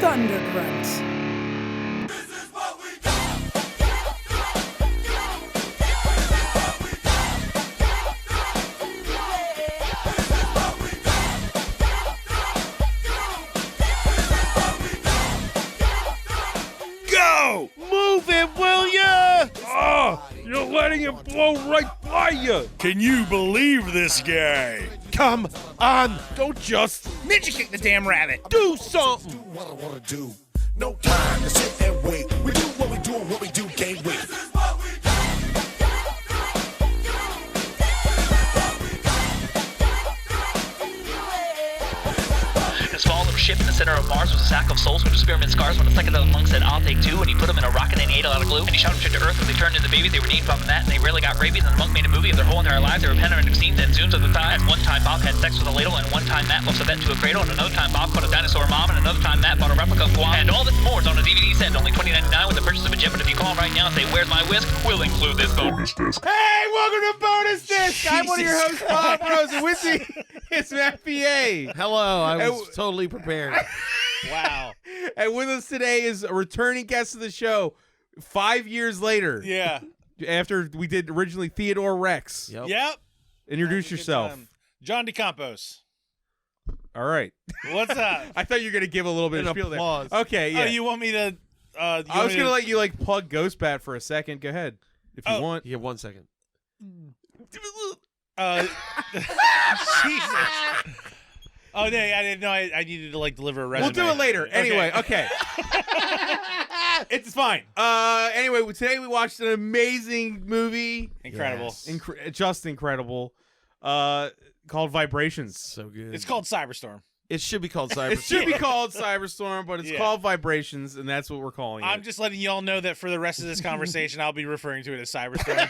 Thunder Grunt. Go! Move it, will ya? Oh, you're letting it blow right by you. Can you believe this guy? Come on, Don't just Ninja kick the damn rabbit. do something. What I wanna do. No time to sit and wait. We do what we do and what we do can't wait. A small little ship in the center of Mars was a sack of souls with experiment scars. When the psychedelic monk said, "I'll take two," and he put them in a rocket and he ate a lot of glue. And he shot them straight to Earth when they turned into babies. They were named Bob and Matt, and they rarely got rabies. And the monk made a movie of their whole entire lives. They were panoramic scenes and zooms of the time. One time Bob had sex with a ladle, and one time Matt lost a vet to a cradle, and another time Bob caught a dinosaur mom, and another time Matt bought a replica of Guam. And all this and more is on a DVD set, only $20.99 with the purchase of a gem. But if you call right now and say, "Where's my whisk?" we'll include this bonus disc. Hey, welcome to Bonus Disc. I'm one of your hosts, Bob Rose, and with me is Matt PA. Hello, I Hey, was totally prepared. Wow. And with us today is a returning guest of the show 5 years later. Yeah. After we did originally Theodore Rex. Yep. Yep. Introduce That was a good yourself. time. John DeCampos. All right. What's up? I thought you were going to give a little bit An of spiel applause. there. Okay, yeah. Oh, you want me to? I was going to let you like plug Ghost Bat for a second. Go ahead. If you Oh. want. You get 1 second. Jesus. Oh, no, I didn't know I needed to like deliver a resume. We'll do it later. Anyway, okay. It's fine. Anyway, today we watched an amazing movie. Incredible. Yes. Just incredible. Called Vibrations. So good. It's called Cyberstorm. It should be called Cyberstorm. It should be called Cyberstorm, but it's Yeah. called Vibrations, and that's what we're calling I'm it. just letting y'all know that for the rest of this conversation, I'll be referring to it as Cyberstorm.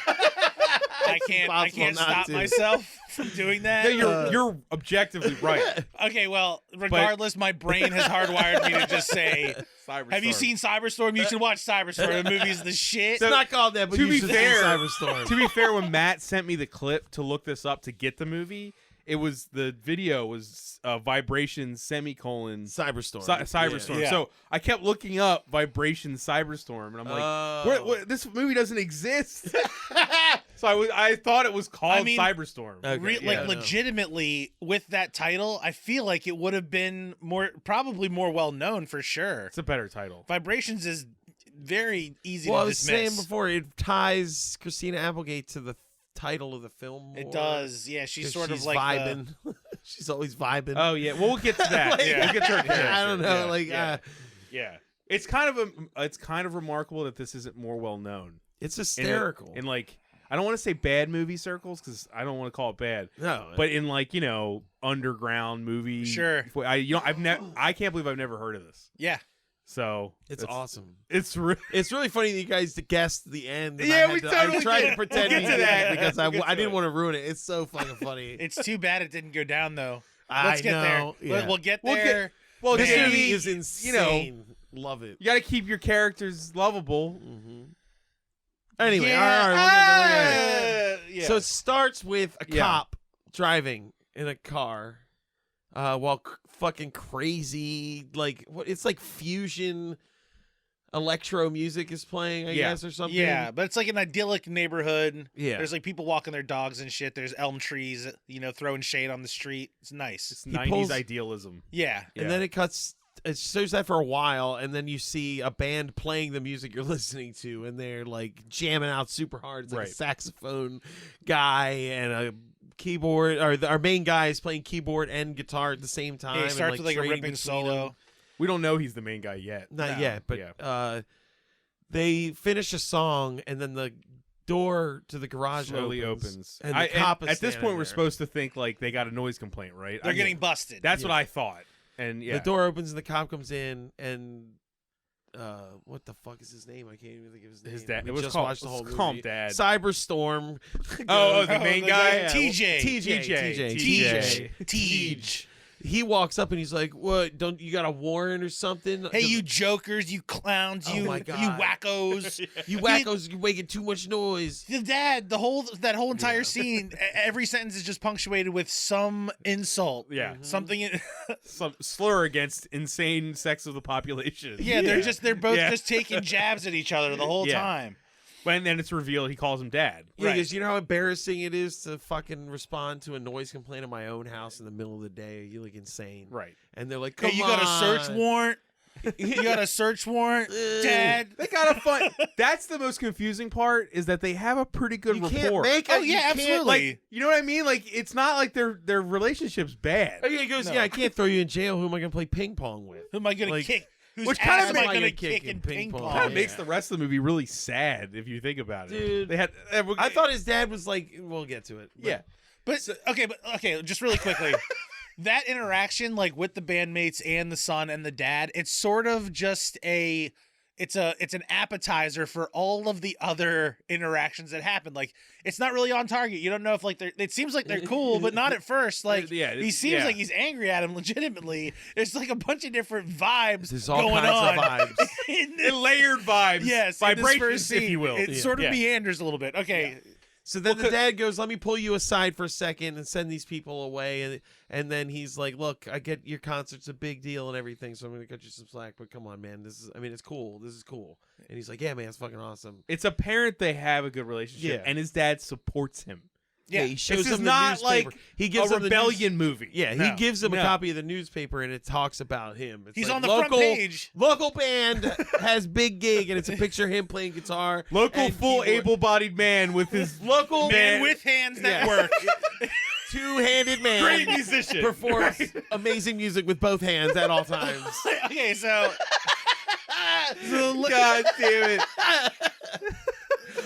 I can't impossible not stop to. myself from doing that. No, you're objectively right. Okay, well, regardless, my brain has hardwired me to just say, Cyberstorm. "Have you seen Cyberstorm? You should watch Cyberstorm. The movie's the shit." It's not called that, but to you be should fair- see Cyberstorm. To be fair, when Matt sent me the clip to look this up to get the movie, it was the video was Vibrations semicolon Cyberstorm. Cyberstorm. Yeah. So I kept looking up Vibrations Cyberstorm, and I'm like, Oh. what, this movie doesn't exist. So I thought it was called I mean, Cyberstorm. Okay. Yeah, no. legitimately, with that title, I feel like it would have been probably more well known for sure. It's a better title. Vibrations is very easy Well, I to was dismiss. saying before, it ties Christina Applegate to the title of the film more. It does, yeah. She's 'cause sort she's of like vibing. She's always vibing. Oh yeah, well we'll get to that. Like, We'll get to her character. I don't know. Yeah. Like, Yeah. It's kind of remarkable that this isn't more well known. it's hysterical. In like, I don't want to say bad movie circles because I don't want to call it bad, no, but in like underground movie. Sure. I can't believe I've never heard of this. yeah. So it's awesome. It's It's really funny that you guys guessed the end. and Yeah, I we had totally I tried did. to pretend We'll we get to did that. because We'll get I to didn't it. want to ruin it. It's so fucking funny. It's too bad it didn't go down though. I Let's get know, there. yeah. We'll get We'll get- there. well. this Man. movie is insane. Love it. You got to keep your characters lovable. Anyway, Yeah. all right, we're gonna- Yeah. So it starts with a Yeah. cop driving in a car, while fucking crazy, like what? It's like fusion electro music is playing, I Yeah. guess, or something. yeah, but it's like an idyllic neighborhood. Yeah. There's like people walking their dogs and shit. There's elm trees, throwing shade on the street. It's nice. It's He 90s pulls- idealism. Yeah. And then it cuts. It shows that for a while, and then you see a band playing the music you're listening to, and they're like jamming out super hard. It's like Right. a saxophone guy and a keyboard, or our main guy is playing keyboard and guitar at the same time. Yeah, it and, starts with like a trading ripping between solo. them. We don't know he's the main guy yet. Not No. yet, but Yeah. they finish a song, and then the door to the garage Slowly opens. and the cop is at this standing point, we're there. supposed to think like they got a noise complaint, right? They're getting busted. That's what I thought. And yeah, The door opens and the cop comes in, and what the fuck is his name? I can't even think of his name. his dad. We It was just called. watched the whole Call him movie. Dad. Cyberstorm. Oh, the main the guy. guy, TJ. TJ. TJ. TJ. he walks up and he's like, "What? Don't you got a warrant or something? Hey, you jokers, you clowns, Oh you my God. you wackos. you wackos, you're making too much noise." The dad, that whole entire scene, every sentence is just punctuated with some insult. Yeah. Something. Some slur against insane sex of the population. Yeah, they're both just taking jabs at each other the whole Yeah. time. When then it's revealed he calls him dad. Yeah, Right. because you know how embarrassing it is to fucking respond to a noise complaint in my own house in the middle of the day. You look insane, Right. And they're like, Hey, "Come you on, got a search warrant? You got a search warrant, Dad? They got a fun. That's the most confusing part is that they have a pretty good You rapport. can't make Oh it. yeah, you can't, absolutely. like, you know what I mean? Like, it's not like their relationship's bad. Oh, yeah, he goes, No. "Yeah, I can't throw you in jail. Who am I gonna play ping pong with?" Who am I gonna like- kick? Whose Which kind ass of am I make- gonna kick kick in in ping ping pong? pong. Kind of Yeah. makes the rest of the movie really sad if you think about it. Dude. They had. I thought his dad was like, "We'll get to it." But- Yeah. But okay, just really quickly. That interaction, like with the bandmates and the son and the dad, it's sort of just it's an appetizer for all of the other interactions that happen. Like, it's not really on target. You don't know if like it seems like they're cool, but not at first. Like, Yeah, he seems like he's angry at him legitimately. There's like a bunch of different vibes There's all going kinds on. of vibes. in this- layered vibes. Yes, in this vibrations, first if scene. you will. It sort of meanders a little bit. Okay. So then the dad goes, "Let me pull you aside for a second and send these people away." And then he's like, "Look, I get your concert's a big deal and everything, so I'm gonna cut you some slack. But come on, man, it's cool. This is cool." And he's like, "Yeah, man, it's fucking awesome." It's apparent they have a good relationship, Yeah. and his dad supports him. Yeah, he shows This is him the not newspaper. like He gives a him the news- rebellion movie. Yeah, he No. gives him a No. copy of the newspaper, and it talks about him. It's He's like, on the front page. Local band has big gig, and it's a picture of him playing guitar. Local and full keyboard. able-bodied man with his Local Man with hands that Yeah. work. two-handed man. great musician. Performs amazing music with both hands at all times. Okay, so God damn it!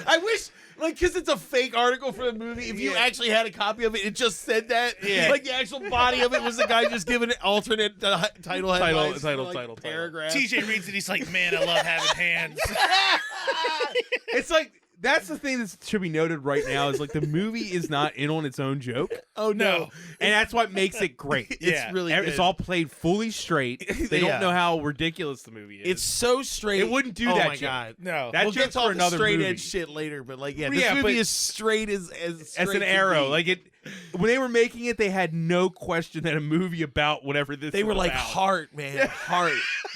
I wish, like, because it's a fake article for the movie. If you actually had a copy of it, it just said that. Yeah. Like, the actual body of it was the guy just giving it alternate title headlines. title. Paragraph. TJ reads it. He's like, "Man, I love having hands." It's like that's the thing that should be noted right now is like the movie is not in on its own joke, Oh, no. and that's what makes it great. It's really good. It's all played fully straight. They Yeah. don't know how ridiculous the movie is. It's so straight. It wouldn't do oh that my joke. God. No, That We'll get joke's to for all the another straight movie. edge shit later, but like, yeah, Yeah, this movie but- is straight as as straight an can arrow. be. Like it, when they were making it, they had no question that a movie about whatever this. They is were like, about. heart, man, heart.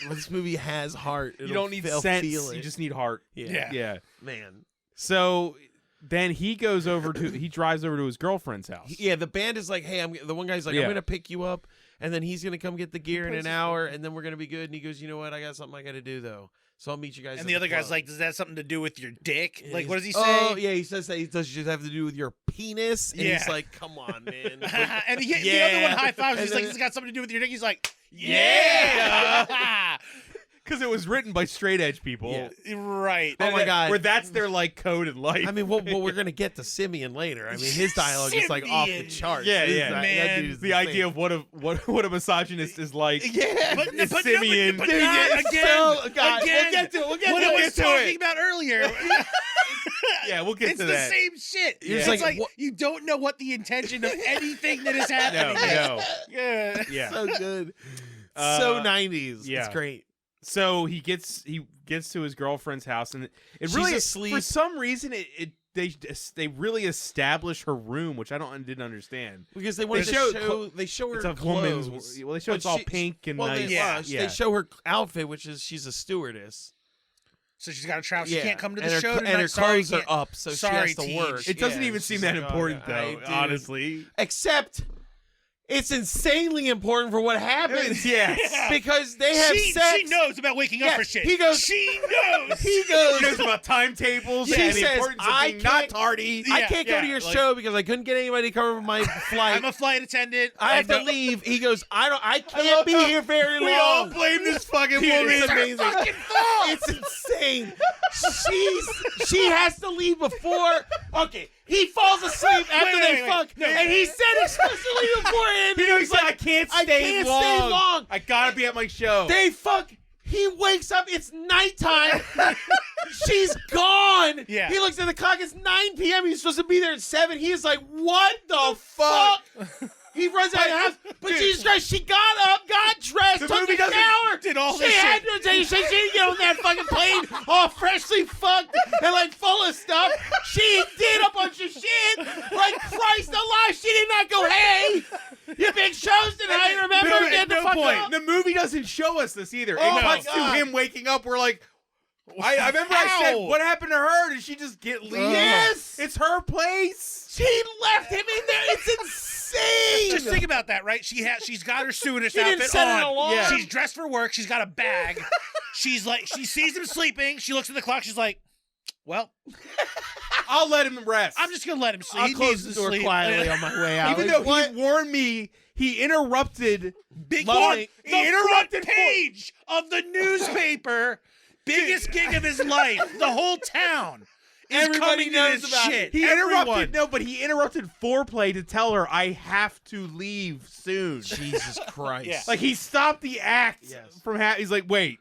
This movie has heart. You don't need sense. You just need heart. yeah, Yeah. man. So then he drives over to his girlfriend's house. Yeah, the band is like, hey, the one guy's like, Yeah. I'm gonna pick you up, and then he's gonna come get the gear in an hour, and then we're gonna be good. And he goes, you know what? I got something I gotta do though, so I'll meet you guys. and at the other guy's club." like, "Does that have something to do with your dick?" And Like, he's- what does he say? Oh yeah, he says that it does just have to do with your penis, and Yeah. he's like, come on, man. and the other Yeah. one high fives. And He's like, then- "It's got something to do with your dick." He's like, Yeah. "Yeah." Because it was written by straight edge people. Yeah. Right. Oh my God. Where that's their like code in life. I mean, well, we're gonna get to Simeon later. I mean, his dialogue is like off the Simeon. charts. Yeah, His yeah. that Man, dude is the insane. idea of what a misogynist is like. yeah, But, It's but Simeon. but Dude, not it's again. so- God, again. we'll get to it, we'll get what to I it. was Get to talking it. about earlier. Yeah, we'll get It's to the that. same shit. You're It's just like, like, what- you don't know what the intention of anything that is No, happening is. no. Yeah. Yeah. so good, so 90s. yeah. It's great. So he gets to his girlfriend's house, and it She's really asleep. for some reason they really establish her room, which I didn't understand. Because they wanted They to show- show they show her It's a clothes. woman's. Well, they show But it's all she- pink and well, nice. they show her outfit, which is she's a stewardess. So she's got to travel. She Yeah. can't come to the and her, show cl- tonight. and her Sorry, clothes are can't- up, so sorry, she has to Teej. work. It doesn't Yeah, even seem she's that like, oh, important, yeah, though. dude. Honestly, Except it's insanely important for what happens. yes. Because they have She sex. knows about waking up Yes, for shit. he goes- She knows. He goes. She knows about timetables She and the says, importance of "I being not can't- tardy. I Yeah, can't go to your like- show because I couldn't get anybody to cover my flight. I'm a flight attendant. I have to know- leave. He goes, I can't be here very long. We all blame this fucking Dude, woman. it's amazing. It's insane. She has to leave before. Okay, he falls asleep after wait, they wait. fuck, No. and he said explicitly beforehand. You know, he's he's like, I can't I stay can't long. stay long. I gotta be at my show. They fuck. He wakes up. It's nighttime. She's gone. Yeah. He looks at the clock. It's 9 p.m. He's supposed to be there at 7. He is like, what the fuck? He runs out of the house, but Jesus Christ, she got up, got dressed, The took movie a doesn't- shower, did all she this had shit. to. She didn't get on that fucking plane all freshly fucked and like full of stuff. She did a bunch of shit. Like Christ alive, she did not go, "Hey, your big show's tonight. Remember, get the fuck up." The movie doesn't show us this either. Oh It my cuts to God. him waking up. We're like, I remember I said, How? what happened to her? Did she just get leave? Yes. It's her place. She left him in there. It's insane. Just think about that, right? She's got her stewardess She didn't outfit set an on. alarm. Yeah. She's dressed for work. She's got a bag. She's like, she sees him sleeping. She looks at the clock. She's like, well, I'll let him rest. I'm just gonna let him sleep. I'll He close needs the to door sleep. quietly on my way out. Even Like, though he warned me, he interrupted. Big Lovely. one, He the interrupted front page of the newspaper. Biggest gig of his life. The whole town is Everybody coming to knows this about shit. it. He Everyone. interrupted. No, but he interrupted foreplay to tell her I have to leave soon. Jesus Christ. Yeah. Like he stopped the act Yes. from. He's like, wait.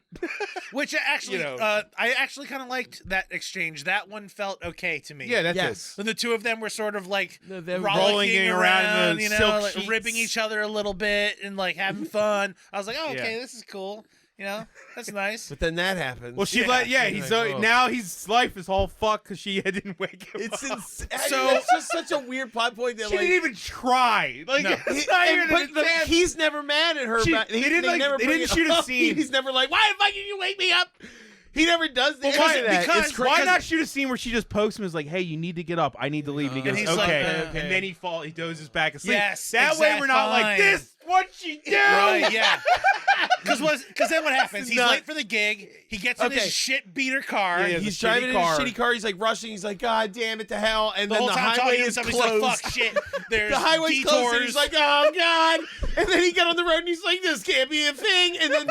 Which actually, You know. I actually kind of liked that exchange. That one felt okay to me. Yeah, that's Yes. When the two of them were sort of like No, they were rollicking rolling around in the you know, silk like sheets. ripping each other a little bit and like having fun. I was like, oh, okay, Yeah. this is cool. You know, that's nice. But then that happens. Well, she Yeah. let. Yeah, You're he's like, so oh. now his life is all fucked because she didn't wake him It's up. insane. So- It's just such a weird plot point that She like didn't even try. Like, No. it's not even but an attempt. he's never mad at her. She- about, they didn't, like- never they bring didn't it shoot a up. scene. He's never like, why the fuck did you wake me up? He never does Well, any why, of that. because It's why crazy. not shoot a scene where she just pokes him and is like, hey, you need to get up. I need to leave. And he goes, And he's okay. like, okay. And then he dozes back asleep. Yes, That way we're not like, fine. this, what she do? Right, yeah. Because then what happens? He's not- late for the gig. He gets in Okay. his shit beater car. Yeah, yeah, He's the driving shitty in car. his shitty car. He's like rushing. He's like, God damn it to hell. And The then whole the time highway talking to is somebody, closed. he's like, fuck shit. There's The highway's detours. closed. And he's like, oh God. And then he got on the road and he's like, this can't be a thing. And then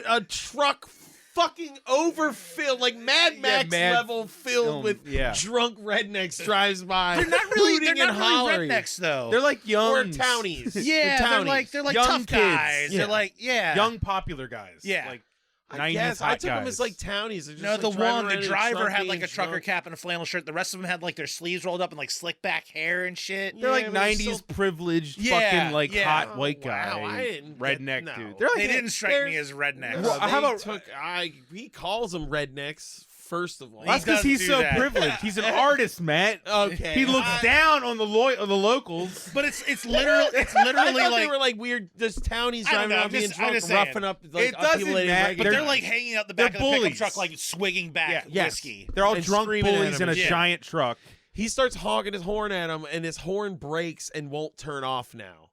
a truck fucking overfilled, like Mad Max Mad level filled film, with yeah. drunk rednecks drives by. they're not really, hooting they're and not really hollering. rednecks though. They're like young. Or townies. yeah, They're they're like Young tough kids. guys. Yeah. They're like, yeah. young popular guys. Yeah. Like I 90s guess I hot took them guys. as like townies. They're just, No, like, the driving one, around the in a driver truck had like a being trucker drunk. cap and a flannel shirt. The rest of them had like their sleeves rolled up and like slick back hair and shit. They're like Yeah, but they're 90s still- privileged, Yeah, fucking like yeah. hot white Oh, wow, guy, I didn't redneck get- no. dude. They're like They didn't strike me as rednecks. Well, They how about- he calls them rednecks first of all. That's does because he's do so that. privileged. He's an artist, Matt. Okay. He looks I- down on the locals. But it's literally I thought they like, were like weird, just townies I don't driving know, around I'm being just- I'm drunk, just saying. roughing up like It doesn't people they matter. didn't but they're recognize. like hanging out the back of They're the pickup bullies. truck, like swigging back Yes. whiskey. They're all And drunk screaming at bullies him in a and shit. giant truck. He starts honking his horn at him, and his horn breaks and won't turn off now.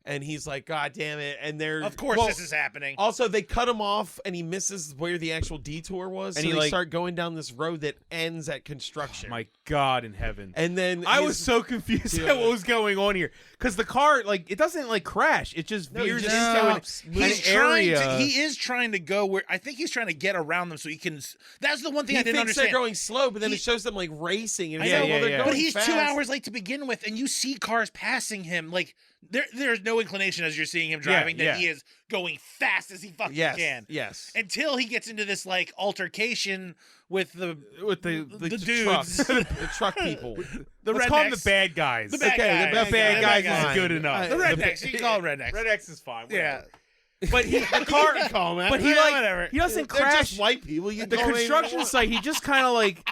And he's like, God damn it. And they're Of course, well, this is happening. Also, they cut him off, and he misses where the actual detour was. And So he, they like- start going down this road that ends at construction. My God in heaven. And then I his- was so confused Dude. at what was going on here because the car, like, it doesn't like crash. It just No, he veers just into stops. an He's trying area. to. He is trying to go where. I think he's trying to get around them so he can. That's the one thing he I didn't thinks understand. they're going slow, but then He- it shows them like racing. And I it's know, like, well, yeah, they're yeah. going But he's fast. 2 hours late to begin with, and you see cars passing him. Like there's no inclination as you're seeing him driving that yeah. he is going fast as he fucking Yes, can. yes. Until he gets into this like altercation with the with the dudes. Trucks. the truck people. the Let's call them the rednecks. bad guys. The bad Okay, guys. The bad guys guys. is good enough. The rednecks. You can call them rednecks. Red X is fine. Yeah. But he the car. Call them But he Yeah, like whatever. he doesn't They're crash. just white people. You The call them construction anything site. He just kind of like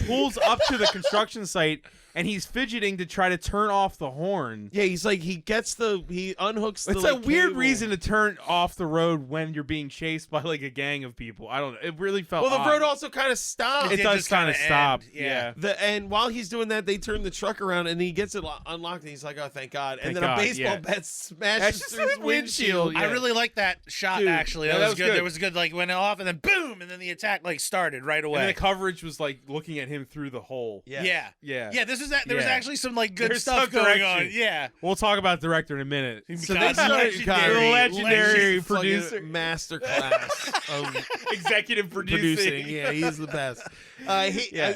pulls up to the construction site and he's fidgeting to try to turn off the horn. Yeah, he's like he unhooks the It's a like, weird cable. reason to turn off the road when you're being chased by like a gang of people. I don't know. It really felt Well, the odd. road also kind of stopped. It did does just kind of kinda stop. end, yeah. And while he's doing that, they turn the truck around and he gets it unlocked and he's like, "Oh, thank God!" And Thank then God, a baseball yeah. bat smashes That's through his just windshield, windshield. yeah. I really like that shot. Dude, Actually, yeah, that, that was was good. good. There was good. Like went off and then boom, and then the attack like started right And the away. coverage was like looking at him through the hole. Yeah. Yeah. Yeah. Yeah, this is that. There was Yeah. actually some like good There's stuff some going direction. on. Yeah, We'll talk about the director in a minute. So God, they start legendary, legendary Fucking producer. masterclass of Executive producing. Yeah, he's the best. Yeah.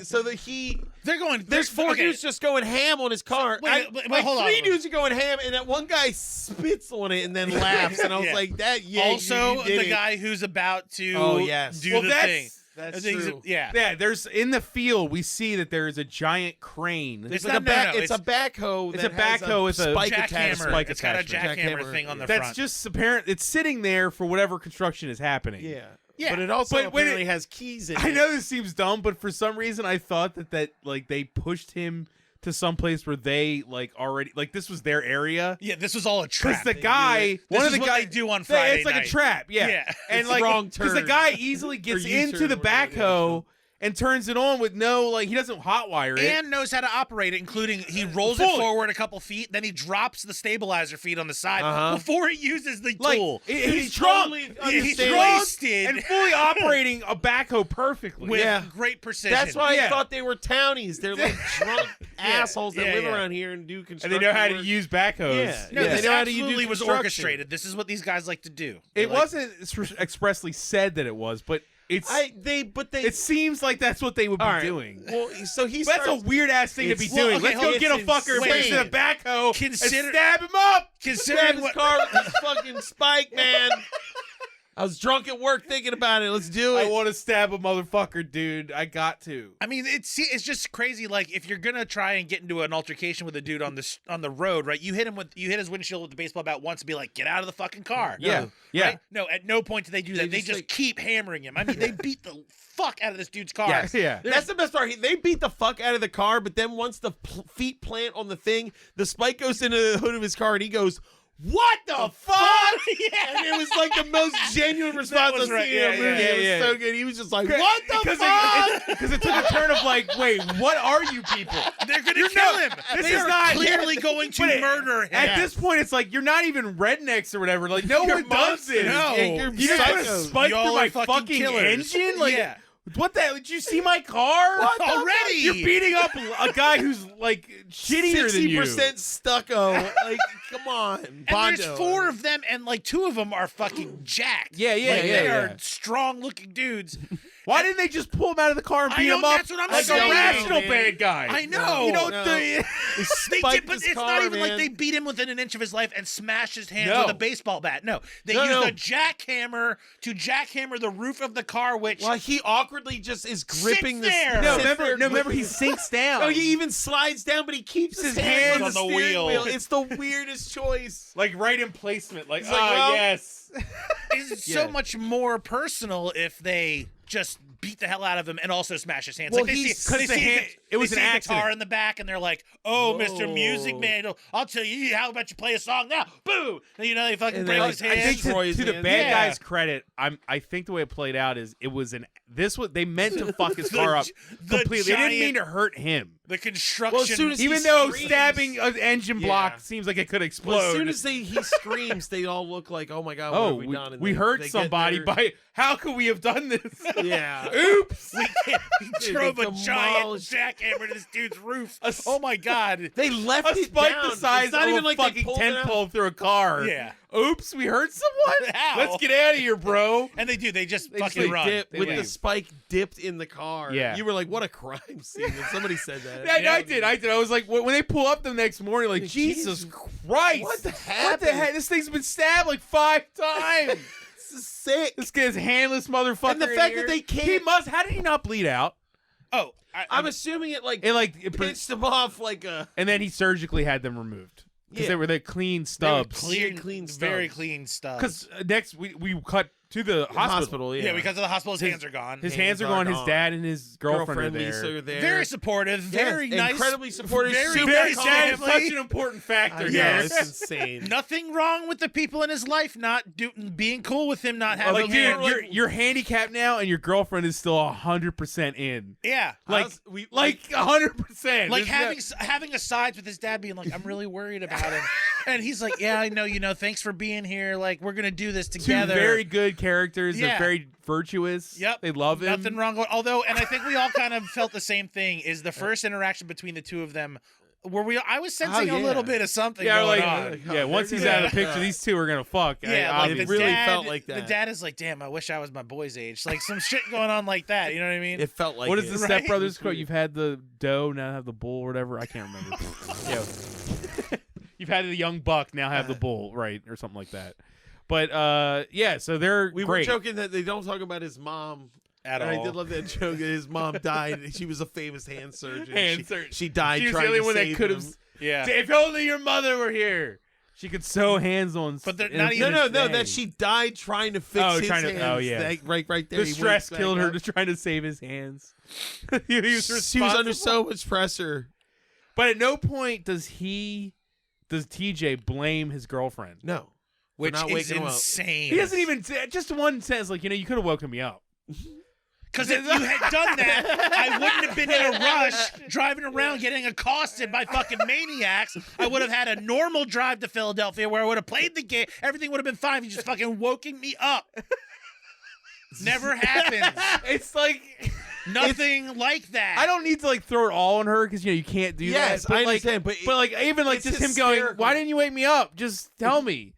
they're going. There's four okay. dudes just going ham on his car. Wait, like hold on. three dudes are going ham, and that one guy spits on it and then laughs. And I was Yeah. like, "That yeah." Also, you did the it. guy who's about to Oh, yes. do Well, the that's thing. That's things- true. Yeah. Yeah, there's in the field we see that there is a giant crane. It's Like not- a back, no, it's a backhoe. It's that a has backhoe with a spike Jackhammer. attachment. spike It's got a attachment. jackhammer Jackhammer, thing on the That's front. just apparent. It's sitting there for whatever construction is happening. Yeah. Yeah. But it also But when apparently has keys in it. I know this seems dumb, but for some reason I thought that like they pushed him to some place where they like already like this was their area. Yeah, this was all a Because trap. the guy, This one is of the what guys they do on Friday it's like night. a trap, yeah. Yeah. And It's like wrong because the turn. guy easily gets U-turn, into the whatever it is. backhoe and turns it on with no like he doesn't hotwire it. and knows how to operate it, including he rolls it Fully. forward a couple feet, then he drops the stabilizer feet on the side Uh-huh. before he uses the like tool. he's drunk. totally He's understands. drunk wasted and fully operating a backhoe perfectly. with Yeah. great precision. That's why Yeah. I thought they were townies. They're like drunk assholes that Yeah, live yeah. around here and do and construction. they know how to work. use backhoes. Yeah. No, Yeah, this they know how to do absolutely was construction. orchestrated. This is what these guys like to do. It wasn't expressly said that it was, but it's But they. it seems like that's what they would be all right. doing. Well, so he But that's a starts. weird ass thing to be It's- doing. well, okay, Let's go hold- get a it's fucker and put insane. him in a backhoe Consider- and stab him up. Stab Considering his what car with this fucking spike, man. I was drunk at work thinking about it. Let's do I it. want to stab a motherfucker, dude. I got to. I mean, it's just crazy. Like if you're gonna try and get into an altercation with a dude on the road, right? You hit his windshield with the baseball bat once and be like, "Get out of the fucking car." Yeah, yeah. Right? No, at no point do they do that. They just, just like- keep hammering him. I mean, they beat the fuck out of this dude's car. Yes. Yeah. That's the best part. They beat the fuck out of the car, but then once the feet plant on the thing, the spike goes into the hood of his car, and he goes, "What the fuck?" Yeah. And it was like the most genuine response was I've right. seen in a Yeah, movie. yeah, It was yeah. so good. He was just like, "What the Because fuck?" because it took a turn of like, wait, what are you people? They're gonna You're kill not- him. this They is are not- clearly going to But it- murder him. At this point, it's like you're not even rednecks or whatever. Like no You're one does this. No. You're You just put a psychos. spike Y'all through are my fucking fucking killers. engine. Like, Yeah. what the? Did you see my car? What the Already? You're beating up a guy who's like shittier than you. 60% stucco. Like, come on, And Bondo. there's 4 of them, and like 2 of them are fucking jacked. Yeah, yeah, Like, yeah, They yeah. are strong-looking dudes. Why didn't they just pull him out of the car and I beat know, him up that's what I'm like saying, a rational man. bad guy? I know. You know, No. the- They Spiked did, but his it's car, not even like man. they beat him within an inch of his life and smashed his hands No. with a baseball bat. No, they No, used no. a jackhammer to jackhammer the roof of the car, which Well, he awkwardly just is gripping Sits there. no, sits remember, there no, remember, with- he sinks down. No, he even slides down, but he keeps his hands on the steering wheel. It's the weirdest choice. like right in placement. Like, It's like, well- yes. is so Yeah. much more personal if they just beat the hell out of him and also smash his hands. Well, like they he's- see, 'cause they the see hand- the- it was they an see a accident. guitar in the back, and they're like, "Oh, Mr. Music Whoa. Man, I'll tell you. How about you play a song now? Boo!" And, you know, they fucking And break then, his like, I I hands. think Destroy his to the hands. bad Yeah. guy's credit, I think the way it played out is it was they meant to fuck his car up the completely. They didn't mean giant- to hurt him. The construction. Well, as soon as he Even though screams- stabbing an engine block Yeah. seems like it could explode. Well, as soon as he screams, they all look like, "Oh my god, what oh, have we done?" And we they- hurt they get somebody their- by how could we have done this? Yeah. Oops. He drove a giant demolished- jackhammer to this dude's roof. A s- Oh my god. They left A it spike down. the size It's not of even a like they fucking pulled it tent out. pole through a car. Yeah. Oops, we hurt someone. Ow. Let's get out of here, bro. And they do. They just They just, fucking like, run. Dip, They with the leave. spike dipped in the car. Yeah. You were like, "What a crime scene!" And somebody said that. Yeah, I did. I was like, when they pull up the next morning, like, Jesus Christ. What the What the happened? heck? This thing's been stabbed like 5 times. This is sick. This guy's handless motherfucker. And the in fact here. that they He can't- must. How did he not bleed out? Oh, I'm assuming it like It pinched him off like a. and then he surgically had them removed because Yeah. they were the clean stubs. clean- clean very stubs. clean stuff. Because next we cut to the hospital. Yeah, yeah, because of the hospital, his hands are gone. His hands are gone. His dad and his girlfriend are there. Lisa are there. Very supportive, very Yeah, nice, incredibly supportive, very, super Very nice sad. It's family. such an important factor. Yeah, here. it's insane. Nothing wrong with the people in his life not being cool with him, not having Like, him. dude, you're handicapped now, and your girlfriend is still 100% in. Yeah, Like, How's- we- like 100%. like There's no- having asides with his dad, being like, "I'm really worried about him," and he's like, "Yeah, I know. You know, thanks for being here. Like, we're gonna do this two together." very good characters. Yeah. They're very virtuous. Yep. They love him. Nothing wrong with. Although, and I think we all kind of felt the same thing. Is the first interaction between the two of them, where I was sensing Oh, a yeah. little bit of something Yeah, going like, on. yeah. Once he's Yeah. out of the picture, these two are gonna fuck. Yeah, I like it the really dad, felt like The that. dad is like, "Damn, I wish I was my boy's age." Like some shit going on like that. You know what I mean? It felt like what is it. the Right? Step Brothers quote? You've had the doe, now have the bull, or whatever. I can't remember. Yeah. You've had the young buck, now have the bull, right, or something like that. But yeah, so they're We great. were joking that they don't talk about his mom. at And all. I did love that joke. That his mom died. She was a famous hand surgeon. Hand surgeon. She died She was trying the only to one that save could have. him. Yeah. If only your mother were here, she could sew hands on. But they're in not a even- No, day. that she died trying to fix Oh, his trying to- hands. oh, yeah. Right there. The he stress wakes back killed her up. to trying to save his hands. He was She was responsible. under so much pressure. But at no point does TJ blame his girlfriend. No. For Which not is waking him up. insane. He doesn't even just one sentence like, you could have woken me up. Because if you had done that, I wouldn't have been in a rush driving around getting accosted by fucking maniacs. I would have had a normal drive to Philadelphia where I would have played the game. Everything would have been fine if you just fucking woken me up. Never happens. It's like Nothing like that. I don't need to like throw it all on her because you can't do Yes, that. But, I like, understand, but like even like it's just him going, hysterical. why didn't you wake me up? Just tell me.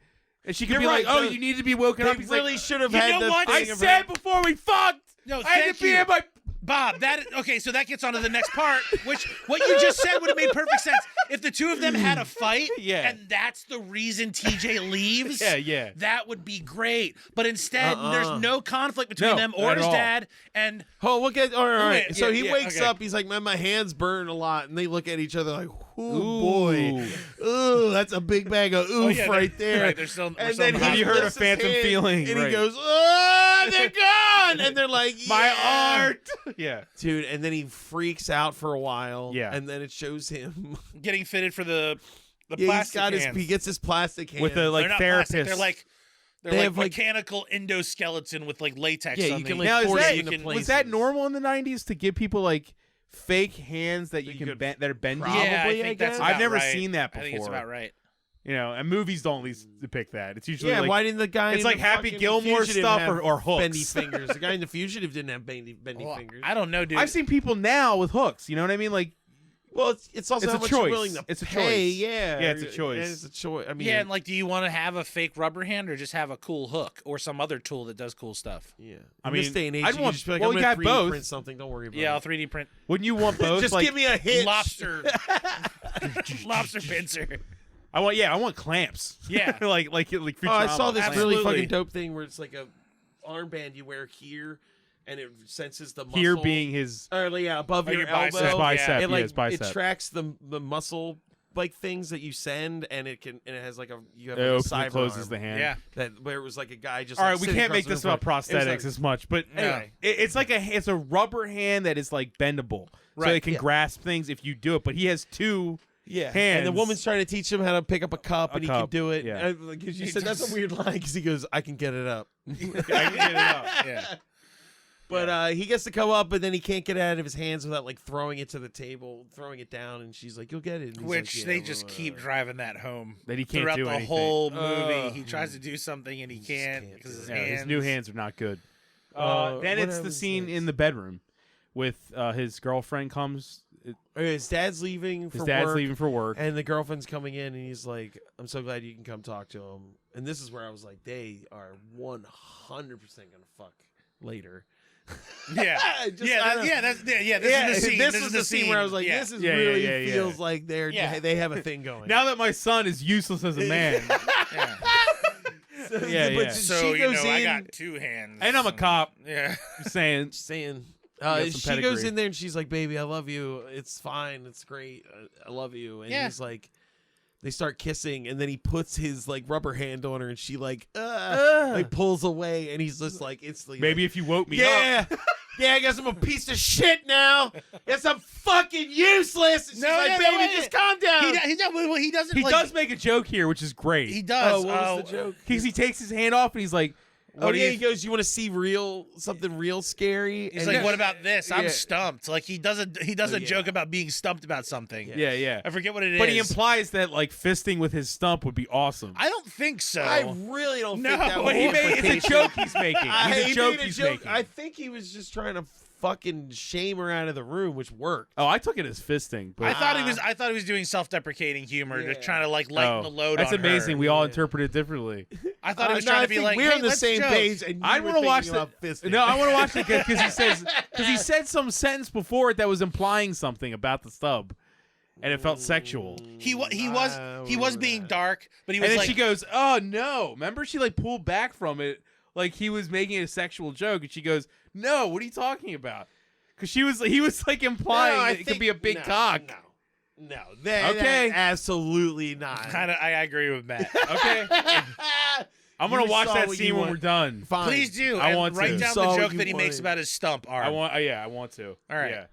And she could You're be like, right, oh, the- you need to be woken they up. He's really like, should have You had know the what? I thing of said her- before we fucked. No, I had thank to be you. in my. Bob, okay, so that gets on to the next part, which what you just said would have made perfect sense. If the two of them had a fight, Yeah. and that's the reason TJ leaves, Yeah. that would be great. But instead, Uh-uh. there's no conflict between No, them not or at his all. dad, and Oh, look at all right. Wait, So yeah, he yeah, wakes okay. up. He's like, my hands burn a lot, and they look at each other like, "Ooh, Ooh. boy, ooh, that's a big bag of oof yeah, right there." right, they're still- we're and still in then the he hospital. You heard a lifts his phantom hand, feeling, and right. he goes, "Oh, they're gone!" And they're like, My "Yeah." art. Yeah. dude. And then he freaks out for a while. Yeah. and then it shows him. getting fitted for the Yeah, plastic he gets his plastic hands With the like They're not therapist. plastic, they're They like have, like- mechanical endoskeleton with like latex Yeah, on you the can, like, now is force that, it into was that places. normal in the 90s to give people like fake hands that you You can could bend that are bendy? probably- yeah, I I think that's guess. about I've never right. seen that I think it's before. about right. And movies don't at least depict that. It's usually Yeah, like, why didn't the guy? it's in like the Happy fucking Gilmore Fugitive stuff have or hooks. bendy fingers? The guy in the Fugitive didn't have bendy Well, fingers. I don't know, dude. I've seen people now with hooks. You know what I mean? Like, Well, it's also It's how a much choice. you're willing to It's a pay. choice. Yeah, Yeah, it's a choice. And it's a choice. I mean, Yeah, and like, do you want to have a fake rubber hand or just have a cool hook or some other tool that does cool stuff? yeah. I In this mean, day and age, I'd you can want- just be like, well, I'm you gonna got 3D both. print something. Don't worry about Yeah, I'll it. 3D print wouldn't you want both? Just like, give me a hitch. lobster pincer. I want clamps. Yeah. like Oh, I saw Futurama. this Absolutely. really fucking dope thing where it's like a armband you wear here, and it senses the muscle. Here being his yeah, above Oh, your your bicep. elbow. bicep. yeah. It Yeah, like his bicep. it tracks the muscle like things that you send, and it has like you have It like a opens and cyber closes arm the hand. Yeah. that where it was like a guy just. All like, right, we sitting can't make across this the room. about It was prosthetics like- as much, but No. anyway, it's like it's a rubber hand that is like bendable, so Right, it can yeah. grasp things if you do it. But he has two. Yeah, hands. and the woman's trying to teach him how to pick up a cup, and he can cup, do it. yeah. And, like, you said that's a weird line because he goes, "I can get it up," I can get it up. Yeah. but he gets to come up, but then he can't get it out of his hands without like throwing it to the table, throwing it down, and she's like, "You'll get it." And he's Which like, "Yeah, they well, just keep driving that home. That he can't throughout do the anything. whole movie. He tries to do something and he just can't can't because do his it. Yeah, hands. his new hands are not good. Then what it's the happens scene next? in the bedroom with his girlfriend comes. Okay, his dad's leaving His for dad's work, leaving for work. and the girlfriend's coming in, and he's like, "I'm so glad you can come talk to him." And this is where I was like, "They are 100% gonna fuck later." Yeah. Just- I yeah, don't- yeah, this is the scene. This this was is the scene where I was like, yeah. "This is Yeah, yeah, really yeah, yeah. feels like Yeah. they have a thing going." Now that my son is useless as a man, Yeah. yeah, but yeah. So, she goes in, I got two hands. and I'm a cop, Yeah. saying saying, got some she pedigree. goes in there and she's like, "Baby, I love you. It's fine. It's great. I love you." And Yeah. he's like, they start kissing, and then he puts his like rubber hand on her, and she like pulls away, and he's just like, instantly, maybe like, if you woke me up. yeah. Yeah, I guess I'm a piece of shit now. Guess I'm fucking useless. And she's like, no, "Baby, wait. just calm down." He doesn't. He like, does make a joke here, which is great. He does. Oh, what was the joke? Because he takes his hand off and he's like, Oh what do yeah, you he goes, "You want to see something real scary?" He's And like, what about this? I'm Yeah. stumped. Like he does a yeah. joke about being stumped about something. Yeah, yeah. I forget what it is. But he implies that like fisting with his stump would be awesome. I don't think so. I really don't No, think that but was He the made, it's a implication. joke he's making. It's He a joke made a he's joke. making. I think he was just trying to fucking shame her out of the room, which worked. Oh, I took it as fisting. But I thought he was doing self-deprecating humor, Yeah. to trying to like lighten the load That's on her. amazing. We all interpret it differently. I thought he was No, trying I to be think like, we're hey, on the let's same joke. page, and I want want to watch about the. fisting. No, I want to watch it because he said some sentence before it that was implying something about the stub, and it felt sexual. He was being dark, but he was And then like, she goes, "Oh no!" Remember, she like pulled back from it, like he was making a sexual joke, and she goes, "No, what are you talking about?" Because he was like implying that it could be a big cock. No, Okay. absolutely not. I agree with Matt. Okay, I'm gonna You watch saw that what scene you when want. we're done. Fine. Please do. I and want to. write down Saw the what joke you that he makes wanted. about his stump arm. I want. I want to. All right. Yeah.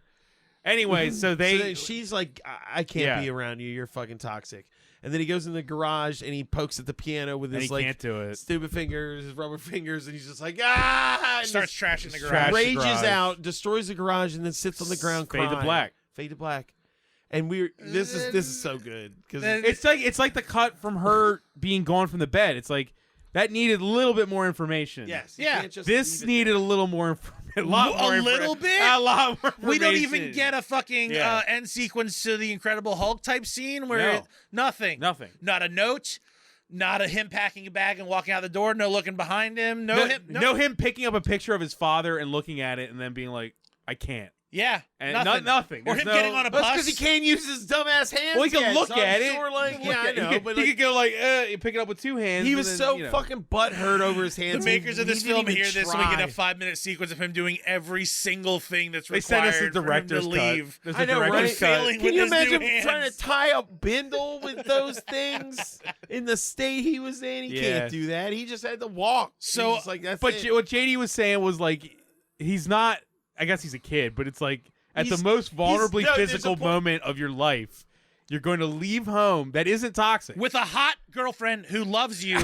Anyway, so So they. then she's like, I can't Yeah. be around you. You're fucking toxic. And then he goes in the garage and he pokes at the piano with and his he like can't do it. stupid fingers, his rubber fingers, and he's just like and Starts just trashing the trash garage. the rages garage. out, destroys the garage, and then sits on the ground Fade to crying. black. Fade to black. And this is so good because It's like the cut from her being gone from the bed. It's like that needed a little bit more information. yes, you Yeah. can't just This leave it needed a little more information. A lot more. A little bit? A lot more. We don't even information. get a fucking Yeah. end sequence to the Incredible Hulk type scene where No. nothing. Nothing. Not a note. Not a him packing a bag and walking out the door. No looking behind him. No him picking up a picture of his father and looking at it and then being like, I can't. Yeah. And nothing. nothing. Or There's him no- getting on a That's bus. because he can't use his dumbass hands. Well, he can yet, look so I'm at it. Sure, like, Look yeah, I at it. know, He but could like, go like, you pick it up with two hands. he and was then, so you know. fucking butthurt over his The hands. makers of he this didn't film even hear this, so we get a try. 5-minute sequence of him doing every single thing that's They sent us required the director's for him to cut. leave. There's I a know, director's right? cut. Failing Can with you his new imagine hands. trying to tie a bindle with those things in the state he was in? He Yeah. can't do that. He just had to walk. So, He's just like that's But it. what JD was saying was like, he's not. I guess he's a kid, but it's like at the He's- most vulnerably no, there's a physical point- moment of your life, you're going to leave home that isn't toxic. With a hot girlfriend who loves you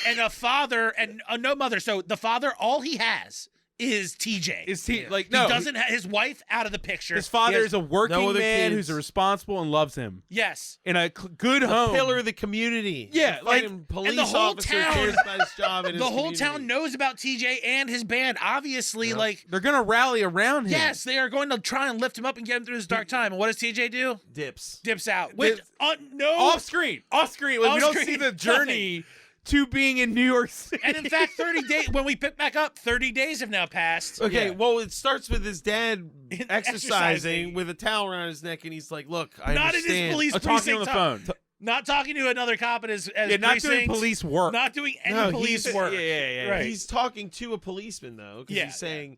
and a father and no mother. So the father, all he has is TJ. Is he like he no? doesn't have his wife out of the picture. His father He has- is a working no other man kids. who's responsible and loves him Yes. in a good a home. pillar of the community. Yeah, A like- fucking police and the whole officer town- cares about his job. And The his whole community. town knows about TJ and his band. Obviously, like, They're gonna rally around him. yes, they are going to try and lift him up and get him through this dark time. And what does TJ do? dips. Dips out. With no. off screen. Like, we don't Off-screen, see the journey to being in New York City. And in fact, 30 days, when we pick back up, 30 days have now passed. Okay, Yeah. well, it starts with his dad exercising Exercising. with a towel around his neck, and he's like, "Look, I Not in his understand." police talking on precinct the time. phone. Not talking to another cop at his Yeah, not doing precinct. police work. Not doing any No, police he's- work. yeah. Right. He's talking to a policeman though, because Yeah, he's saying,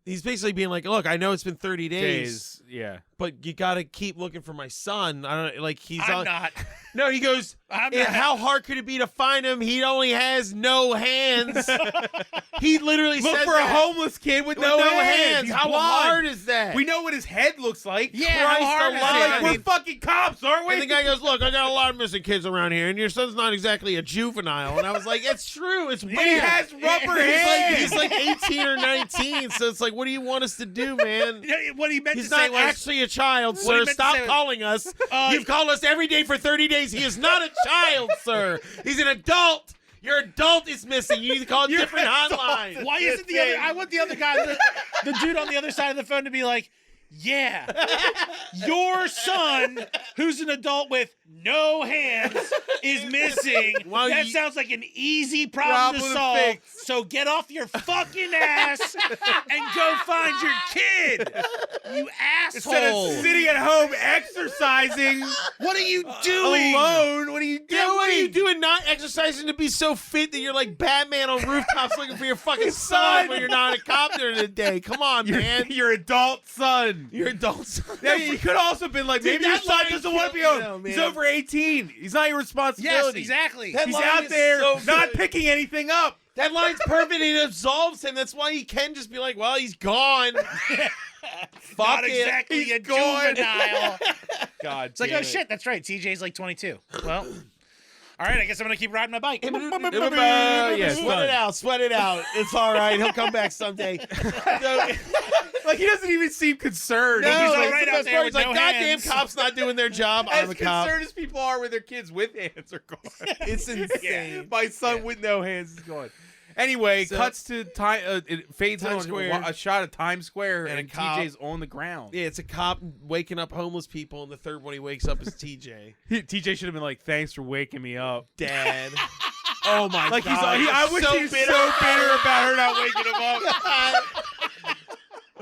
he's basically being like, "Look, I know it's been 30 days, Yeah. but you got to keep looking for my son." I don't like he's I'm on. not. No, he goes. I'm "Yeah, not. how hard could it be to find him? He only has no hands. He literally Look says for a that. homeless kid with With no, no hands. hands. He's How blind. hard is that? We know what his head looks like. Yeah, how Christ hard is alive. it? Like, I we're mean- fucking cops, aren't we? And the guy goes, "Look, I got a lot of missing kids around here, and your son's not exactly a juvenile." And I was like, "It's true. It's weird." he has rubber hands. He's like 18 or 19, so it's like, what do you want us to do, man? Yeah, what he meant He's to say not was, actually a child, What he sir. meant to Stop say was- calling us. You've called us every day for 30 days. He is not a child, sir. He's an adult. Your adult is missing. You need to call a different hotline. why isn't the other? I want the other guy, the dude on the other side of the phone, to be like, "Yeah, your son, who's an adult with no hands, is missing. Well, that you- sounds like an easy problem to Problem solve. fixed. So get off your fucking ass and go find your kid, you Instead asshole. of sitting at home exercising What are you doing? alone, what are you doing? Yeah, what are you doing? Not exercising to be so fit that you're like Batman on rooftops looking for your fucking son when you're not a cop during the day. Come on, man. Your adult son. Your adult son. Yeah, you could also been like, Dude, maybe your that son line doesn't want to be killed home. me, He's man. over 18. He's not your responsibility. Yes, exactly. That He's line out is there so not good. picking anything up. That line's perfect. It absolves him. That's why he can just be like, "Well, he's gone." Fuck Not it. exactly He's a gone. juvenile. God, It's like, oh shit, that's right. TJ's like 22. Well, all right, I guess I'm gonna keep riding my bike. Yeah, Sweat it out. Sweat it out. It's all right. He'll come back someday. So, Like, he doesn't even seem concerned. no, He's like like, right the out best there part. with He's like, no "Goddamn hands." cops not doing their job. as I'm a cop." concerned as people are with their kids with hands are gone. It's insane. My son with no hands is gone. Anyway, So- cuts to time. It fades Times on Square. a shot of Times Square, And a and cop. TJ's on the ground. Yeah, it's a cop waking up homeless people, and the third one he wakes up is TJ. TJ should have been like, "Thanks for waking me up." Dad. Oh my Like god. I wish he was so bitter about her not waking him up.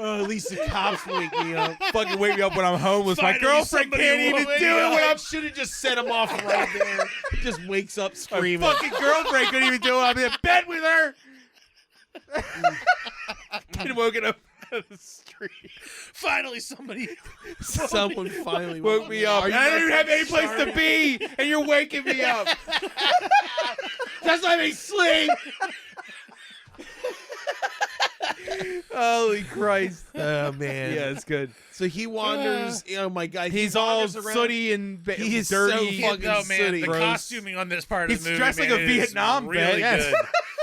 Oh, at least the cops wake me up. Fucking wake me up when I'm homeless. My Finally, girlfriend somebody can't even woke do me it up. when I'm should have just set him off right there. He just wakes up my screaming. fucking girlfriend couldn't even do it. I'm in bed with her. Getting woken up on the street. Finally, somebody. Someone finally Woke me up. And I don't even have any place to be, and you're waking me up. Just let me sleep. Holy Christ. Oh man. Yeah, it's good. So he wanders. Oh my God. He's all wanders around. sooty and He is dirty. so fucking No, man, sooty. the Gross. costuming on this part of He's the movie, dressed like man, a is Vietnam vet. really Yes. good.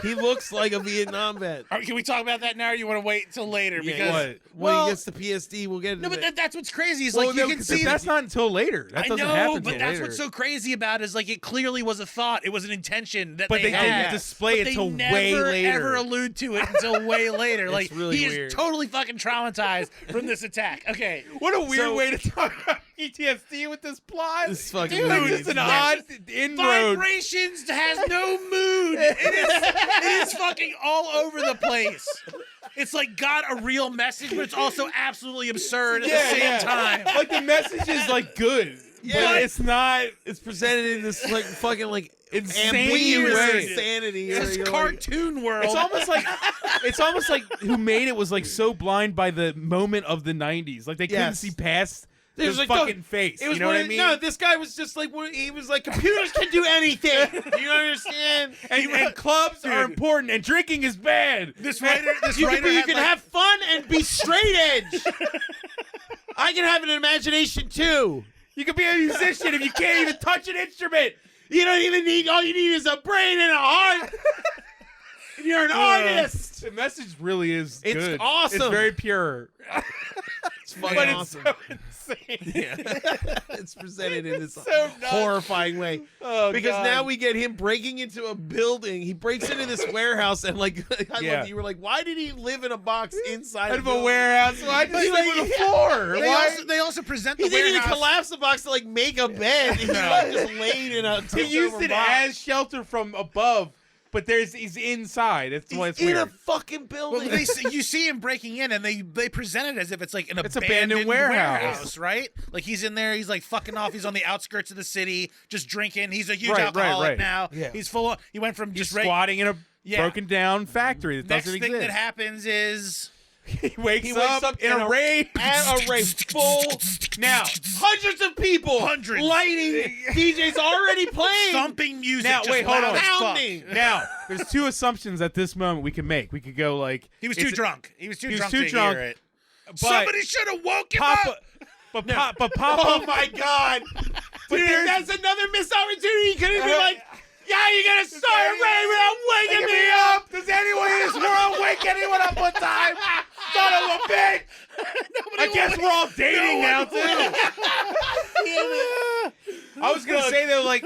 He looks like a Vietnam vet. All right, can we talk about that now, or you want to wait until later? Yeah, Because what? When well, he gets the PSD, we'll get into no, but that. that's what's crazy. Is Well, like you no, can 'cause see that's not until later. That I doesn't know, happen but till that's later. what's so crazy about it is like it clearly was a thought. It was an intention that But they had. didn't display But it till they never, way later. ever allude to it until way later. Like really he weird. is totally fucking traumatized from this attack. Okay, What a weird So- way to talk about PTSD with this plot. This fucking Dude, movie it's is an nuts. odd inroad. vibrations has no mood. It is fucking all over the place. It's like got a real message, but it's also absolutely absurd at the same time. Like the message is like good, Yeah. but it's not. It's presented in this like fucking like Insane ambiguous way. insanity. It's You're this like- cartoon world. It's almost like who made it was like so blind by the moment of the 90s. Like they couldn't Yes. see past There's his like fucking face. It was You know what I when- mean? No, this guy was just like he was like computers can do anything. Do you understand? and clubs are important, and drinking is bad. this writer, You had, can like- have fun and be straight edge. I can have an imagination too. You can be a musician if you can't even touch an instrument. You don't even need. All you need is a brain and a heart. And you're an artist. The message really is It's good. awesome. It's very pure. It's fucking But awesome. it's so insane. Yeah. It's presented in this so nuts. horrifying way. Oh, Because God. now we get him breaking into a building. He breaks into this warehouse and like I Yeah. love you were like, why did he live in a box inside out of a building? warehouse. Why did he live on the floor? They Why? they also present the He didn't even warehouse. collapse the box to like make a bed. He like, just laid in a He used it as shelter from above, but he's inside. That's why it's in weird. a fucking Well, building. you see him breaking in, and they present it as if it's like an It's abandoned abandoned warehouse. right? Like he's in there, he's like fucking off. He's on the outskirts of the city, just drinking. He's a huge Right, alcoholic right. now. Yeah. He's full of. He went from He's just squatting in a Yeah. broken down factory that Next doesn't thing exist. that happens is He wakes He wakes up up in a rave. at a rave full. Now, Hundreds of people. Hundreds. Lighting. DJ's already playing. thumping music. now just wait, hold loud on. as fuck. Pounding. Now, there's two assumptions at this moment we can make. We could go like He was too it's- drunk. He was too he was drunk too to drunk, hear it. but Somebody should have woke him Papa, up. but Papa. Oh my God. But Dude, there's- that's another missed opportunity. He could have been like, yeah, you're going to start a rave without waking me up. Does anyone in this world wake anyone up on time? Son of a bitch! I guess we're all dating now too. I was gonna say though, like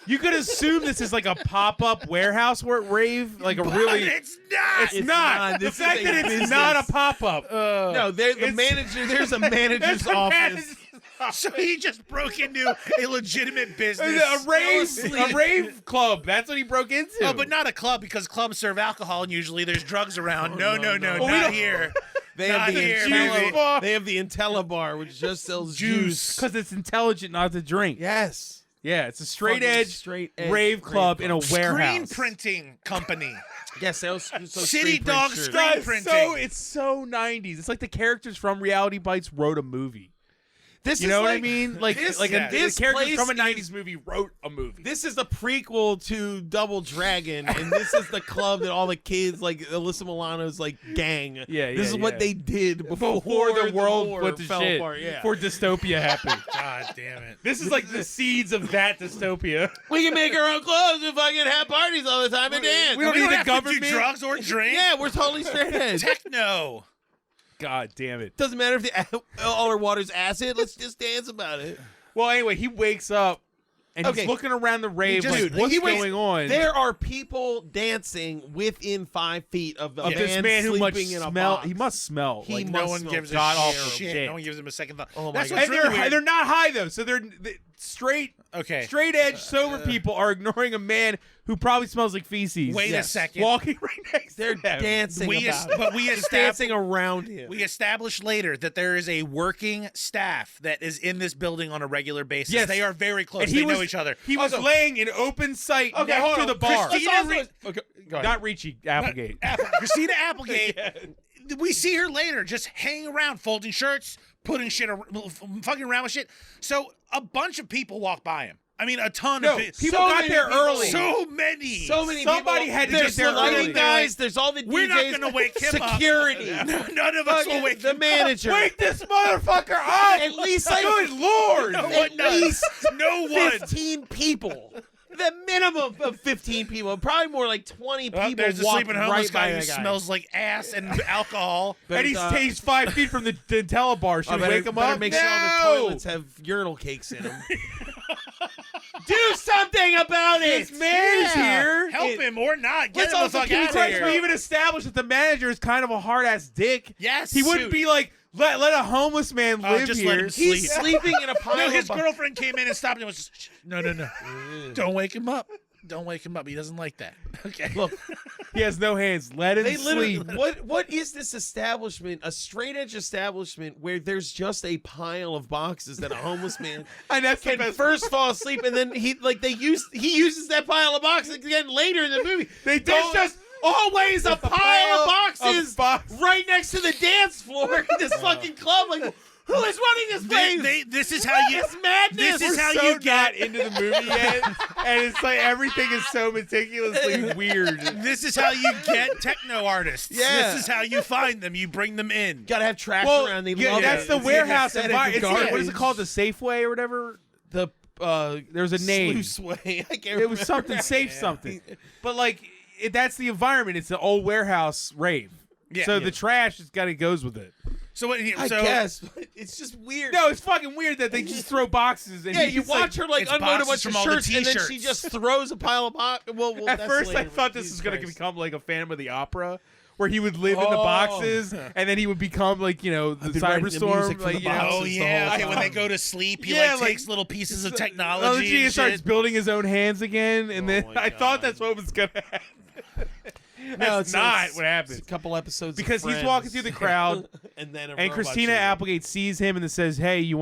you could assume this is like a pop-up warehouse rave, like a really. It's not. It's not. not. The This is fact a that it's business. not a pop-up. No, the It's- manager. There's a manager's It's a office. manager's So he just broke into a legitimate business. a rave club. That's what he broke into. Oh, but not a club because clubs serve alcohol and usually there's drugs around. No, no. not Well, we don't- here. They have Not the here, baby. Intella. They have the Intella bar, which just sells juice. because it's intelligent not to drink. Yes. Yeah, it's a straight Fucking edge straight edge rave club in a Screen warehouse. printing company. Yes, so City Dog screen. Screen Guys, printing. it's so 90s. It's like the characters from Reality Bites wrote a movie. This You is know what I like- mean? Like, this, like yeah. the this characters place from a is- 90s movie wrote a movie. This is the prequel to Double Dragon, and this is the club that all the kids, like Alyssa Milano's, like gang. Yeah, This is yeah. what they did before before the world war went to fell shit. apart. Yeah. Before dystopia happened. God damn it. This is like the seeds of that dystopia. We can make our own clothes and fucking have parties all the time and dance. We don't We need don't the have government. to do drugs or drink. Yeah, we're totally straight edge. Techno. God damn it. Doesn't matter if all our water's acid. Let's just dance about it. Well, anyway, he wakes up and Okay. he's looking around the rave Just- like, what's he wakes- going on? There are people dancing within 5 feet of the of this man man who must sleeping in a smell. box. He must smell. He like, must No one smell gives a god-awful shit. shit. No one gives him a second thought. Oh my That's God. what's and really weird. they're not high though, so they're straight Okay. straight edge sober people are ignoring a man who probably smells like feces. Wait a second. Walking right next They're to them. dancing We about it. but we Just dancing around him. We established later that there is a working staff that is in this building on a regular basis. Yes. They are very close. And They know each other. He was laying in open sight next to the bar. Okay, go ahead. Not Ricci, Applegate. Christina Applegate. We see her later just hanging around, folding shirts, putting shit, fucking around with shit. So a bunch of people walk by him. I mean, a ton of people got there early. So many. Somebody people. had to There's get there lighting early. guys. There's all the DJs. We're not gonna wake him up. Security. None of us will wake the him up. manager. Wake this motherfucker up! At least like, Good Lord! No at one does. least No one. 15 people. The minimum of 15 people. Probably more like 20 people. There's a walk sleeping homeless right by guy who that guy. smells like ass and alcohol. And he's 5 feet from the Dentella bar. Should we wake him up? Make sure all the No! toilets have urinal cakes in them. Do something about it. This man is here. Help him or not. Get Let's him the also fuck keep out of track here. We even established that the manager is kind of a hard ass dick. Yes. He wouldn't be like, let a homeless man live just here. let him sleep. He's sleeping in a pile No, of his bu- girlfriend came in and stopped him and was just, "Shh, no. Don't wake him up. Don't wake him up. He doesn't like that." Okay. Look, He has no hands. Let him they literally. sleep. What is this establishment? A straight edge establishment where there's just a pile of boxes that a homeless man And that's the can best. first fall asleep, and then he uses that pile of boxes again later in the movie. They There's don't- just always a pile of boxes box- right next to the dance floor in this fucking club. Like, who is running this place? This is how you. It's madness. This is We're how so you not get. into the movie yet, and it's like everything is so meticulously weird. This is how you get techno artists. Yeah. This is how you find them. You bring them in. Gotta have trash Well, around. They yeah, love that's it. the It's warehouse aesthetic environment. of What is garbage. it called? The Safeway or whatever? The There's a name. Sluice Way. I can't It was remember. something safe something. But like that's the environment. It's the old warehouse rave. Yeah. So Yeah. the trash just kind of goes with it. So what? I So guess, but it's just weird. No, it's fucking weird that they just throw boxes and Yeah, he's you like- watch her like it's unload a boxes bunch of from all the shirts, and then she t-shirts. just throws a pile of boxes. Well, At that's first, I later, thought but this was Jesus going to Christ. become like a Phantom of the Opera, where he would live in the Oh. boxes, and then he would become like the been writing the Cyberstorm. music for Like, the you know, boxes Oh the yeah. whole Okay, when they time. go to sleep, he Yeah, like like- takes little pieces of Oh, technology he and starts shit. building his own hands again, and then my I thought God. that's what was going to happen. No, That's not what It's happened. a couple episodes Because of he's walking through the crowd, and then and Christina Applegate sees him and then says, "Hey, you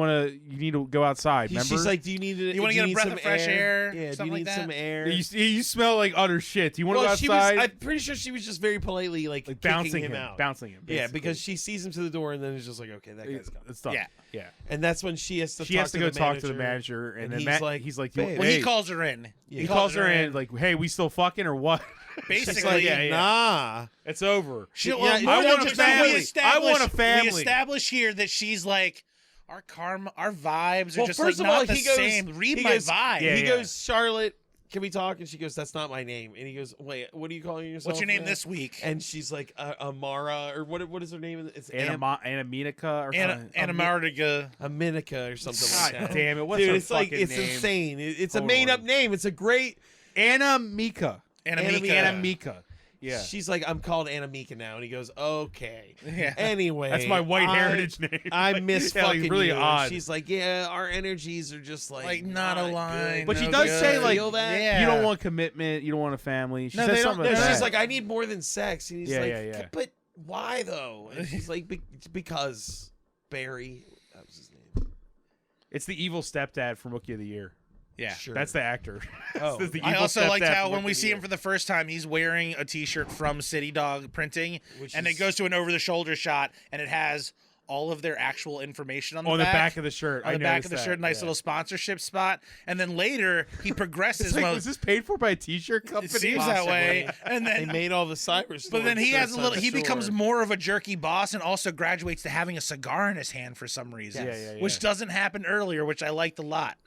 need to go outside." Remember? She's like, "Do you need to? You wanna do get a need breath some of fresh air? Yeah, do you Something like need that? some air?" you smell like utter shit. Do you want to Well, go she was. outside? I'm pretty sure she was just very politely like kicking bouncing him out. bouncing him. Yeah, basically. because she sees him to the door, and then it's just like, okay, that guy's gone. it's done. Yeah. yeah. And that's when she has to. She talk has to go the talk to the manager, and then he's like, he's like, "Babe." Well, he hey." calls her in. He calls her in, like, "Hey, we still fucking or what?" She's Basically, like, yeah, yeah. nah. It's over. She, Yeah, well, I more than want a just that, family. We establish, I want a family. We establish here that she's like, our karma, our vibes are Well, just first like of all, not the he goes. same. Read he my goes, vibe. Yeah, he yeah. goes, Charlotte, can we talk? And she goes, that's not my name. And he goes, wait, what are you calling yourself? What's your name now?" this week? And she's like, Amara, or what is her name? It's Anaminica or something. Anamariga. Aminika or something like God that. damn it! What's Dude, her it's like fucking it's name? insane. It's a Hold made on. up name. It's a great. Anamika. Anamika. Anamika. Yeah. She's like, I'm called Anamika now, and he goes, okay. Yeah. Anyway, That's my white heritage name. I Like, miss yeah, like, fucking really you. And odd. she's like, yeah, our energies are just Like, not aligned. But she No does good. say like Feel that? Yeah. you don't want commitment, you don't want a family. She No, says they don't- something No, like she's that. like, I need more than sex. And he's Yeah, like, yeah, yeah. but why though? And she's like, because Barry, that was his name. It's the evil stepdad from Rookie of the Year. Yeah. Sure. That's the actor. Oh, This is the I evil also liked stepdad how from when we Rookie of see the him for the first time, he's wearing a T-shirt from City Dog Printing, Which and is- it goes to an over-the-shoulder shot, and it has all of their actual information on Year. the On the back of the shirt. on I the back noticed of the that, shirt, nice yeah. little sponsorship spot, and then later he progresses. It's like, well, was this paid for by a T-shirt company? it seems that way, and They then. made all the cyber. But then he has a little. He becomes more. more of a jerky boss, and also graduates to having a cigar in his hand for some reason, Yeah, yeah, yeah. which doesn't happen earlier, which I liked a lot.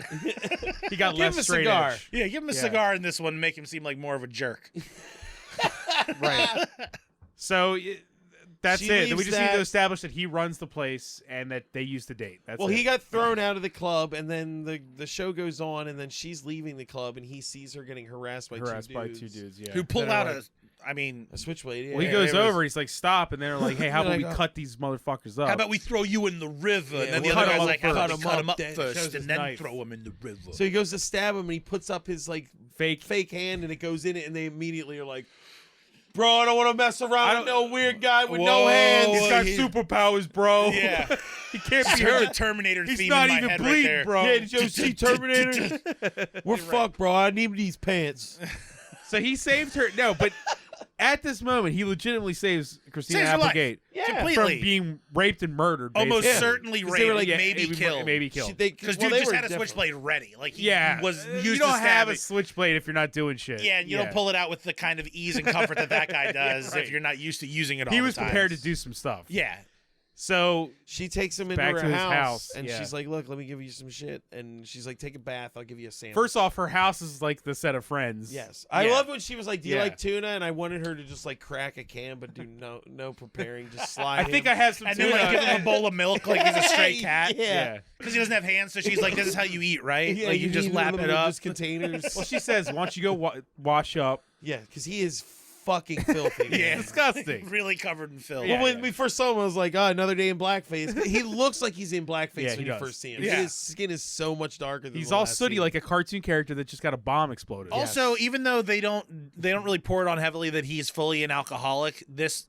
He got Give him less a straight cigar. edge. Yeah, give him a Yeah. cigar in this one, and make him seem like more of a jerk. Right. So that's She it. We leaves just need that- to establish that he runs the place and that they used to date. That's Well, it. he got thrown out of the club, and then the show goes on, and then she's leaving the club, and he sees her getting harassed by harassed two by dudes. 2 dudes. Yeah. Who pull That are out like- I mean, A switchblade. Yeah. Well, he Yeah, goes it was- over. He's like, "Stop!" And they're like, "Hey, how They're about we like, cut these motherfuckers up?" how about we throw you in the river? Yeah, And then the we'll other cut guy's him like, up how about we first. cut him up Shows first his and then knife. throw him in the river? So he goes to stab him, and he puts up his like fake hand, and it goes in it, and they immediately are like, "Bro, I don't want to mess around with no weird guy with no hands. He's got superpowers, bro. Yeah. He can't be I heard the hurt. Terminator He's theme not in my even head bleeding, right there. bro. Yeah, did you see Terminator? We're fucked, bro. I need these pants." So he saved her. No, but at this moment, he legitimately saves Christina Saves her life. Applegate Completely. from being raped and murdered. Almost basically. certainly 'Cause raped, they were like, yeah, maybe killed. Maybe killed. Because dude just had a switchblade ready. Like, he was used you don't to have a stabbing. switchblade if you're not doing shit. Yeah, and you don't pull it out with the kind of ease and comfort that guy does right. if you're not used to using it all He the was time. prepared to do some stuff. Yeah. So She takes him into Back her to his house, house, and yeah. she's like, "Look, let me give you some shit." And she's like, "Take a bath. I'll give you a sandwich." first off, her house is like the set of Friends. yes, I Yeah. love when she was like, "Do you Yeah. like tuna?" And I wanted her to just like crack a can, but do no preparing, just slide. I think I have some. And then like give him a bowl of milk like he's a stray cat. Yeah. Because he doesn't have hands, so she's like, "This is how you eat, right? Yeah, like you just need a lap little it bit of up." just containers. Well, she says, "Why don't you go wash up?" Yeah, because he is fucking filthy. Yeah, man. Disgusting. really covered in filth. Well, when we first saw him, I was like, "Oh, another day in blackface." He looks like he's in blackface Yeah, when he you does. first see him. Yeah. His skin is so much darker than He's the all last sooty scene. like a cartoon character that just got a bomb exploded. Also, even though they don't really pour it on heavily that he's fully an alcoholic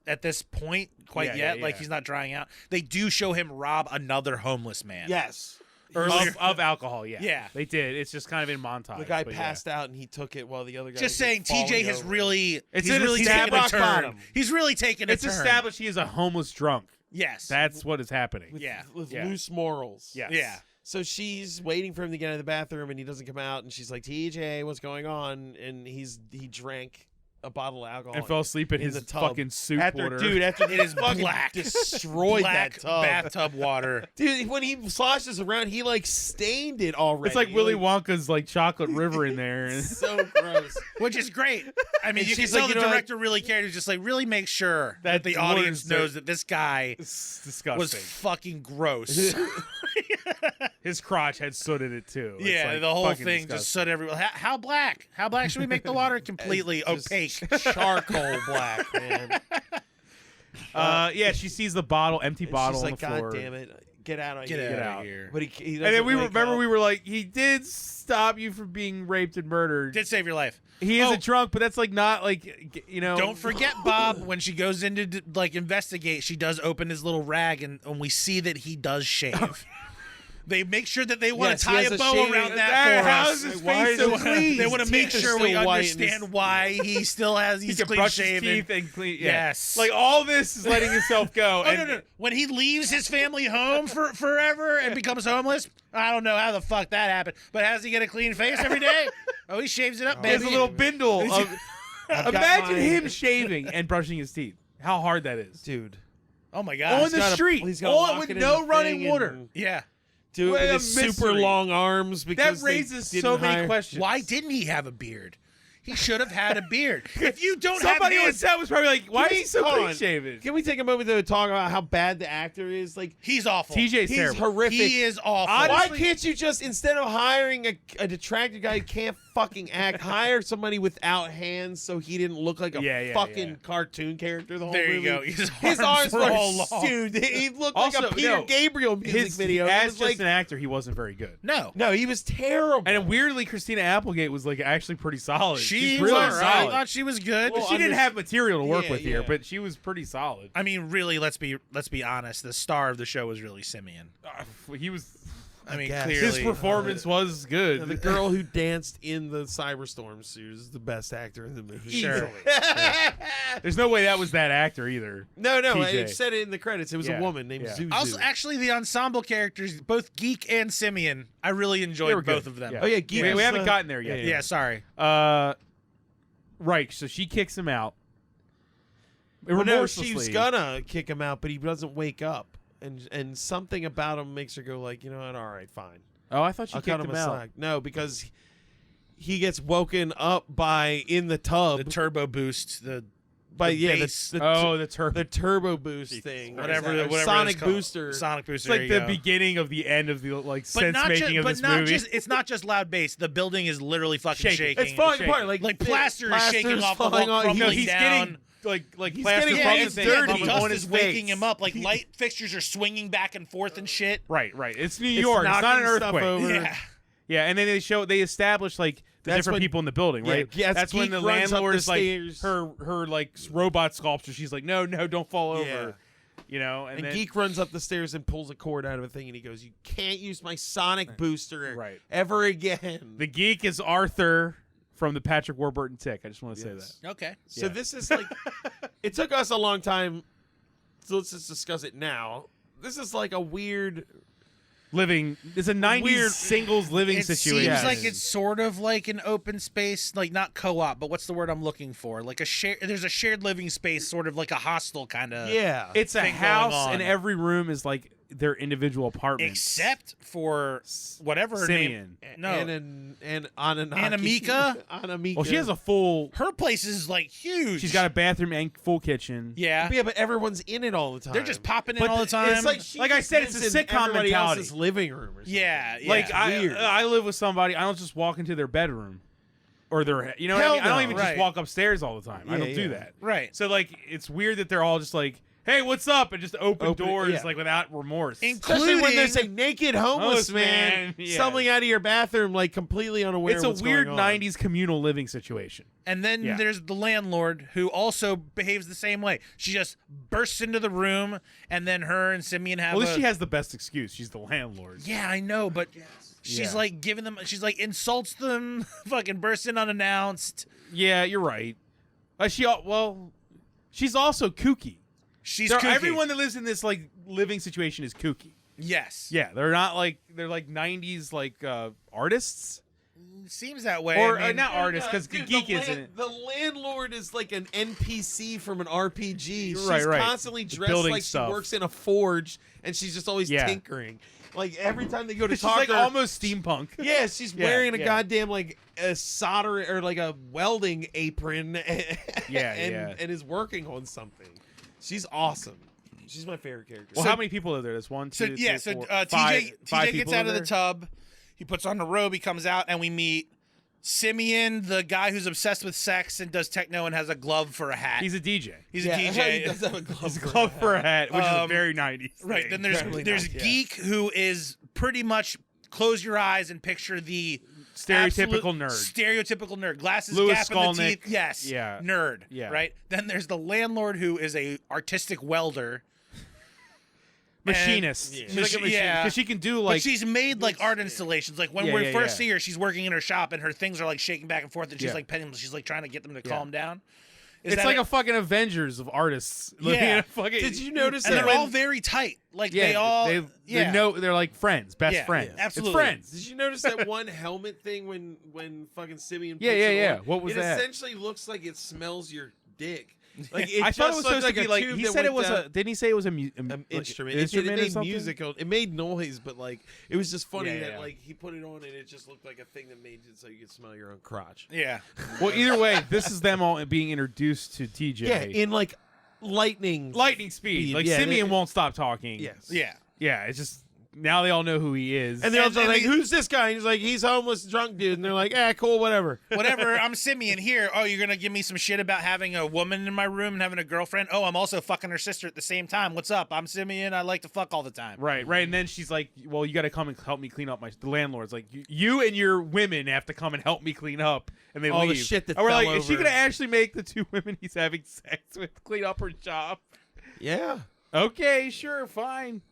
at this point quite Yeah, yet, yeah, like yeah. he's not drying out. They do show him rob another homeless man. Yes. Earlier. of alcohol. Yeah, Yeah. they did. It's just kind of in montage. The guy but passed out and he took it while the other guy. Just was, like, saying, TJ falling has over. really It's he's in really his taken a rock turn. bottom. He's really taken a It's turn. established he is a homeless drunk. Yes. That's what is happening. Yeah. with Yeah. loose morals. Yes. Yeah. So she's waiting for him to get out of the bathroom, and he doesn't come out. And she's like, "TJ, what's going on?" And he drank a bottle of alcohol And fell asleep in in his the tub. fucking soup after water. after It is fucking black. destroyed Black that tub. bathtub water. Dude, when he sloshes around, he like stained it already. It's like Willy Wonka's like chocolate river in there. So gross. Which is great. I mean, And you can she's tell like, the "You know, director really cared. He's just like, really make sure that the the audience water's knows that this guy It's disgusting. was fucking gross. His crotch had soot in it too. It's, Yeah, like, the whole fucking thing just disgusting. soot everywhere. How black? How black should we make the water? Completely Just opaque. charcoal black, man. Yeah, she sees the bottle, empty And bottle she's on like, the floor. "God damn it, get out of Get here!" out out. of here. But he And then we doesn't remember wake we up. were like, he did stop you from being raped and murdered. Did save your life. He is Oh. a drunk, but that's like not like Don't forget, Bob, when she goes in to like investigate, she does open his little rag, and we see that he does shave. They make sure that they want Yes, to he tie has a a bow shave. around That- that for how us. is his Why face is so it- clean? They want to His make teeth are sure we still white and understand his- why he still has He he's can clean brush his shaven. teeth and clean. Yeah. Yes. Like all this is letting himself go. Oh and no! When he leaves his family home for forever and becomes homeless, I don't know how the fuck that happened. But has he get a clean face every day? Oh, he shaves it up, There's baby. a little bindle of. got Imagine my- him shaving and brushing his teeth. How hard that is. dude. Oh my On god! the street. He's got All with no running water. Yeah. Dude, What with a his super mystery. long arms because That raises they so didn't many hire- questions. Why didn't he have a beard? He should have had a beard. If you don't Somebody have on hands, set was probably like, "Why is Can he we- so hold clean on. shaven?" Can we take a moment to talk about how bad the actor is? Like, he's awful. TJ's he's terrible. horrific. He is awful. Honestly- Why can't you just, instead of hiring a detracted guy who can't fucking act, hire somebody without hands so he didn't look like a Yeah, fucking yeah. cartoon character the whole There movie? you go. His arms were were all long. dude. He looked Also, like a Peter no, Gabriel music His video. It as was just like, an actor, he wasn't very good. No. no, he was terrible. And weirdly, Christina Applegate was like actually pretty solid. She's She's really all right. I solid. thought she was good. She didn't have material to work Yeah, with here, yeah. but she was pretty solid. I mean, really, let's be honest. The star of the show was really Simeon. He was. I mean, guess. clearly, His performance was good. the girl who danced in the Cyberstorm suit is the best actor in the movie. Sure. There's no way that was that actor either. No, TJ. it said it in the credits. It was Yeah, a woman named yeah. Zuzu. Also, actually, the ensemble characters, both Geek and Simeon, I really They enjoyed were good. both of them. Yeah. Oh, yeah, Geek we was, haven't gotten there yet. Yeah, sorry. Right. So she kicks him out. Well, no, Remorselessly. she's gonna kick him out, but he doesn't wake up, and something about him makes her go like, you know what? All right, fine. Oh, I thought she I'll kicked cut him him a out. slack. No, because he gets woken up by in the tub The turbo boost, the by the the bass. the turbo boost thing, whatever, Or whatever Sonic it's called. Booster. Sonic It's booster. like there the you go. beginning of the end of the like But sense not making just, of but this not movie. just. It's not just loud bass. The building is literally fucking Shaking. shaking. It's falling shaking. apart. Like plaster is shaking plaster's off the falling wall, off. crumbling no, he's down. getting like He's plaster getting- from yeah, the it's thing dirty. coming Dust on is his waking face. him up. Like light fixtures are swinging back and forth and shit. Right. It's New It's York. It's not an knocking stuff earthquake. over. Yeah. Yeah, and then they establish like the That's different when- people in the building, right? yeah, that's when Geek the runs up landlord the is like stairs. her like robot sculpture. She's like, no, don't fall over. Yeah. You know, And then, Geek runs up the stairs and pulls a cord out of a thing, and he goes, "You can't use my Sonic booster Right. ever again." the geek is Arthur from the Patrick Warburton Tick. I just want to say Yes. that. Okay. So Yeah. this is like, it took us a long time. So let's just discuss it now. This is like a weird. It's a 90s Weird- singles living It situation. seems like it's sort of like an open space, like not co-op, but what's the word I'm looking for? Like there's a shared living space, sort of like a hostel kind of. Yeah. It's a thing going house, on. and every room is like their individual apartments. Except for whatever her name. Simeon. No. and Anunnaki. Anamika? Anamika. Well, she has a full. Her place is like huge. She's got a bathroom and full kitchen. Yeah. Yeah, but everyone's in it all the time. They're just popping in But all the time. It's like she Like I just said, it's a lives in sitcom everybody mentality. else's living room. Or something. yeah. Like weird. I live with somebody. I don't just walk into their bedroom, or their. You know what I Hell mean? I don't no. even Right. just walk upstairs all the time. I Yeah, don't do yeah. that. Right. So like, it's weird that they're all just like, "Hey, what's up?" and just open doors yeah. like without remorse. Especially when there's a Including- naked homeless Homeless man man, yeah. stumbling out of your bathroom, like completely unaware. It's of a what's weird going on. '90s communal living situation. And then Yeah. there's the landlord who also behaves the same way. She just bursts into the room, and then her and Simeon have At least a- she has the best excuse. She's the landlord. Yeah, I know, but she's Yeah. like giving them. She's like insults them, fucking bursts in unannounced. Yeah, you're right. She's also kooky. She's They're- kooky. Everyone that lives in this like living situation is kooky. Yes. Yeah, they're not like they're like '90s like artists Seems that way. or I mean, not artists because Dude, geek the isn't it. The landlord is like an NPC from an RPG. She's Right, right. constantly dressed Building like stuff. she works in a forge, and she's just always Yeah. tinkering. Like every time they go to She's talk like to her, almost steampunk. yeah, she's Yeah, wearing a yeah. goddamn like a solder or like a welding apron. Yeah, and, yeah. and is working on something. She's awesome. She's my favorite character. Well, how many people are there? There's one, So two, yeah, three, so four, TJ five gets people out of the there? tub. He puts on the robe. He comes out, and we meet Simeon, the guy who's obsessed with sex and does techno and has a glove for a hat. He's a DJ. He's Yeah, a he DJ. does have a glove. He's a for glove for a hat, which is Um, very '90s. Right. thing. Then there's Incredibly there's nice, yeah. Geek, who is pretty much close your eyes and picture the Stereotypical nerd. Stereotypical nerd. Glasses, Louis gap in the Skolnick. teeth. Yes. Yeah. Nerd. Yeah. Right. Then there's the landlord, who is a artistic welder. machinist. Yeah. She's like a machinist Yeah. because she can do But like she's made like art installations. Like when Yeah, we yeah, first yeah. see her, she's working in her shop and her things are like shaking back and forth, and she's Yeah. like petting them. She's like trying to get them to Yeah. calm down. Is it's that like it? a fucking Avengers of artists. living Yeah. in a fucking, Did you notice and that they're all when- very tight. Like Yeah, they all yeah. they're like friends, best Yeah, friends. yeah, absolutely. It's friends. Did you notice that one helmet thing when fucking Simeon? Yeah, puts yeah, it yeah. on? What was it that? essentially looks like it smells your dick. Like it I thought it just was looks supposed to be a like tube he that said it went was down- a. Didn't he say it was a instrument. Like, It or made something? music. It made noise, but like it was just funny Yeah, that yeah. like he put it on and it just looked like a thing that made it so you could smell your own crotch. Yeah. Well, either way, this is them all being introduced to TJ. Yeah, in like lightning. lightning speed. Like Yeah, Simeon they- won't stop talking. Yes. Yeah. Yeah. It's just now they all know who he is. And they're And- also and like, they- "Who's this guy?" And he's like, "He's homeless, drunk dude." And they're like, "Ah, cool, whatever." Whatever. I'm Simeon here. Oh, you're gonna give me some shit about having a woman in my room and having a girlfriend? Oh, I'm also fucking her sister at the same time. What's up? I'm Simeon. I like to fuck all the time. Right, right, and then she's like, "Well, you got to come and help me clean up my." The landlord's like, "You and your women have to come and help me clean up," and they All the leave. shit that and we're fell like, "Is she over. gonna actually make the two women he's having sex with clean up her job?" Yeah, Okay, sure, fine.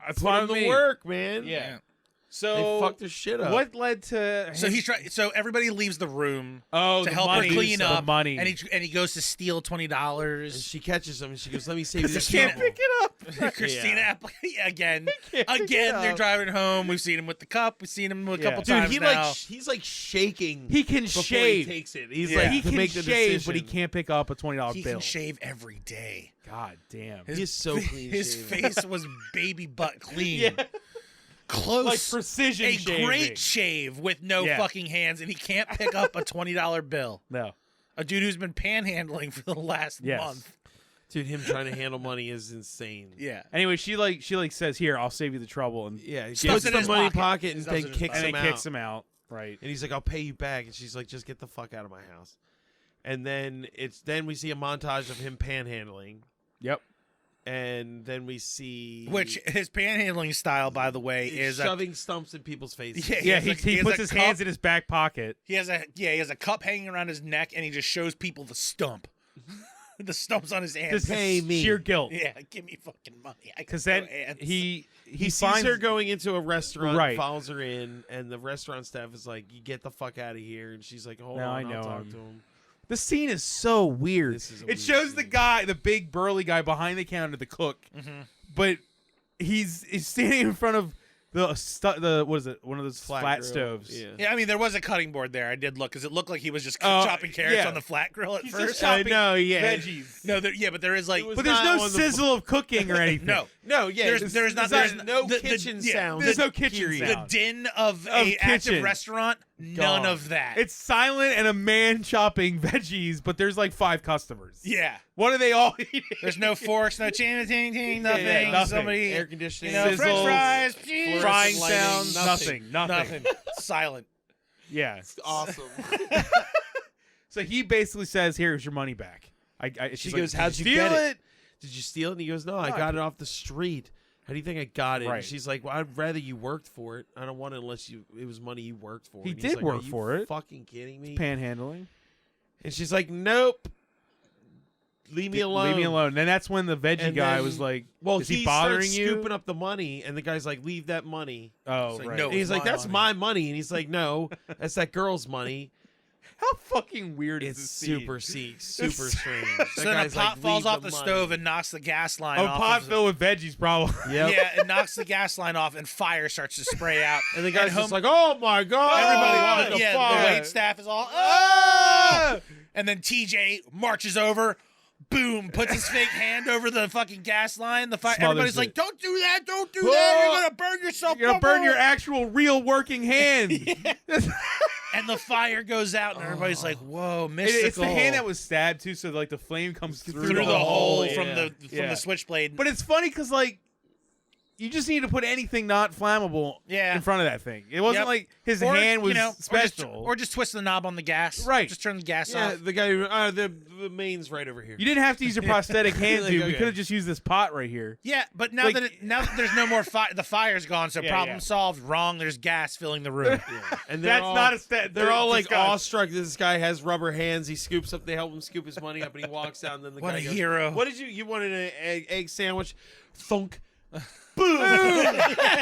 That's put fine in with the me. work, man. Yeah. They So fucked their shit up. what led to? So him- he's trying. So everybody leaves the room oh to the help money, her clean the up. money, and he goes to steal And $20. she catches him and she goes, "Let me save you this can't trouble." pick it up. Christina again. can't pick it Again, they're up. driving home. We've seen him with the cup. We've seen him a couple Dude, times he now. he's like shaking. He can before shave. he takes it. He's Yeah. like he to can make the shave, decision. but he can't pick up a $20 He bill. can shave every day. God damn. He's so clean. His shaven. face was baby butt clean. Yeah. Close. Like precision a shaving. great shave with no Yeah. fucking hands, and he can't pick up a $20 bill. No. A dude who's been panhandling for the last Yes. month. Dude, him trying to handle money is insane. Yeah. Anyway, she says, "Here, I'll save you the trouble," and Yeah, he Stuffs puts it in the his money pocket. and Stuffs it then in his kicks and him then out. kicks him out. Right. And he's like, "I'll pay you back." And she's like, "Just get the fuck out of my house." And then we see a montage of him panhandling. Yep. and then we see Which his panhandling style, by the way, is shoving stumps in people's faces. Yeah, he puts his hands in his back pocket. he has a cup hanging around his neck, and he just shows people the stump. The stumps on his hands. Just Pay me. sheer guilt. Yeah, give me fucking money. Because then He finds sees her going into a restaurant, Right. follows her in, and the restaurant staff is like, "You get the fuck out of here!" And she's like, "Hold Now on, I know I'll talk him." to him." The scene is so weird. This is a It weird shows the scene. guy, the big burly guy behind the counter, the cook, but he's standing in front of the what is it? One of those flat grill. stoves. Yeah. Yeah, I mean, there was a cutting board there. I did look, because it looked like he was just Oh, chopping carrots yeah. on the flat grill at He's first. just chopping know, yeah. veggies. No, but there is like, It was But there's not no on the- sizzle of cooking or anything. no, No, yeah, there's not no the- kitchen yeah, sound. There's no kitchen Period. sound. the din of a active kitchen. restaurant. None Gone. of that. It's silent and a man chopping veggies, but there's like 5 customers. yeah. What are they all eating? There's no forks, no ting, ting, ting, nothing. Yeah, nothing. Somebody, Air conditioning, you know, French sizzles, fries, Frying lighting, sounds, nothing. nothing. silent. Yeah. Awesome. So he basically says, "Here's your money back." She she's goes, like, "How'd "Did you steal get it? Did you steal it?" And he goes, "No, I No, I got it off the street." How do you think I got it? Right. And she's like, "Well, I'd rather you worked for it. I don't want it unless it was money you worked for." He And he's did like, work "Are you for it." Fucking kidding me? Panhandling. And she's like, "Nope, leave me alone. Leave me alone. And that's when the veggie And guy then- was like, Well, "Is he bothering starts you?" scooping up the money, and the guy's like, "Leave that money." Oh, It's like, right. no. And he's it's like, my "That's money." my money," and he's like, "No, that's that girl's money." How fucking weird is It's this scene? super strange. That So then a guy's like, pot falls "Leave off the money." stove and knocks the gas line A off. pot of filled with veggies, probably. Yep. Yeah, it knocks the gas line off, and fire starts to spray out. And the guy's home- just like, "Oh my god!" everybody, what the yeah, fuck? the wait staff is all, Ah! and then TJ marches over, boom, puts his fake hand over the fucking gas line. The fire, Smothers everybody's it. like, "Don't do that! Don't do that! You're gonna burn yourself! You're gonna burn your actual, real working hand. And the fire goes out, and everybody's like, "Whoa, mystical!" It's the hand that was stabbed too, so like the flame comes through, through the hole yeah. from the Yeah. switchblade. But it's funny because like you just need to put anything not flammable Yeah. in front of that thing. It wasn't Yep. like his Or, hand was you know, special. or just twist the knob on the gas. Right. Just turn the gas Yeah, off. the guy. The main's right over here. you didn't have to use your prosthetic hand, Like, dude. We okay. could have just used this pot right here. Yeah, but now Like- that there's no more fire, the fire's gone. So Yeah, problem yeah. solved. Wrong. There's gas filling the room. And That's not a stat. They're all like disgust. awestruck. This guy has rubber hands. He scoops up. They help him scoop his money up, and he walks down. And then the What guy a goes, hero. "What did you wanted an egg sandwich?" Thunk. Boom.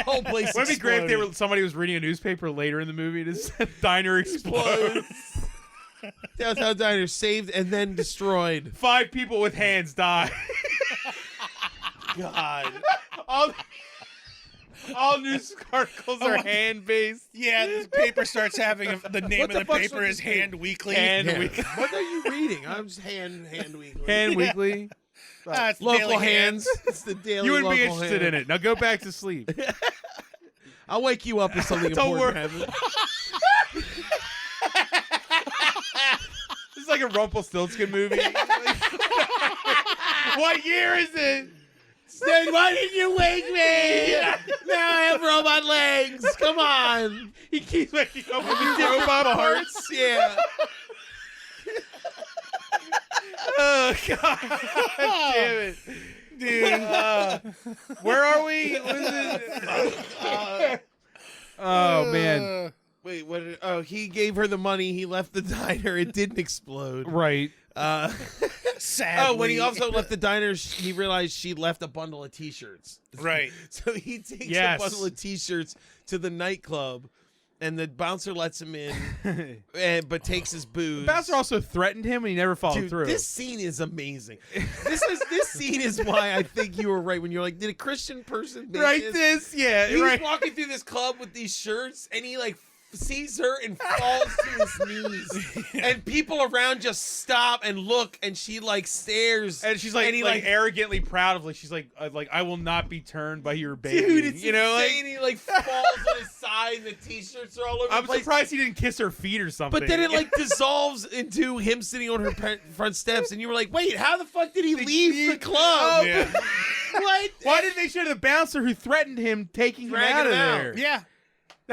Whole place. Wouldn't it be great if exploded. somebody was reading a newspaper later in the movie and it said diner explodes. Downtown Diner saved and then destroyed. 5 people with hands die. God. All news articles are hand based. Yeah, the paper starts having the name What of the the fuck's paper with is this thing? Hand Weekly. Hand Yeah. Weekly. What are you reading? I'm just hand weekly. Hand Weekly. Ah, it's the Local Daily hands. It's the daily. You wouldn't be local interested hand. in it. Now go back to sleep. I'll wake you up if something Don't important happens. This is like a Rumpelstiltskin movie. What year is it? Then why didn't you wake me? Now I have robot legs. Come on. He keeps waking up with these Robot robot parts. parts. Yeah. Oh God! Damn it, dude! Where are we? What is it? Oh man! Wait, what? Oh, he gave her the money. He left the diner. It didn't explode. Right. Sadly. Oh, when he also left the diner, he realized she left a bundle of T-shirts. Right. So he takes Yes. a bundle of T-shirts to the nightclub, and the bouncer lets him in, but takes his booze. Bouncer also threatened him, and he never followed Dude, through. this scene is amazing. This scene is why I think you were right when you're like, did a Christian person make right? this? This, yeah, He's right. walking through this club with these shirts, and he like sees her and falls to his knees, and people around just stop and look, and she like stares, And she's like, and he like arrogantly proud of, like she's like I will not be turned by your baby. dude, it's you know, insane. He like falls on his side, and the T-shirts are all over I'm the place. surprised he didn't kiss her feet or something. But then it like dissolves into him sitting on her front steps, and you were like, "Wait, how the fuck did he leave the club? Yeah. What? Why didn't they show the bouncer who threatened him taking him Dragging out of him out. there? Yeah.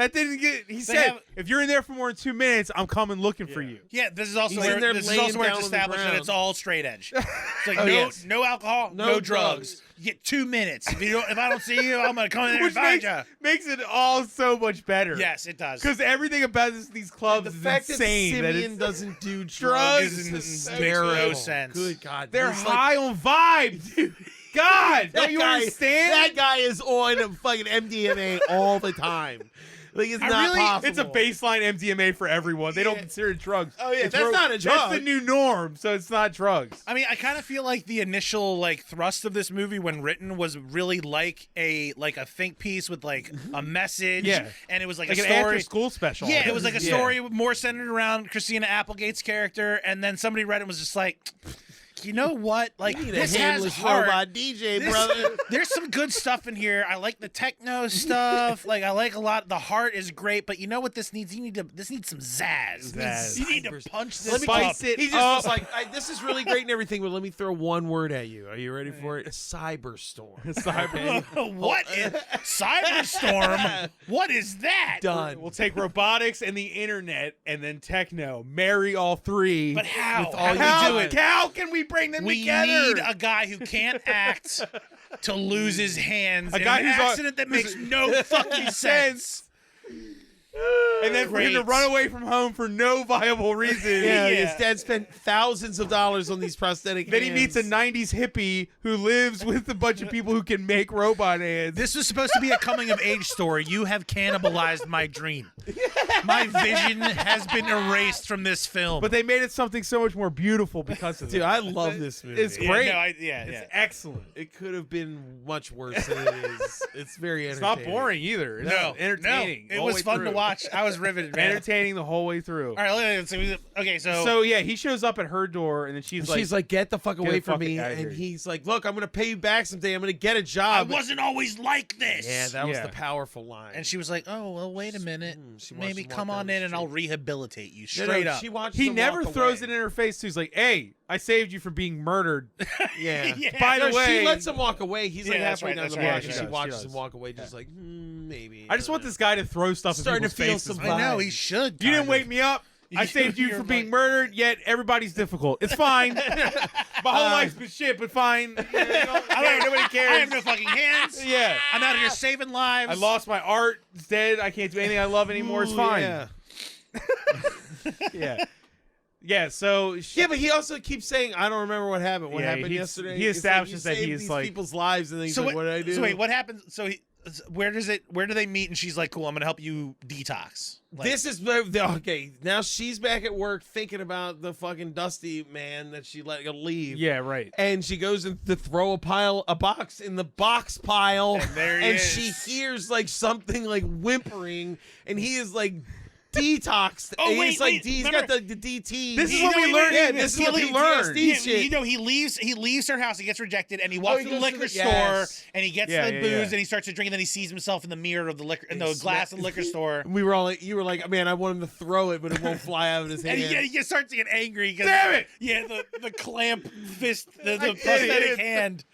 That didn't get. He said, have- if you're in there for more than 2 minutes, I'm coming looking for you. Yeah, this is also He's where in there this is laying also where it's down on the established that ground. it's all straight edge. It's like Oh, yes. no alcohol, No no drugs. drugs. You get 2 minutes. If I don't see you, I'm gonna come in there Which and find makes you. it all so much better. Yes, it does. Because everything about these clubs The is fact insane. that that Simeon it's, doesn't do drugs drugs is is makes hysterical. no sense. Good God, they're he's like- high on vibe, dude. God, don't you understand? That guy is on fucking MDMA all the time. Like it's not possible. It's a baseline MDMA for everyone. They don't consider it drugs. Oh, yeah, It's that's not a drug. That's the new norm, so it's not drugs. I mean, I kind of feel like the initial like thrust of this movie when written was really like a think piece with like a message. Yeah. And it was like Like a an story. after-school special. Yeah, it was like a Yeah. story more centered around Christina Applegate's character, and then somebody read it and was just like, you know what? Like You need this a has handless heart. robot DJ, This- brother. There's some good stuff in here. I like the techno stuff. Like I like a lot. The heart is great, but you know what this needs? This needs some zazz. Zazz. You need to punch this Let me up. spice it He just up. was like, "This is really great and everything, but let me throw one word at you. Are you ready for it? Cyberstorm. What is Cyberstorm? What is that? Done. We'll take robotics and the internet and then techno. Marry all three. But how? With all How you do we how, do it? how can we bring them We together? need a guy who can't act to lose his hands. A in guy an who's accident that makes no fucking sense. and then for him to Great. run away from home for no viable reason. Yeah, Yeah. his dad spent thousands of dollars on these prosthetic Then he hands. meets a 90s hippie who lives with a bunch of people who can make robot hands. This was supposed to be a coming of age story. You have cannibalized my dream. My vision has been erased from this film. but they made it something so much more beautiful because of Dude, it. I love this movie. It's great. Yeah, It's excellent. It could have been much worse than it is. It's very It's not entertaining. boring either. It's No, entertaining. No, it all was the way fun to through. watch. I was riveted. Man. Entertaining the whole way through. All right, let's see. Okay, So yeah, he shows up at her door, and then And she's like, "Get the fuck "Get away the from fuck me!" outta And here. he's like, "Look, I'm gonna pay you back someday. I'm gonna get a I job." wasn't always like this. Yeah, that was Yeah. the powerful line. And she was like, "Oh, well, wait a minute. she watched Maybe him walk come down on the in and I'll street. rehabilitate you No, straight no, up." She watched he him never walk throws away. it in her face. So he's like, "Hey, I saved you from being murdered." Yeah. Yeah. By the No, way, she lets him walk away. He's like Yeah, that's halfway right, down that's the right, block, yeah, and she she does, watches she him does. walk away, just like, maybe. I just want this guy to throw stuff in Starting to people's feel faces. some I know vibe. he should. You didn't kind wake of. me up. I saved you You're from being like- murdered, yet everybody's difficult. It's fine. My whole life's been shit, but fine. Nobody cares. I have no fucking hands. Yeah. I'm out here saving lives. I lost my art. It's dead. I can't do anything I love anymore. It's Ooh, fine. Yeah. Yeah. Yeah, so Yeah, but he also keeps saying, "I don't remember what happened. What Yeah, happened he yesterday?" he It's establishes like, that you he saved is these like- people's lives, and then he's like, "What did I do?" So wait, what happens? So where do they meet? And she's like, "Cool, I'm gonna help you detox." Like, This is okay. Now she's back at work thinking about the fucking Dusty man that she let go leave. yeah, right. And she goes in to throw a box in the box pile, And there he is. she hears like something like whimpering, and he is like detoxed. Oh, And wait, he's like wait, he's remember- got the DT. This is You what know we what learned. he- Yeah, this is he what we leaves- learned. PTSD Yeah, shit. you know, he leaves her house. He gets rejected, and he walks he to the goes to liquor the- store, yes. and he gets Yeah, the yeah, booze, yeah. and he starts to drink, and then he sees himself in the mirror of the liquor, in the glass of the liquor store. We were all like, you were like, man, I want him to throw it, but it won't fly out of his hand. And he starts to get angry. Damn it! Yeah, the clamp fist, the I prosthetic did. hand.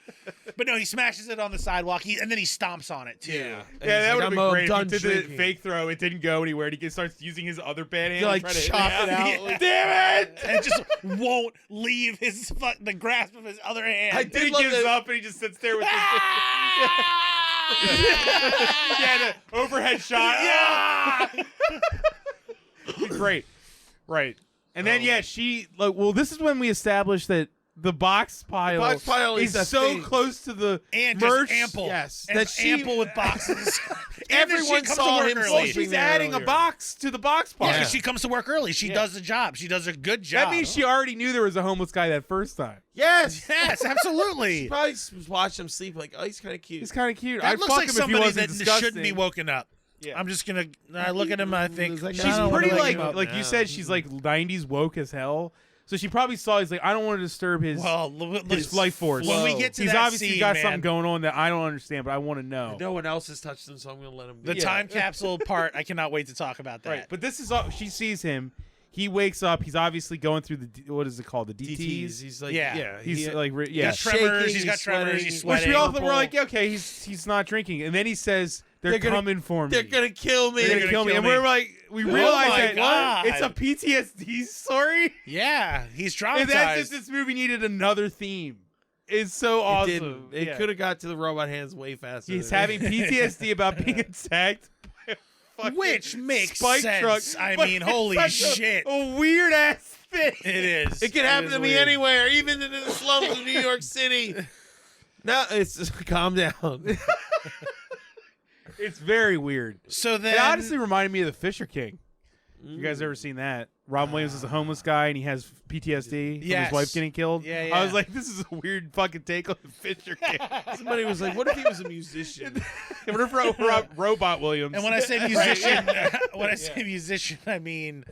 But no, he smashes it on the sidewalk. And then he stomps on it too. Yeah. Yeah, that would have been great. If he Done did the drinking. fake throw. It didn't go anywhere. And he starts using his other bad hand. You like to try to- chop it out. Yeah. Like, Damn it! And it just won't leave the grasp of his other hand. I Then he did love gives that- up and he just sits there with yeah, the overhead shot. Yeah. Great. Right. And then she like well, this is when we established that the box pile, box pile is a so thing. close to the and merch. just ample. yes, And that she- ample with boxes. And then Everyone she comes saw to work him early. Well, sleeping she's there adding earlier. a box to the box pile. Yeah, 'cause she comes to work early. She does the job. She does a good job. That means she already knew there was a homeless guy that first time. Yes. Yes, absolutely. Probably was watching him sleep like, oh, he's kind of cute. He's kind of cute. That I'd looks fuck like him if he somebody wasn't that disgusting. shouldn't be woken up. Yeah. I'm just gonna look at him. I think Is that guy- I She's don't wanna pretty wake like him up like now. you said. She's like 90s woke as hell. So she probably saw. He's like, I don't want to disturb his his life force. When we Whoa. get to He's that obviously scene, got man, something going on that I don't understand, but I want to know. No one else has touched him, so I'm going to let him be. the time capsule part, I cannot wait to talk about that. Right, but this is all. She sees him. He wakes up. He's obviously going through the what is it called? The DTs. He's like, Yeah. He's he- like He's yeah. got tremors. shaking, He's got he's tremors. sweating. He's Which sweating. we all thought were like, okay, he's not drinking, and then he says, They're gonna- coming for me. They're gonna kill me. They're gonna kill me. And we're like, we Oh realize my that God. it's a PTSD story. Yeah, he's traumatized. And that's just this movie needed another theme. It's so It awesome. didn't. It Yeah. could have got to the robot hands way faster. He's than- having PTSD about being attacked. by a fucking Which makes spike sense. truck. I But mean, it's holy such shit. A weird ass thing. It is. It could happen is to me weird. anywhere, even in the slums of New York City. No, it's calm down. It's very weird. So then, It honestly reminded me of the Fisher King. You guys ever seen that? Robin Williams is a homeless guy and he has PTSD from Yes. his wife getting killed. Yeah, I was yeah. like, this is a weird fucking take on the Fisher King. Somebody was like, "What if he was a musician?" What if Robot Williams? and when I say musician, I mean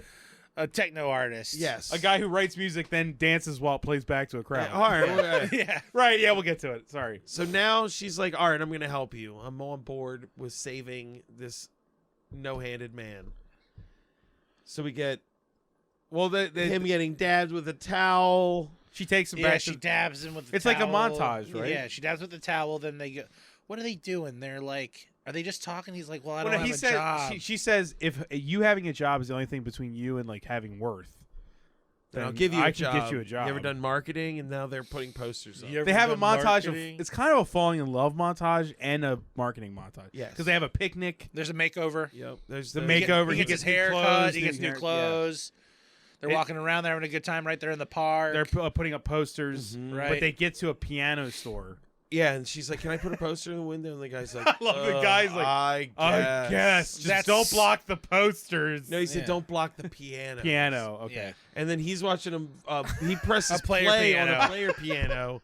a techno artist. Yes, a guy who writes music then dances while it plays back to a crowd. All right, okay. Yeah. Right, yeah, we'll get to it. Sorry. So now she's like, "All right, I'm gonna help you. I'm on board with saving this no-handed man." So we get him getting dabbed with a towel. She takes him Yeah, back she to dabs him with the It's like a towel. montage, right? Yeah, she dabs with the towel. Then they go. What are they doing? They're like, are they just talking? He's like, well, I don't Well, have he a said, job. she says, if you having a job is the only thing between you and like having worth, Then I'll then give you I a can job. get you a job. You ever done marketing? And now they're putting posters up. You ever They have a done montage marketing? of it's kind of a falling in love montage and a marketing montage. Yes. because they have a picnic. There's a makeover. Yep. There's The the makeover. He gets his new hair clothes, cut. He new gets new hair- yeah. clothes. They're walking around. They're having a good time right there in the park. They're putting up posters, Right. but they get to a piano store. Yeah, and she's like, "Can I put a poster in the window?" And the guy's like, I love the guy's like, I I guess just That's- don't block the posters. No, he said, Yeah. "Don't block the piano." Piano. Okay. Yeah. And then he's watching him. He presses A player play on piano. a player piano,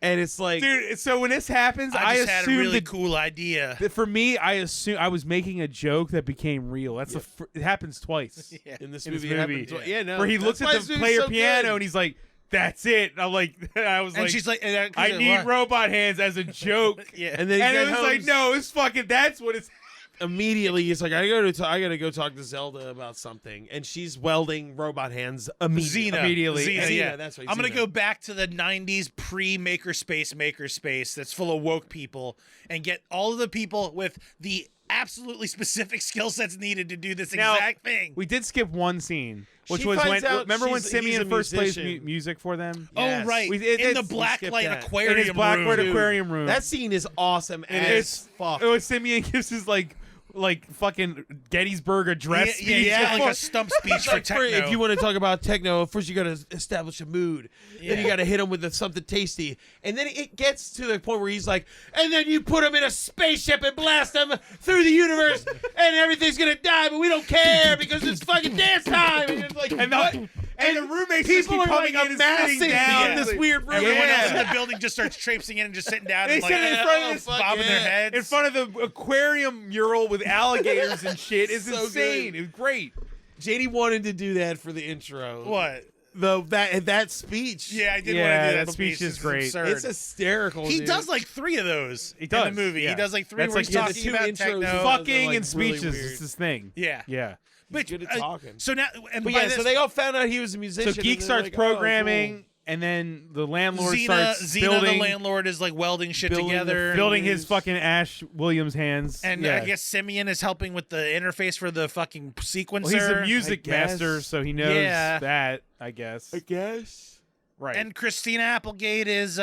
and it's like, Dude, so when this happens, I just had a assume really that cool idea. for me, I assume I was making a joke that became real. That's it happens twice. Yeah. in this in this movie, it movie. happens. Yeah, no, Where he that's looks why at this the movie's player so piano good. and he's like, "That's it." And I'm like, I was And like, she's like, I need robot hands as a joke. Yeah. And then he And it got was like, home, no, it's fucking. That's what it's. immediately he's like, I gotta go talk to Zelda about something, and she's welding robot hands immediately. Xena. Immediately. Xena, And- yeah. that's right, I'm gonna Xena. go back to the '90s pre-makerspace that's full of woke people and get all of the people with the absolutely specific skill sets needed to do this Now, exact thing. We did skip one scene, which She was when. finds out Remember when he's a Simeon first plays musician. music for them? Yes. Oh right, We- in the we black skipped light that. aquarium In his blackboard room. aquarium room. That scene is awesome And as fuck. It was Simeon gives his like fucking Gettysburg Address speech. yeah, like a stump speech for Like, techno. if you want to talk about techno, first you got to establish a mood. Then you Yeah. got to hit him with something tasty, and then it gets to the point where he's like, and then you put him in a spaceship and blast him through the universe, and everything's gonna die, but we don't care because it's fucking dance time. And it's like, And what? the roommates just people keep are coming like in and amassing sitting down. in this weird room. Everyone else in Yeah. the building just starts traipsing in and just sitting down They and like sit in front of this- bobbing their heads. in front of the aquarium mural with alligators and shit is So insane. good. It's great. JD wanted to do that for the intro. What? That speech? Yeah, I did Yeah, want to do that but speech it's is great. absurd. It's hysterical. He dude. does like 3 of those He does, in the movie. yeah. He does like 3 That's where like- he's yeah, the talking two about intros techno. are Fucking like, and really speeches. weird. It's his thing. Yeah. Yeah. But good at talking. So now, and But by yeah, this, so they all found out he was a musician. So Geek and they're starts like, programming, and then the landlord Xena, starts the building, landlord, is like welding shit Building the together. building his fucking Ash Williams hands. And yeah. I guess Simeon is helping with the interface for the fucking sequencer. Well, he's a music I guess. master, so he knows Yeah. that, I guess. I guess. Right. And Christina Applegate is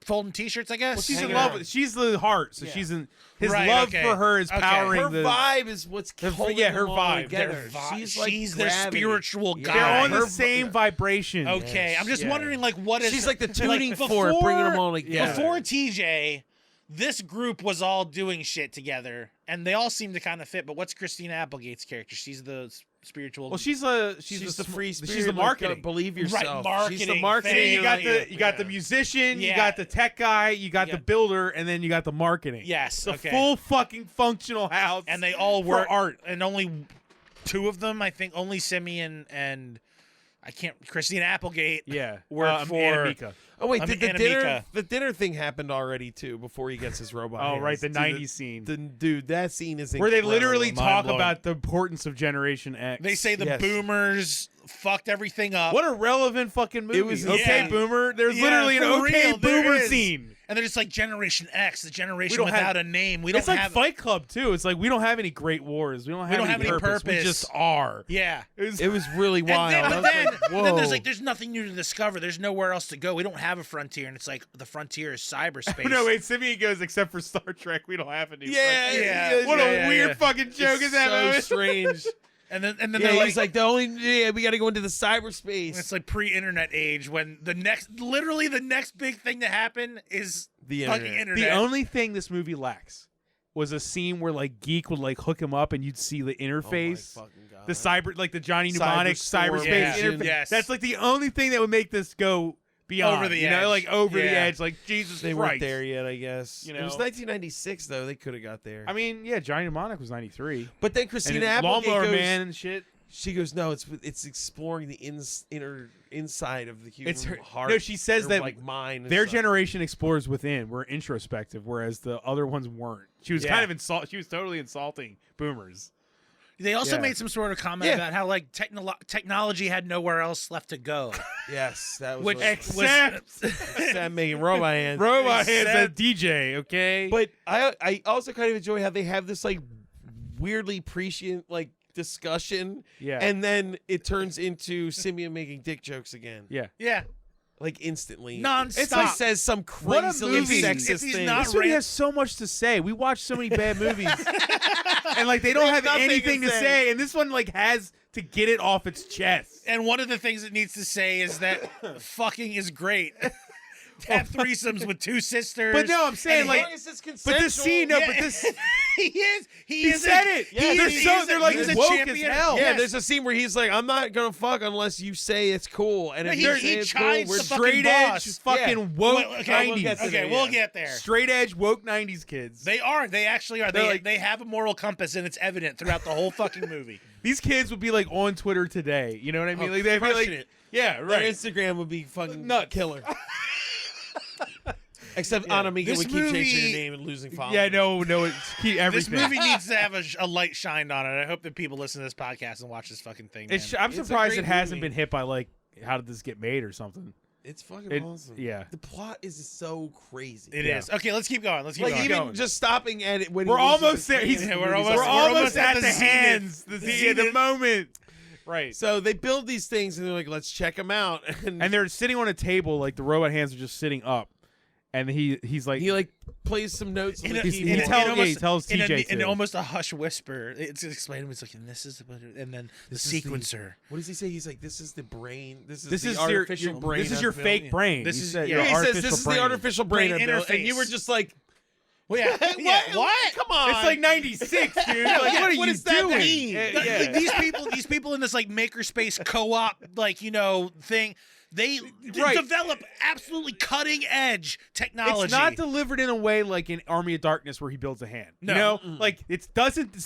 folding T-shirts, I guess. well, she's in Hang love on. with. She's the heart, so Yeah. she's in. His Right, love okay. for her is Okay. powering Her the. vibe is what's holding yeah, her them all vibe. together. She's like their gravity. spiritual Yeah. guide. They're on Her the vi- same vibration. Okay, I'm just Yeah. wondering, like, what is She's like the like, tuning fork, bringing them all together. Before TJ, this group was all doing shit together, and they all seem to kind of fit. But what's Christina Applegate's character? She's the spiritual. Well, she's the free spirit. She's the like, marketing. believe yourself. marketing She's the thing. marketing. you got like, the the musician, you Yeah. got the tech guy, you got the Yeah. builder, and then you got the marketing. Yes, the okay. full fucking functional house. and they all for work art. and only 2 of them, I think, only Simeon and Christina Applegate. Yeah, work for. Anamika. Oh wait, I did mean, the dinner? Anamika. The dinner thing happened already too before he gets his robot. Oh hands. right, the Dude, '90s scene Dude, that scene is where they literally incredible. talk Mind-blowing. about the importance of Generation X. They say the Yes. boomers fucked everything up. what a relevant fucking movie. It was okay, insane. boomer. There's Yeah, literally an for okay real, there boomer is. scene. And they're just like Generation X, the generation don't without have- a name. We It's don't like have Fight Club too. It's like we don't have any great wars. We don't have any purpose. We just are. Yeah. It was really And wild. then, I but was then, like, then there's whoa. like there's nothing new to discover. There's nowhere else to go. We don't have a frontier, and it's like the frontier is cyberspace. No, wait, Simeon goes, except for Star Trek, we don't have any. Yeah, Yeah. What a Yeah, weird yeah. fucking joke is that? so moment? strange. And then Yeah, they're he's like the only. Yeah, we got to go into the cyberspace. it's like pre-internet age when literally the next big thing to happen is The fucking internet. internet. The only thing this movie lacks was a scene where like Geek would like hook him up and you'd see the interface. Oh my fucking God. The cyber, like the Johnny Mnemonic Cyberstorm cyberspace Yeah. interface. Yes. That's like the only thing that would make this go beyond. Over the you edge. know, like over the Yeah. edge. Like Jesus They Christ. weren't there yet, I guess. You It was know? 1996 though. They could have got there. I mean, yeah, Johnny Mnemonic was 93. but then And Christina Applegate Lawnmower goes. Man and shit. She goes, no, it's exploring the inner inside of the human It's her. heart. No, she says or, that like mind. and their stuff. generation explores within. We're introspective, whereas the other ones weren't. She was Yeah. kind of She was totally insulting boomers. They also Yeah. made some sort of comment Yeah. about how like technology had nowhere else left to go. Yes, that was. Which what- Except except making robot hands. Robot Hands as Except- DJ. Okay, But I also kind of enjoy how they have this like weirdly prescient like discussion, yeah, and then it turns into Simeon making dick jokes again, yeah. Yeah. like instantly. Non-stop. It's like says some What a crazily movie. sexist If he's thing. not This movie ran- has so much to say. We watch so many bad movies, and like they don't have nothing to anything to say. say. And this one like has to get it off its chest. And one of the things it needs to say is that fucking is great. Have threesomes with two sisters. But no, I'm saying and like, but this scene, no, Yeah. but this. he is said a, it. He Yeah, is, they're he so- is they're a, like he's a woke as champion. hell. Yeah, Yes. there's a scene where he's like, "I'm not gonna fuck unless you say it's cool." And if He- you he say it's cool, chides we're the fucking Straight boss. edge, fucking Yeah. woke Well, okay, 90s. we'll get to Okay, there, we'll yeah. get there. Straight edge, woke 90s kids. They are. They actually are. They're They like- they have a moral compass, and it's evident throughout the whole fucking movie. These kids would be like on Twitter today. You know what I mean? Oh, Like they'd be like, crushing it. yeah, Their right. Instagram would be fucking Nuts. killer. Except Anamika This would keep changing movie- her name and losing followers. Yeah, no, it's This everything. movie needs to have a light shined on it. I hope that people listen to this podcast and watch this fucking thing. It's, man. I'm It's a surprised great it hasn't movie. been hit by like, how did this get made or something? It's fucking It- awesome. yeah. The plot is so crazy. It Yeah. is. Okay, let's keep going. Let's keep Like going. even going. just stopping at it when We're he loses almost his there. hand, He's- the we're movie's almost- We're like- almost at the the zenith. hands, the zenith. moment. Right. So they build these things and they're like, let's check them out. And And they're sitting on a table, like the robot hands are just sitting up, and he's like, he like plays some notes on In the a- he's- keyboard. he tells- yeah, he tells in TJ in to. almost a hush whisper. It's explaining. It's like, and this is, and then the This is the- sequencer. What does he say? He's like, this is the brain. This this the is artificial your brain. this is I've your built." fake brain. This He is- said, yeah. your Yeah, he says artificial this is brain. the artificial brain, Brain I built. And you interface. were just like, Well, yeah, what? Come on. It's like 96, dude. Like, what are you does that doing? mean? Yeah. Like, these people in this like makerspace co-op like thing, they Right. develop absolutely cutting edge technology. It's not delivered in a way like in Army of Darkness where he builds a hand. No. You know, like it's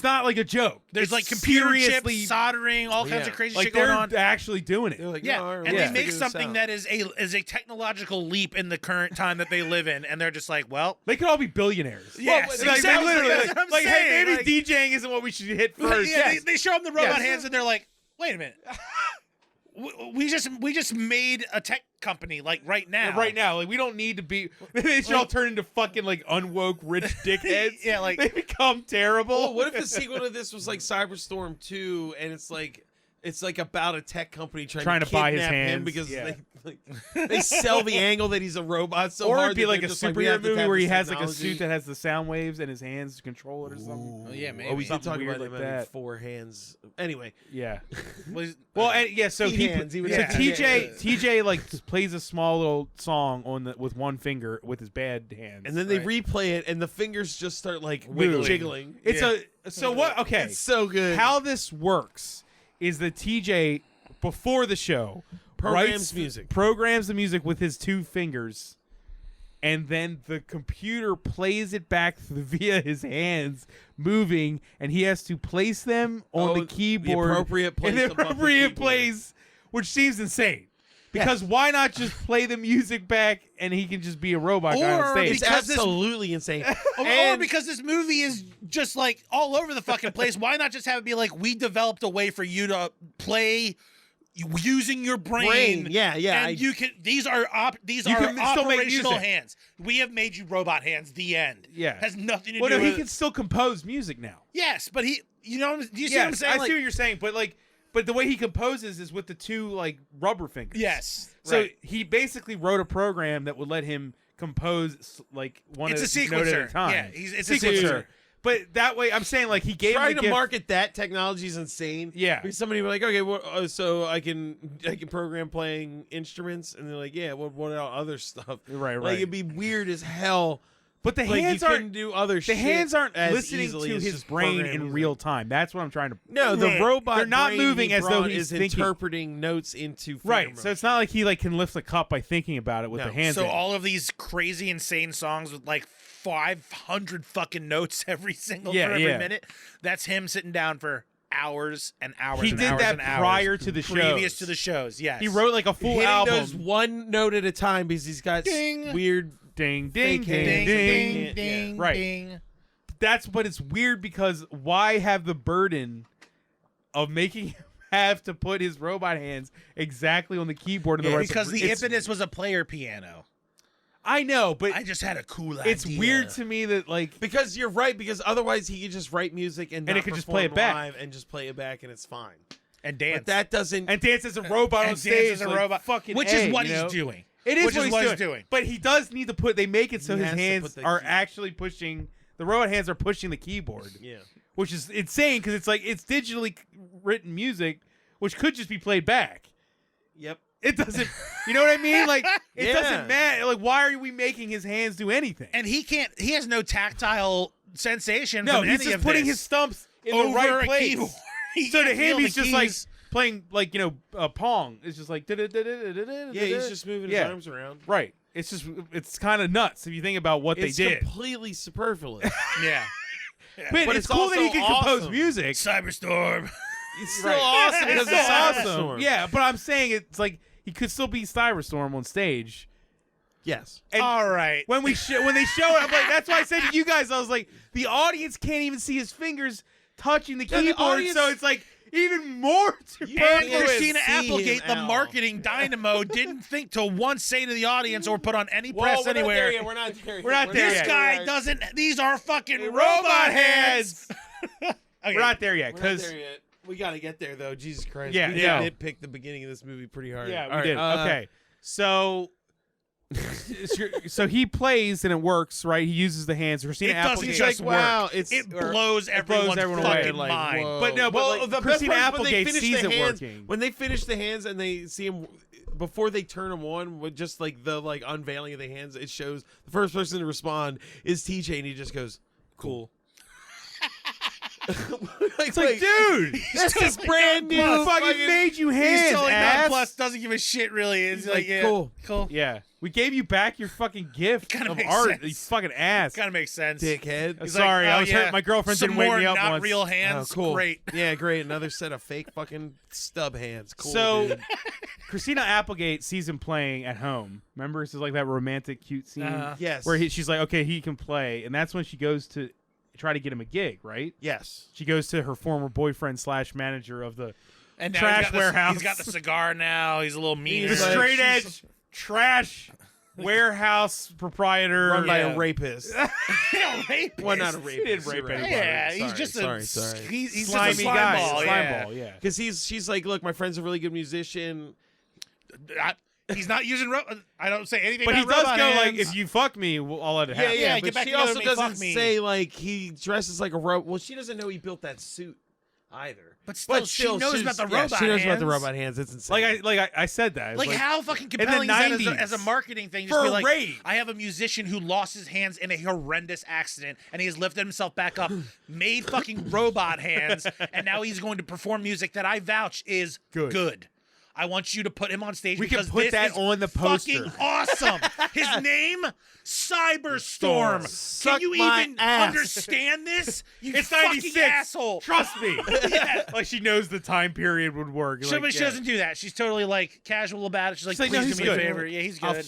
not like a joke. There's It's like computer seriously, chips, soldering, all kinds Yeah. of crazy like shit going they're on. actually doing it. they're like, Yeah, "No, all right, and we'll they make figure this something out." that is a technological leap in the current time that they live in, and they're just like, well, They could all be billionaires. Yes, like, exactly. they literally, That's what I'm like, hey, saying. maybe Like- DJing isn't what we should hit first. yeah, Yes. they show them the robot Yes. hands, and they're like, wait a minute. We just made a tech company like right now. Yeah, right now, like we don't need to be. They should all turn into fucking like unwoke rich dickheads. Yeah, like- they become terrible. Oh, what if the sequel to this was like Cyberstorm 2 and it's like about a tech company trying to buy his kidnap him hands, because yeah. they sell the angle that he's a robot so or hard it'd be that like they're a just we superhero have to movie have where he this has like a technology. suit that has the sound waves and his hands to control it or something. Oh, yeah, maybe. Oh, we did Something talk weird about him like having that. 4 hands. Anyway, Yeah. Well, Well, and, yeah. So He hands, he would so have to- TJ like plays a small little song with one finger with his bad hands. and then they Right. replay it and the fingers just start like Wiggling. jiggling. it's Yeah. so what? Okay, It's so good. how this works is that TJ before the show Programs music. programs the music with his 2 fingers, and then the computer plays it back via his hands moving, and he has to place them on Oh, the the keyboard appropriate place in the above the appropriate keyboard. place, which seems insane. Because why not just play the music back and he can just be a robot guy on Or stage? It's because this- absolutely insane. or And- because this movie is just like all over the fucking place. Why not just have it be like, we developed a way for you to play using your brain. Yeah, yeah. And you can. These are You can still make operational music. hands. We have made you robot hands. The end. Yeah. Has nothing to Well, do no, with. he can still compose music now. Yes, but he. You know. Do you see what I'm Yes, saying? I Like, see what you're saying, but the way he composes is with the two like rubber fingers. yes. So right. he basically wrote a program that would let him compose like one It's a note at a sequencer. time. Yeah, it's a sequencer. But that way, I'm saying like he gave him Trying the to gift. market that technology is insane. Yeah. Because somebody would be like, okay, well, so I can program playing instruments, and they're like, yeah, what about other stuff? Right, Like right. it'd be weird as hell. But the Like hands you aren't. couldn't do other The shit. hands aren't as listening easily to as his just brain program in music. real time. That's what I'm trying to. No, the Right. robot. They're not brain moving he as though brought he's is thinking. interpreting notes into finger Right. So it's not like he like can lift the cup by thinking about it with No. the hands. So in. all of these crazy, insane songs with like 500 fucking notes every single for every minute. That's him sitting down for hours and hours. He and did hours that and hours prior to the previous shows. to the shows. Yes, He wrote like a full hitting album. those one note at a time because he's got Ding. weird. Ding, ding, Fake ding, hands. ding, ding, ding, Right. ding. But it's weird because why have the burden of making him have to put his robot hands exactly on the keyboard in the right Because the it's- impetus was a player piano. I know, but I just had a cool idea. it's weird to me that like Because you're right. Because otherwise he could just write music and it not could just play it perform back. live and just play it back and it's fine. and dance. But that doesn't. and dance as a robot and on dance stage as a like, robot, fucking which A, is what you he's know? doing. It is which what is he's doing. doing. But he does need to put. They make it so He his has to hands put the are key- actually pushing. The robot hands are pushing the keyboard, yeah. which is insane because it's like it's digitally written music, which could just be played back. Yep. It doesn't. You know what I mean? Like it Yeah. doesn't matter. Like why are we making his hands do anything? And he can't. He has no tactile sensation. No, from he's any just of putting this his stumps in over the right a place. keyboard. He So to can't feel him, the he's just like keys. playing like Pong. It's just like Yeah, he's just moving his Yeah. arms around. right. It's kind of nuts if you think about what It's they did. completely superfluous. Yeah. But, But it's it's cool that he also can compose awesome. music. Cyberstorm. It's still Right. awesome It's because still it's awesome. Cyberstorm. Yeah, but I'm saying it's like he could still be Cyberstorm on stage. Yes. And All right. when they show it, I'm like, that's why I said to you guys, I was like, the audience can't even see his fingers touching the Yeah, the keyboard, audience- so it's like even more And can't Christina see him Applegate, the at all. marketing dynamo, didn't think to once say to the audience or put on any Whoa, press we're not there anywhere. yet. We're not there yet. We're not there This yet. guy doesn't. These are fucking robot robot hands. hands. Okay. We're not there yet We're not because there yet. We got to get there though. Jesus Christ. Yeah, we yeah. nitpick the beginning of this movie pretty hard. yeah, we All right, did. Okay, so so he plays and it works, right? He uses the hands. Christina It doesn't Applegate. just like, wow, work. it's- it or- blows it blows everyone's everyone fucking away, mind. whoa. But no, but, well, like, the best Christina part is when they Applegate finish sees the it hands, working. when they finish the hands and they see him before they turn them on with just like the like unveiling of the hands, it shows the first person to respond is TJ, and he just goes, "Cool." It's like, dude, this is brand new. who fucking made you hands, He's totally ass? nonplussed, doesn't give a shit really. He's like, yeah, cool. cool. Yeah, we gave you back your fucking gift Kinda of makes art. sense. You fucking ass. Kind of makes sense. Dickhead. He's Sorry, like, I oh, was yeah, hurt. My girlfriend some didn't wake more me up not once. real Oh, hands. cool. Great. Yeah, great. Another set of fake fucking stub hands. Cool. So, dude. Christina Applegate sees him playing at home. Remember, this is like that romantic, cute scene Yes. where she's like, "Okay, he can play," and that's when she goes to try to get him a gig. Right? Yes. She goes to her former boyfriend / manager of the And now Trash he's got the- warehouse. He's got the cigar now. He's a little meaner. He's like- straight edge trash warehouse proprietor Run by Yeah. a rapist. rapist. Well, not a He rapist. didn't rape You're right. anybody. Yeah, Sorry, he's just sorry, a sorry. he's slimy just a slime guy, ball. slime yeah. ball. Yeah. Because she's like, look, my friend's a really good musician. He's not using. I don't say anything. But he about does robot go like, hands. "If you fuck me, I'll let it Yeah, happen." yeah. get But back she together also with me, fuck doesn't me. say like he dresses like a robot. Well, she doesn't know he built that suit either. But still, she knows she's- about the yeah, robot She knows about the hands. robot hands. It's insane. I said that. It's Like, how fucking compelling the is that as 90s, as a marketing thing? for Just be a like, rave. I have a musician who lost his hands in a horrendous accident, and he has lifted himself back up, made fucking robot hands, and now he's going to perform music that I vouch is good. I want you to put him on stage We can because put this that is on the poster. fucking awesome. His name, Cyberstorm. Suck Can you my even ass. understand this? You It's fucking 96. asshole. Trust me. Like she knows the time period would work. She, Like, but she yeah. doesn't do that. She's totally like casual about it. She's like, She's like, no, please he's do me a good. favor. Yeah, he's good.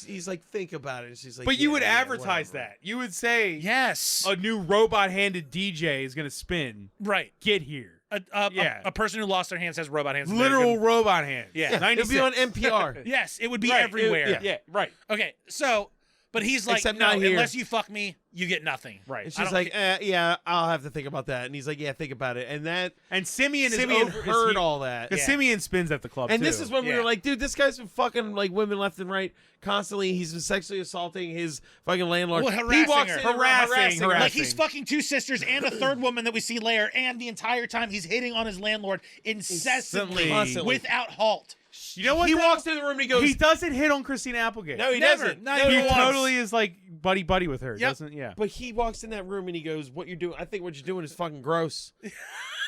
He's like, think about it. And she's like, But you yeah, would yeah, advertise whatever. that. You would say, Yes. a new robot-handed DJ is going to spin. Right. Get here. a person who lost their hands has robot hands. Literal robot hands. Yeah. Yeah, it'd be on NPR. Yes, it would be Right, everywhere. Yeah, right. Okay, so, but he's like, Except no, not here. unless you fuck me, you get nothing. Right. And I she's don't like, yeah, I'll have to think about that. And he's like, yeah, think about it. And that And Simeon heard all that. Because Yeah. Simeon spins at the club And too. this is when we Yeah. were like, dude, this guy's been fucking like women left and right constantly. He's been sexually assaulting his fucking landlord. Well, he harassing walks her. in Harassing her. Like he's fucking 2 sisters and a third woman that we see later, and the entire time he's hitting on his landlord incessantly, Constantly. without halt. You know what? He though? walks in the room and he goes, He doesn't hit on Christina Applegate. no, he Never. doesn't. Not No, even he once. totally is like buddy with her. Yep. Doesn't? Yeah. But he walks in that room and he goes, what you're doing, I think what you're doing is fucking gross.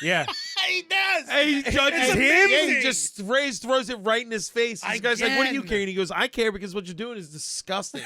Yeah. He does. Hey, he judges It's him. Yeah, amazing. he just throws it right in his face. This guy's like, what do you Again. care? And he goes, I care because what you're doing is disgusting.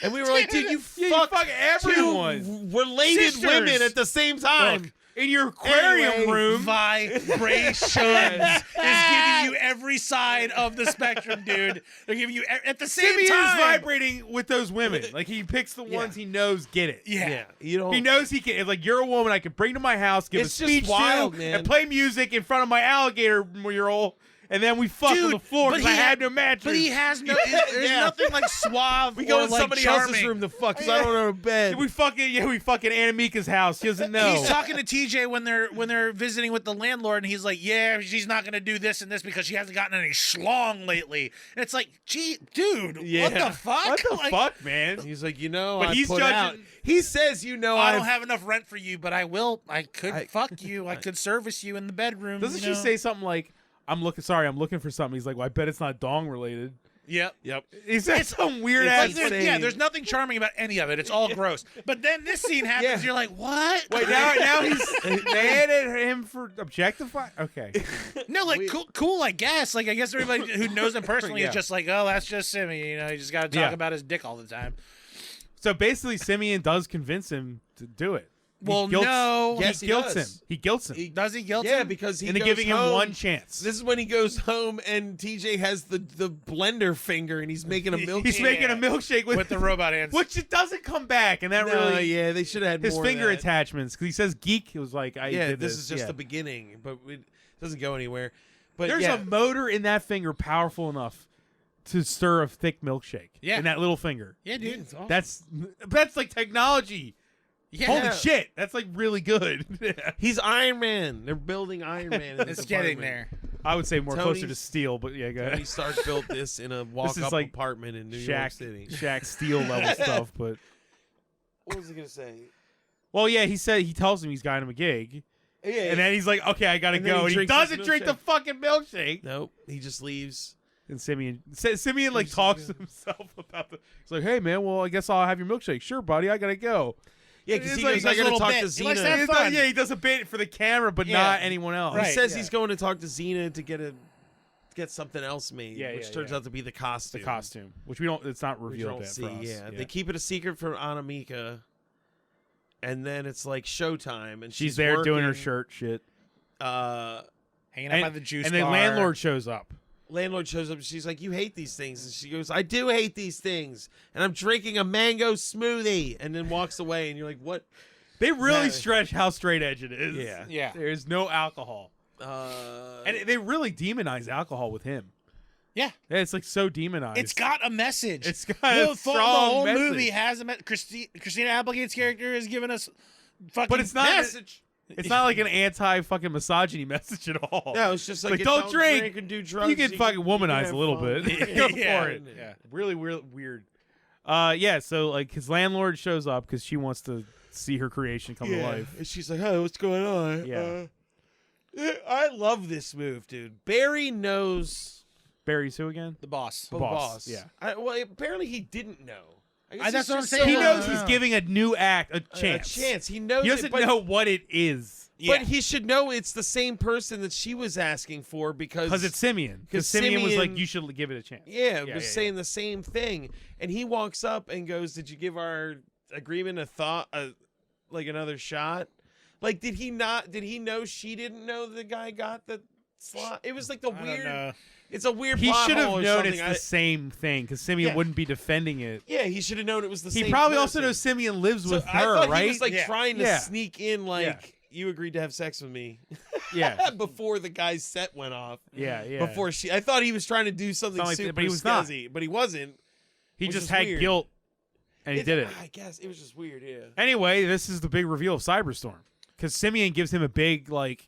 And we were like, dude, you Yeah, you fuck fuck everyone. two related Sisters. women at the same time. Look, in your aquarium Anyway, room. Vibrations is giving you every side of the spectrum, dude. They're giving you at the same Simeon time. is vibrating with those women. Like he picks the ones he knows get it. Yeah. You don't. He knows he can. Like you're a woman I can bring to my house, give It's a just speech wild, to, man. and play music in front of my alligator mural, and then we fuck on Dude, the floor but because I he had no mattress. But he has no. There's Yeah. nothing like suave we go or in like somebody charming. else's room to fuck because I don't know bed. we fucking Anamika's house. She doesn't know. He's talking to TJ when they're visiting with the landlord, and he's like, "Yeah, she's not gonna do this and this because she hasn't gotten any schlong lately." And it's like, "Gee, dude, what the fuck? What the Like, fuck, man? He's like, you know, But I he's put judging- out. He says, you know, I don't I've- have enough rent for you, but I will. I could fuck you. I could service you in the bedroom." Doesn't you know? she say something like, I'm looking for something. He's like, well, I bet it's not dong related. Yep. He said some weird It's ass. like Like, saying- yeah, there's nothing charming about any of it. It's all gross. But then this scene happens. Yeah. You're like, what? Wait, now he's mad at him for objectifying. Okay. No, like cool. I guess. Like I guess everybody who knows him personally Yeah. is just like, oh, that's just Simmy. You know, you just got to talk Yeah. about his dick all the time. So basically, Simeon does convince him to do it. He Well, guilts- no. Yes, he he guilts does. him. He guilts him Does he guilt yeah, him? because he into goes giving him home. one chance. This is when he goes home and TJ has the blender finger and he's making a milk. He's making a milkshake with the robot hands. which it doesn't come back, and that No, really yeah, they should have had his more finger of that. attachments because he says geek. He was like, I Yeah, did this is just yeah. the beginning, but it doesn't go anywhere. But There's yeah, a motor in that finger powerful enough to stir a thick milkshake. Yeah. in that little finger. Yeah, dude. That's like technology. Yeah. Holy shit, that's like really good. he's Iron Man. They're building Iron Man. In this It's getting apartment. there. I would say more closer to Tony's- steel, but yeah, go Tony ahead. Stark built this in a walk-up like apartment in New York Shaq, City. Shaq steel level stuff, but What was he gonna say? well, yeah, he tells him he's got him a gig, Yeah, and then he's like, okay, I gotta And then go, he and he drinks his doesn't drink the milkshake. fucking milkshake. nope, he just leaves. And Simeon like talks to himself about the. He's like, hey man, well I guess I'll have your milkshake. Sure, buddy, I gotta go. Yeah, because It's he like- goes, he I does a gotta little talk bit. to He likes to Xena. have It's not- fun. yeah, he does a bit for the camera, but Yeah. not anyone else. He Right, says yeah. he's going to talk to Xena to get something else made, Yeah, which yeah, turns yeah. out to be the costume. The costume, which we don't. It's not Which you revealed don't yet see. for us. Yeah, they keep it a secret from Anamika, and then it's like showtime, and She's there doing her working, shirt shit, Hanging out by the juice and bar. the landlord shows up. Landlord shows up. And she's like, "You hate these things," and she goes, "I do hate these things," and I'm drinking a mango smoothie, and then walks away, and you're like, "What?" They really Yeah. stretch how straight edge it is. Yeah. Yeah. There's no alcohol. And they really demonize alcohol with him. Yeah. Yeah, it's like so demonized. It's got a message. It's got the a strong whole message. movie has a Christina Applegate's character has given us fucking But it's not message. It's not like an anti fucking misogyny message at all. No, it's just like, Like, you don't drink. and do drugs. You can fucking womanize have a little fun. bit. Go Yeah. for it. Yeah. Really weird. Yeah, so like his landlord shows up because she wants to see her creation come to life. And she's like, "Oh, what's going on?" Yeah. I love this move, dude. Barry knows Barry's who again? The boss. the boss, boss. yeah. Well, apparently he didn't know. I guess that's he's what I'm just saying. He so- knows no, he's no. giving a new act a a chance. chance. He knows He it, doesn't but, know what it is but he should know it's the same person that she was asking for because it's Simeon. Because 'cause Simeon was like, Simeon- "You should give it a chance." Yeah, Yeah, was yeah, saying the same thing, and he walks up and goes, "Did you give our agreement a thought, like another shot? Like, did he not? Did he know she didn't know the guy got the slot? It was like the I don't weird. know. It's a weird. He plot should have hole or known something. it's the same thing because Simeon Yeah. wouldn't be defending it. Yeah, he should have known it was the He same. probably also person. knows Simeon lives So with I her, thought right? He was like Yeah. trying to Yeah. sneak in, like Yeah. you agreed to have sex with me. Yeah. before the guy's set went off. Yeah, yeah. Before I thought he was trying to do something Something like that, super but he was not. scuzzy, but he wasn't. he which just is had weird. guilt, and he did it. I guess it was just weird. Yeah. Anyway, this is the big reveal of Cyberstorm because Simeon gives him a big, like,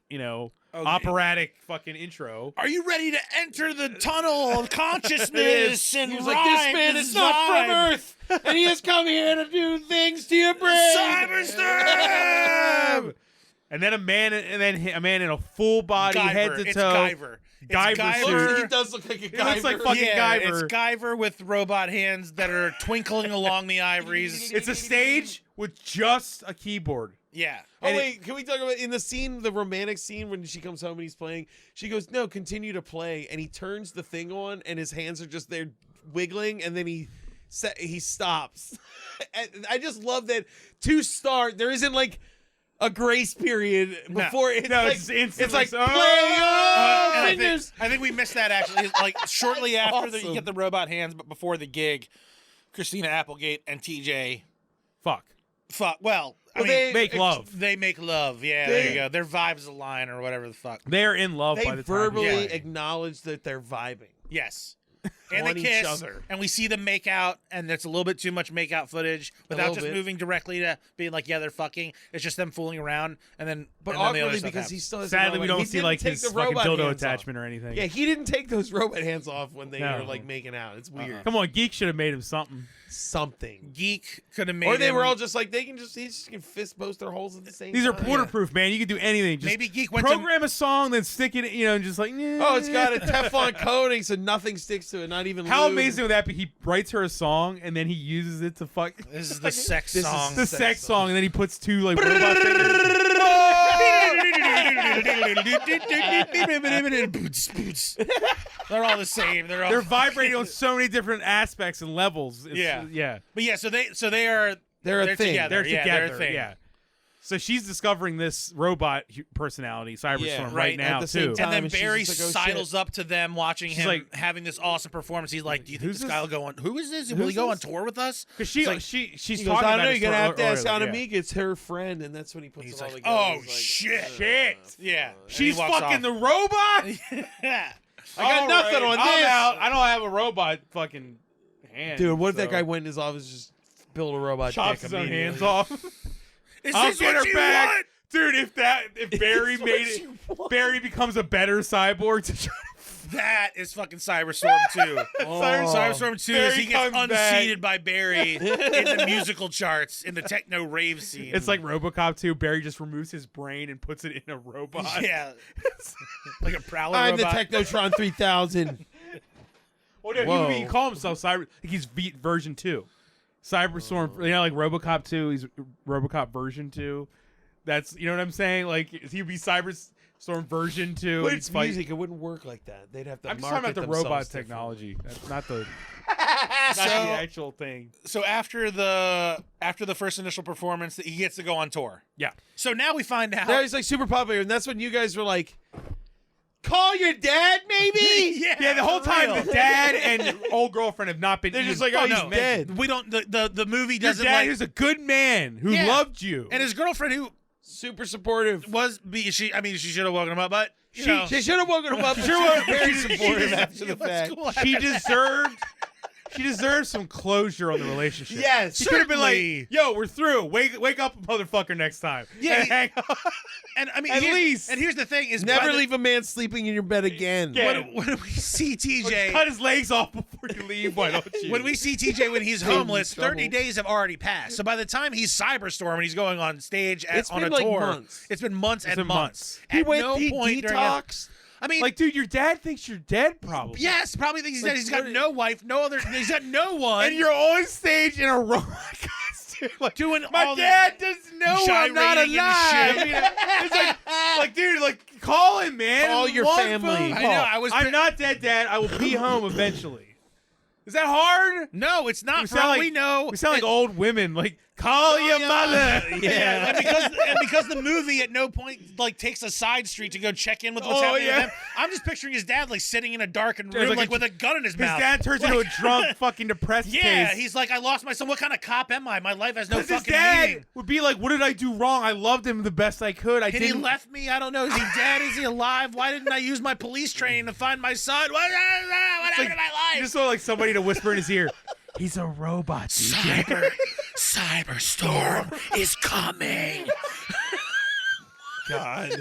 operatic fucking intro. Are you ready to enter the tunnel of consciousness and He was like, "This man is not from Earth, and he has come here to do things to your brain." Cyberstorm! And then a man in a full body, head to It's toe. Guyver. It's Guyver Guyver. He does look like a It guy. looks like fucking Yeah, Guyver. it's Guyver with robot hands that are twinkling along the ivories. It's a stage with just a keyboard. Yeah. Oh wait, can we talk about in the scene, the romantic scene when she comes home and he's playing? She goes, "No, continue to play," and he turns the thing on, and his hands are just there wiggling, and then he stops. And I just love that to start. There isn't like a grace period before it's No, like it's instantly it's like so- play. Oh, And Fingers. I think we missed that actually. Like shortly after you awesome. get the robot hands, but before the gig, Christina Applegate and TJ Fuck. Well, I Well, mean, Make love. they make love. Yeah, there you go. Their vibes align or whatever the fuck. They're in love They by the time. verbally Yeah. acknowledge that they're vibing. Yes. And On they each kiss, other. and we see them make out, and it's a little bit too much make out footage without little just bit. moving directly to being like, yeah, they're fucking. It's just them fooling around, and then But and then the other awkwardly stuff because happens. he still has Sadly, we don't see like take his the fucking robot dildo hands off. attachment or anything. Yeah, he didn't take those robot hands off when they No. were like making out. It's weird. Come on, Geek should have made him something. Something. Geek could have made. Or they him- were all just like they just can fist both their holes at the same These are time. waterproof, man. You can do anything. Just Maybe Geek went to- program a song, then stick it, and just like. Oh, it's got a Teflon coating, so nothing sticks to it. Not even. How lube. amazing would that be? He writes her a song, and then he uses it to fuck. This is the sex This is song. The Sex sex song. song, and then he puts two like robot fingers. They're all the same. They're all They're vibrating on so many different aspects and levels. It's, Yeah. yeah. But yeah, so they are They're a thing. together. They're Yeah, together. they're a thing. Yeah. So she's discovering this robot personality, Cyberstorm, Yeah, right, right, now at the same too. time. And then and she's Barry just like, oh, sidles up to them, watching She's him like- having this awesome performance. He's like, "Do you think Who's this guy will this? go on? Who is this? Will Who's he go on this?" tour with us?" Because It's like- she's He goes, talking I about know his you're gonna story have to ask earlier, Anamika. It's her friend, and that's when he puts He's it all like, together. "Oh, He's like, shit." Shit. Yeah, She's fucking the robot. Yeah. I got nothing on I'm this. out. I don't have a robot fucking hand. Dude, what if that so- guy went in his office and just built a robot chops dick his own immediately? hands off? Is I'll this get what her you back. want? Dude, if Barry It's what made it, you want. Barry becomes a better cyborg to try That is fucking Cyberstorm 2. Cyberstorm 2 is Barry he gets comes back. unseated by Barry in the musical charts in the techno rave scene. It's like RoboCop 2. Barry just removes his brain and puts it in a robot. yeah, like a prowler I'm the robot. Technotron 3000. Well, no, Whoa. he call himself Cyber. Like he's version 2. Cyberstorm, like RoboCop 2. He's RoboCop version 2. That's what I'm saying. Like he'd be Cyberstorm version 2. But and it's he'd fight- music. It wouldn't work like that. They'd have to I'm just talking market about the robot themselves differently. technology. That's not the not the actual thing. So after the first initial performance, he gets to go on tour. Yeah. So now we find out. Now he's like super popular, and that's when you guys were like, "Call your dad, maybe." Yeah, the whole for time real. the dad and old girlfriend have not been. They're even just like, "Oh, he's fucking dead." mentioned. We don't. The movie Your doesn't dad like. is a good man who Yeah. loved you. And his girlfriend, who Super supportive. she should have woken him up, but you know. She should have woken him up. She was very supportive after the fact. she deserved some closure on the relationship. Yes, She could have been certainly. like, "Yo, we're through. Wake up, motherfucker, next time." Yeah, And hang up. And I mean, At here's- least. And here's the thing: is by Never the- leave a man sleeping in your bed again. Yeah. when we see TJ. Cut his legs off before you leave. Why don't you? When we see TJ when he's Get in homeless, trouble. 30 days have already passed. So by the time he's Cyberstorm and he's going on stage It's on been a like tour, months. it's been months and been months. months. He At went. no He point during that- detoxed. I mean, like, dude, your dad thinks you're dead, probably. yes, probably thinks he's Like, dead. He's got what- no wife, no other. He's got no one. And you're on stage in a robot costume, like, doing my all the- dad doesn't know I'm not gyrating and alive. shit. You know? It's like, dude, like, call him, man. Call your One family. phone I call. know, I was I'm pre- not dead, Dad. I will be home eventually. Is that hard? No, it's not. We For sound all like we know, We sound like old women. Like, Call your mother. Yeah, and because the movie at no point like takes a side street to go check in with what's happening to him. I'm just picturing his dad like sitting in a darkened room like with a gun in his mouth. His dad turns into a drunk, fucking depressed Yeah, case. he's like, I lost my son. What kind of cop am I? My life has no His fucking dad meaning. would be like, "What did I do wrong? I loved him the best I could. I And didn't." he left me. I don't know. Is he dead? Is he alive? Why didn't I use my police training to find my son? What happened to my You life? just saw like somebody to whisper in his ear. He's a robot, DJ. Cyberstorm is coming. God.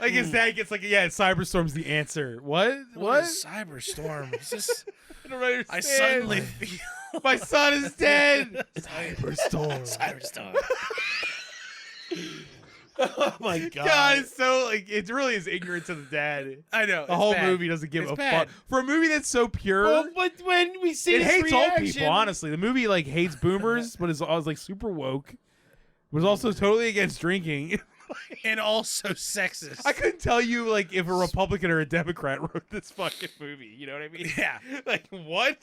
Like his dad gets like, yeah, Cyberstorm's the answer. What? What is Cyberstorm? Is this? I don't understand. I suddenly feel My son is dead. Cyberstorm. Oh my God. God, it's so like it really is ignorant to the dad. I know. The whole movie doesn't give It's a bad. fuck for a movie that's so pure. Well, but when we see It his hates old reaction, people, honestly. The movie like hates boomers, but is like super woke. Was also totally against drinking. And also sexist. I couldn't tell you like if a Republican or a Democrat wrote this fucking movie. You know what I mean? Yeah. Like what?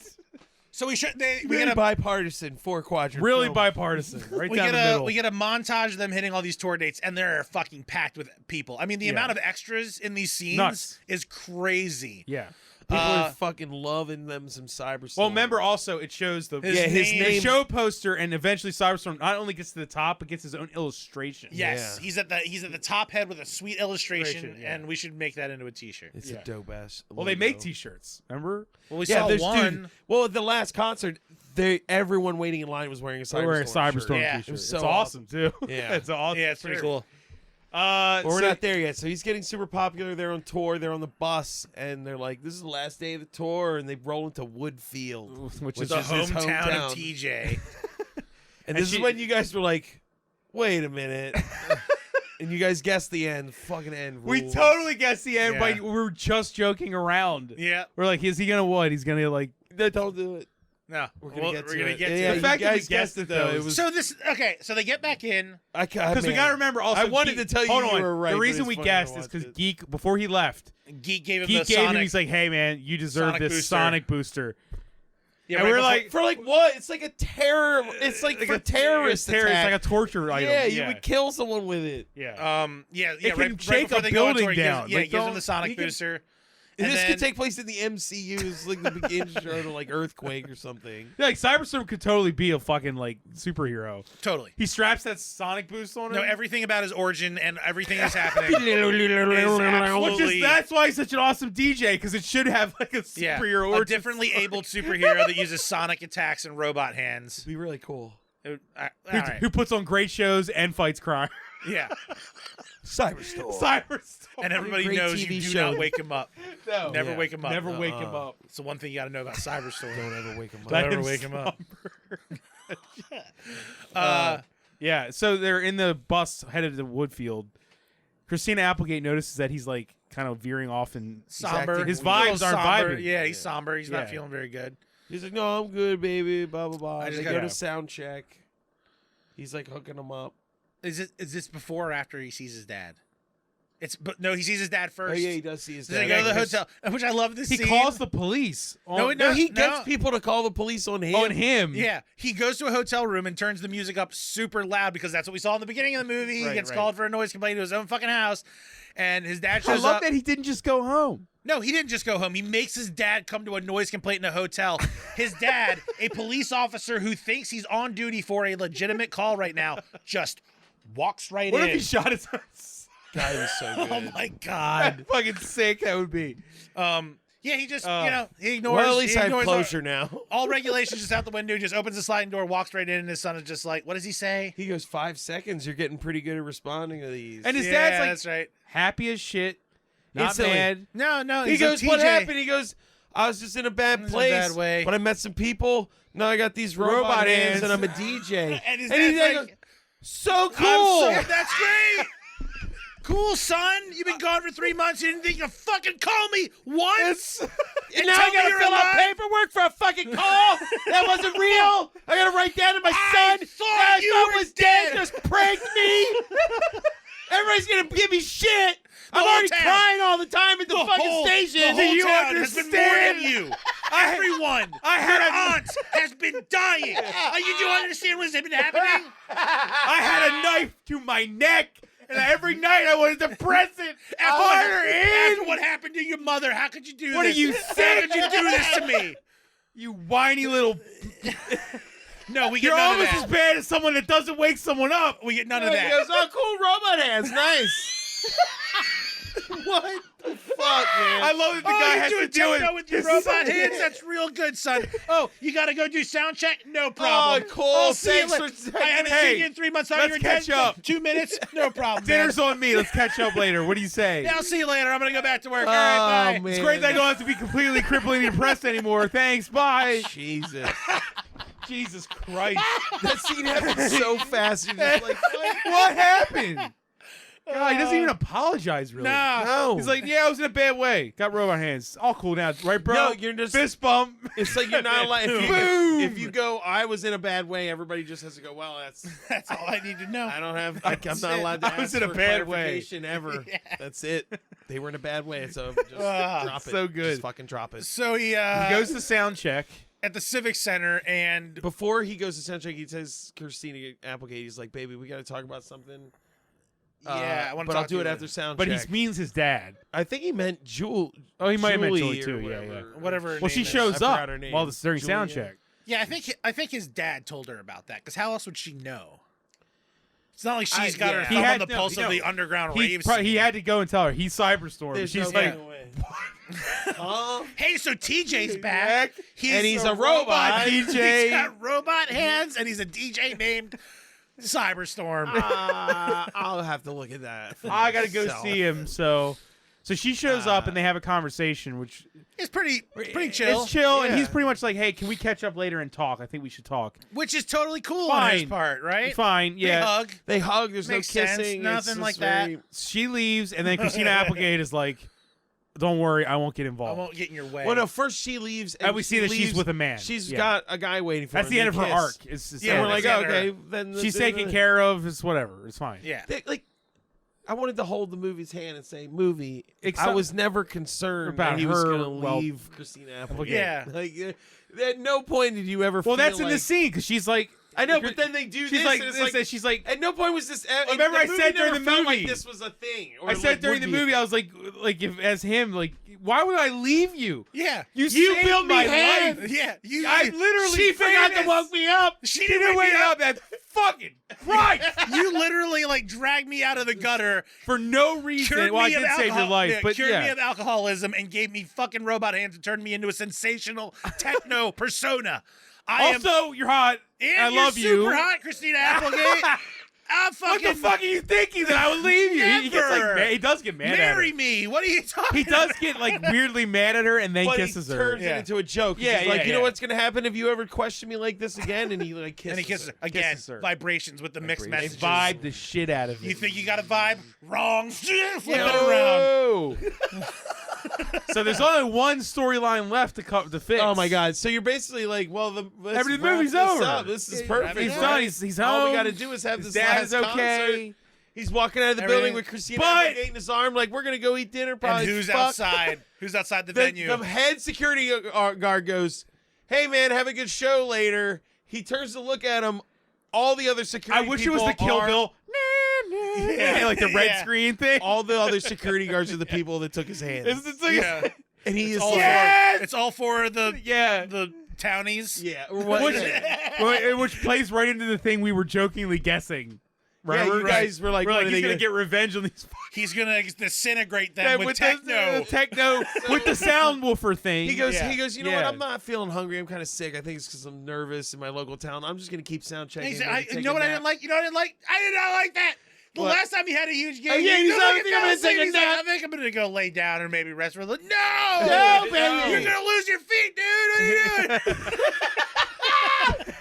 So we should. We really get a bipartisan 4-quadrant. Really film. bipartisan, right we down get the a middle. we get a montage of them hitting all these tour dates, and they're fucking packed with people. I mean, the Yeah. amount of extras in these scenes Nuts. is crazy. Yeah. People are fucking loving them some Cyberstorm. Well, remember also it shows the His his name- the name. show poster, and eventually Cyberstorm not only gets to the top, but gets his own illustration. Yes, Yeah. he's at the top head with a sweet illustration, Yeah. and we should make that into a T-shirt. It's Yeah. a dope ass. Well, they make T-shirts. Remember? Well, we Yeah, saw there's one. dude. Well, at the last concert, everyone waiting in line was wearing a They were a Cyberstorm. Cyberstorm shirt. Yeah. T-shirt. It was It's so awesome too. Yeah. it's awesome. Yeah, it's pretty shirt. cool. But we're So- not there yet. So he's getting super popular. They're on tour. They're on the bus, and they're like, "This is the last day of the tour," and they roll into Woodfield, Which which is The is his hometown hometown. of TJ. And this she- is when you guys were like, "Wait a minute," and you guys guessed the end. Fucking end. We rules. totally guessed the end, Yeah. but we were just joking around. Yeah. We're like, is he gonna what? He's gonna like. Don't do it. No, We're gonna get to gonna it. get Yeah, to yeah, it. The you fact that we guys guessed it though, it was. So this so they get back in. Because we gotta remember also. I wanted Geek- to tell you hold you on. were right, The but reason it's we funny to guessed is watch because it. Geek before he left, Geek gave him Geek the gave Sonic. him. He's like, hey man, you deserve Sonic this booster. Sonic booster. yeah, and right we're before- like, for like what? It's like a terror. It's like for terrorist It's attack. like a torture item. Yeah, you would kill someone with it. Yeah. yeah, It can right shake before a they go on building tour, he gives- down. Yeah, Like, he gives him don't- the Sonic you can- booster. And And this then- could take place in the MCU. It's like the big intro to like Earthquake or something. Yeah, like Cyberstorm could totally be a fucking like superhero. Totally. He straps that Sonic boost on him. No, everything about his origin and everything that's happening. Which is that's why he's such an awesome DJ, because it should have like a Yeah, superhero a origin differently story. abled superhero that uses sonic attacks and robot hands. Be really cool. All who, right. who puts on great shows and fights crime. Yeah, Cyberstorm. Cyberstorm. and everybody Great knows TV you do show. not wake him up. No. Never Yeah. wake him up. Never wake him up. It's the one thing you got to know about Cyberstorm. Don't ever wake him up. Let Never him wake him up. Yeah, so they're in the bus headed to Woodfield. Christina Applegate notices that he's like kind of veering off and Somber. His A little vibes aren't somber. vibing. Yeah, he's somber. He's not Yeah. feeling very good. He's like, no, I'm good, baby. Blah blah blah. I just They gotta- go to sound check. He's like hooking him up. Is this before or after he sees his dad? But no, he sees his dad first. Oh yeah, he does see his So they dad. go to the because- hotel, which I love this He scene. calls the police. No, No, he no. gets people to call the police on him. on him. Yeah, he goes to a hotel room and turns the music up super loud because that's what we saw in the beginning of the movie. He Right, gets right. called for a noise complaint to his own fucking house, and his dad I shows love up. that he didn't just go home. No, he didn't just go home. He makes his dad come to a noise complaint in a hotel. His dad, a police officer who thinks he's on duty for a legitimate call right now, just walks right What in. if he shot his Guy was so good. Oh my god. fucking sick that would be. Yeah, he just he ignores. Well, at least he I have ignores closure now. all regulations just out the window. Just opens the sliding door, walks right in, and his son is just like, "What does he say?" He goes 5 seconds. You're getting pretty good at responding to these. And his Yeah, dad's like that's right. happy as shit. Not Instantly. mad. No. he he's goes, like, "What TJ. happened?" He goes, "I was just in a bad In a place, bad way. but I met some people. Now I got these robot hands, and I'm a DJ." And his he's dad's like, "So cool." That's great. Cool, son. You've been gone for 3 months. You didn't think you'd fucking call me once? And now I gotta fill out paperwork for a fucking call that wasn't real. I gotta write down to my son thought that I you thought were was dead, dead. just pranked me. Everybody's gonna give me shit. I'm whole already town. crying all the time at the fucking whole, station. The whole you town has been understand? mourning you. Everyone, had your a- aunt has been dying. You do understand what's been happening? I had a knife to my neck, and every night I wanted to press it harder After in. what happened to your mother, how could you do What this? are you, How sick? could you do this to me? You whiny little. No, we get You're none of almost that. as bad as someone that doesn't wake someone up. We get none of He that. goes, oh, cool robot hands. Nice. What the fuck, man? I love that the guy you has do to a do techno it. with your It's robot so- hands? That's real good, son. Oh, you got to go do sound check? No problem. Oh, cool. I'll see you Thanks later. for I haven't Hey, seen you in 3 months. Sorry, let's you're catch dead. up. 2 minutes? No problem. man. Dinner's on me. Let's catch up later. What do you say? Yeah, I'll see you later. I'm going to go back to work. Oh, All right, bye. man. It's great that I don't have to be completely cripplingly depressed anymore. Thanks. Bye. Jesus. Jesus Christ. That scene happened so fast. You're just like, what? What happened? God, he doesn't even apologize, really. Nah. No. He's like, yeah, I was in a bad way. Got robot hands. All cool now. Right, bro? No, you're just. Fist bump. It's like you're not allowed. Boom. If you go, I was in a bad way. Everybody just has to go. Well, That's all I need to know. I don't have. I'm not allowed to. I was ask in a for bad way. clarification ever. Yeah. That's it. They were in a bad way, so just drop it. so good. Just fucking drop it. So he He goes to sound check. at the Civic Center, and Before he goes to soundcheck, he says Christina Applegate. He's like, "Baby, we got to talk about something." yeah, I want to but talk I'll do to it you after sound But check. he means his dad. I think he meant Jewel. Oh, he might have meant Julie, or too. Yeah, whatever. yeah. Whatever her Well, she name is. shows I forgot up her name. while during sound Julia. check. Yeah, I think his dad told her about that, because how else would she know? It's not like she's got her yeah. thumb He on had- the no, pulse no. of the underground He, rave he scene. had to go and tell her he's Cyberstorm. There's She's no like, fucking way. Huh? Hey, so TJ's back. And he's a robot. DJ. He's got robot hands, and he's a DJ named Cyberstorm. I'll have to look at that. for I gotta go myself. see him. So she shows up and they have a conversation, which It's pretty chill. It's chill, and Yeah. he's pretty much like, "Hey, can we catch up later and talk? I think we should talk." Which is totally cool on his Fine. part, right? Fine, They yeah. hug. They hug. There's Makes no sense, kissing. nothing it's like just that. very- She leaves, and then Christina Applegate is like, "Don't worry, I won't get I involved." won't get in your way. Well, no. First she leaves, and we see that she's leaves- with a man. She's Yeah. got a guy waiting for her. That's the and end of they her kiss. arc. It's Yeah, And we're that's like, the end of okay, her. then she's taken care of. It's whatever. It's fine. yeah. Like, I wanted to hold the movie's hand and say, "Movie." Except- I was never concerned About that he was her, going to well, leave Christina Applegate. Yeah. Like, at no point did you ever. Well, feel that's in like, the scene because she's like, I know, but then they do she's this, like, and it's like, she's like, at no point was this. Remember the I movie said during never the felt like movie- this was a thing. Or I said like, during would the be a movie, I was like if as him, like, why would I leave you? Yeah. You built saved me my hand. life. Yeah. You, I literally She forgot to famous. woke me up. she didn't wake me up. That fucking Christ You literally like dragged me out of the gutter, for no reason. cured Well, I me of did save your alcohol, life, yeah, but cured me yeah. of alcoholism, and gave me fucking robot hands and turned me into a sensational techno persona. I am, Also, you're hot. and I you're love you. super hot, Christina Applegate. I'm What fucking the fuck are you thinking that I would leave you? He gets like Never. mad. He does get mad at marry her. me. What are you talking? He does about? get like weirdly mad at her and then But kisses he her. turns Yeah. it into a joke. Yeah, He's like, yeah, you know yeah. what's gonna happen if you ever question me like this again? And he like kisses. And he kisses her. her. Again. Kisses her. Vibrations with the mixed They messages. vibe the shit out of it. You think you got a vibe? Wrong. Flip it around. No. So there's only one storyline left to fix. Oh my god! So you're basically like, well, let's Every wrap movie's this over. up. This is perfect. He's right? done. He's home. All we got to do is have His this dad is last okay. concert. He's walking out of the Everything- building with Christina But- Applegate in his arm, like we're gonna go eat dinner. Probably. And who's fuck. outside? Who's outside the The, venue? the head security guard goes, "Hey man, have a good show later." He turns to look at him. All the other I security wish it was the people Kill are- Bill. Yeah, like the red Yeah. screen thing. All the other security guards are the people that took his hand. It's like- yeah. And he is All like, Yes! It's all for the yeah. the townies. yeah, or what? Which, yeah. which plays right into the thing we were jokingly guessing. Yeah, Remember? you guys were like, We're what like, are he's they gonna gonna get revenge on these. He's gonna disintegrate them Yeah, with, the techno. techno, with the sound woofer thing. He goes, Yeah. you know Yeah. what? I'm not feeling hungry. I'm kind of sick. I think it's because I'm nervous in my local town. I'm just gonna keep sound checking. He said, maybe you take know a what I nap." didn't like? You know what I didn't like? I did not like that. The What? last time he had a huge game, Oh, yeah, he's like, I think I'm gonna take a he's like, nap. I think I'm gonna go lay down or maybe rest for a little. No, No, baby. you're gonna lose your feet, dude. What are you doing?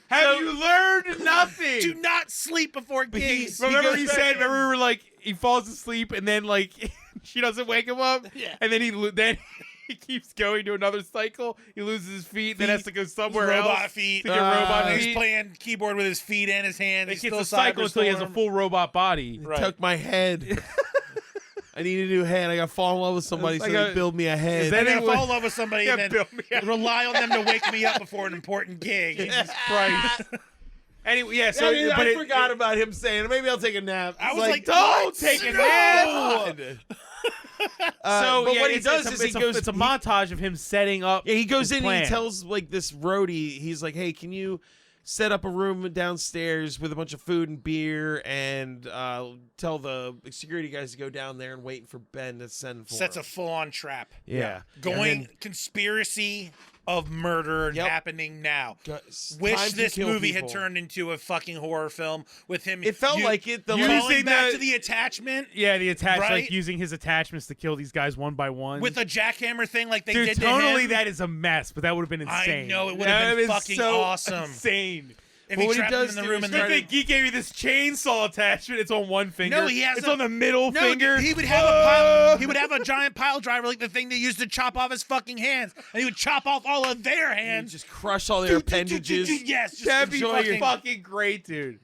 Have you learned nothing? Do not sleep before gigs. Remember goes he back said, in. remember we were like, he falls asleep and then like she doesn't wake him up. Yeah. And then he keeps going to another cycle. He loses his feet, then has to go somewhere robot else feet. to get robot He's feet. playing keyboard with his feet and his hands. It He's gets still a cycle until he has a Cyberstorm. full robot body. Right. Took my head. I need a new head. I got to fall in love with somebody It's so like they a- build me a head. Is that I gotta anyone- fall in love with somebody Yeah, and build then me up. rely on them to wake me up before an important gig. Jesus Christ. Anyway, yeah. So, I mean, but I forgot about him saying, maybe I'll take a nap. I It's was like, Don't what? take a No! nap. So, but yeah, what he it's- does it's is a, he it's a- goes. It's a he- montage of him setting up. Yeah, he goes his in plan. and he tells like this roadie, he's like, "Hey, can you set up a room downstairs with a bunch of food and beer, and tell the security guys to go down there and wait for Ben to send for Sets him." a full-on trap. Yeah, Going And conspiracy of murder Yep. happening now. then, time Wish to this kill movie people. had turned into a fucking horror film with him. It felt like it. The Using Calling back the- to the attachment Yeah, the attach, Right? like using his attachments to kill these guys one by one. with a jackhammer thing like they Dude, did to totally, him. that is a mess, but that would have been I insane. know, it would That have been would've fucking so awesome. Insane. If Well, he what he trapped him does in the do room is and try I to- think he gave me this chainsaw attachment. It's on one finger. No, he has It's a- on the middle No, finger. he would have a pile. He would have a giant pile driver, like the thing they used to chop off his fucking hands, and he would chop off all of their and hands. just crush all their appendages. Yes, just That'd be enjoy fucking, fucking. great, dude.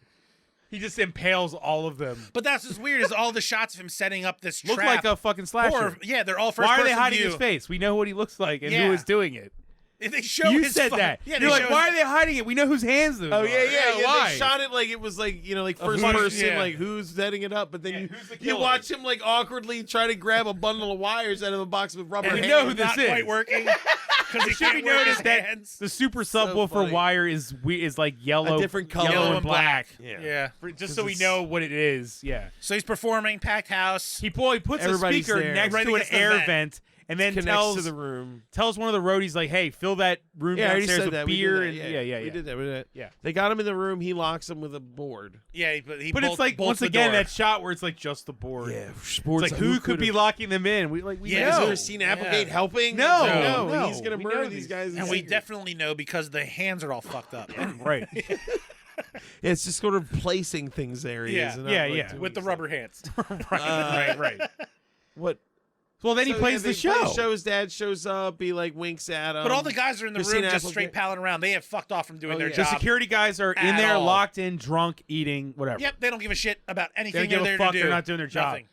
He just impales all of them. But that's what's weird is all the shots of him setting up this Look trap. like a fucking slasher. Or, yeah, they're all first Why are they person hiding view. his face? We know what he looks like and Yeah. who is doing it. If they show You his said fu- that. Yeah, You're they like, show why his- are they hiding it? We know whose hands those Oh are. yeah. Why? They shot it like it was like like first who's- person, yeah. like who's setting it up, but then who's the you killer? watch him like awkwardly try to grab a bundle of wires out of a box with rubber. And we hands. know who this not is. quite working because he It should be can't work his noticed that hands. the super So subwoofer funny. wire is like yellow, A different color. yellow Yellow and and black. Yeah. Just so we it's- know what it is. Yeah. So he's performing packed house. He puts a Everybody's speaker there. next Right to an against the air vent. vent and then Connects tells to the room. tells one of the roadies like, "Hey, fill that room Yeah, I already downstairs said with that. We did beer." that. And yeah. We did that. We did that. Yeah. They got him in the room. He locks him with a board. Yeah, but he But it's like bolts once the again door. that shot where it's like just the board. It's It's like who could be locking them in? We Yeah, Is know. there Scene Applegate Yeah. helping? No, no. He's gonna We murder know these these. guys. in and we secret. definitely know because the hands are all fucked up. right. It's just sort of placing things there. Yeah. and not, Yeah, like, yeah. doing With the stuff. rubber hands. right. What? Well, then he So, plays yeah, the show. His dad shows up. He like winks at him. But all the guys are in the Christina room just Applegate- straight palling around. They have fucked off from doing Oh, their yeah. The job. security guys are in At there, all. locked in, drunk, eating, whatever. Yep, they don't give a shit about They anything don't give they're a there fuck. to do. They're not doing their job. Nothing.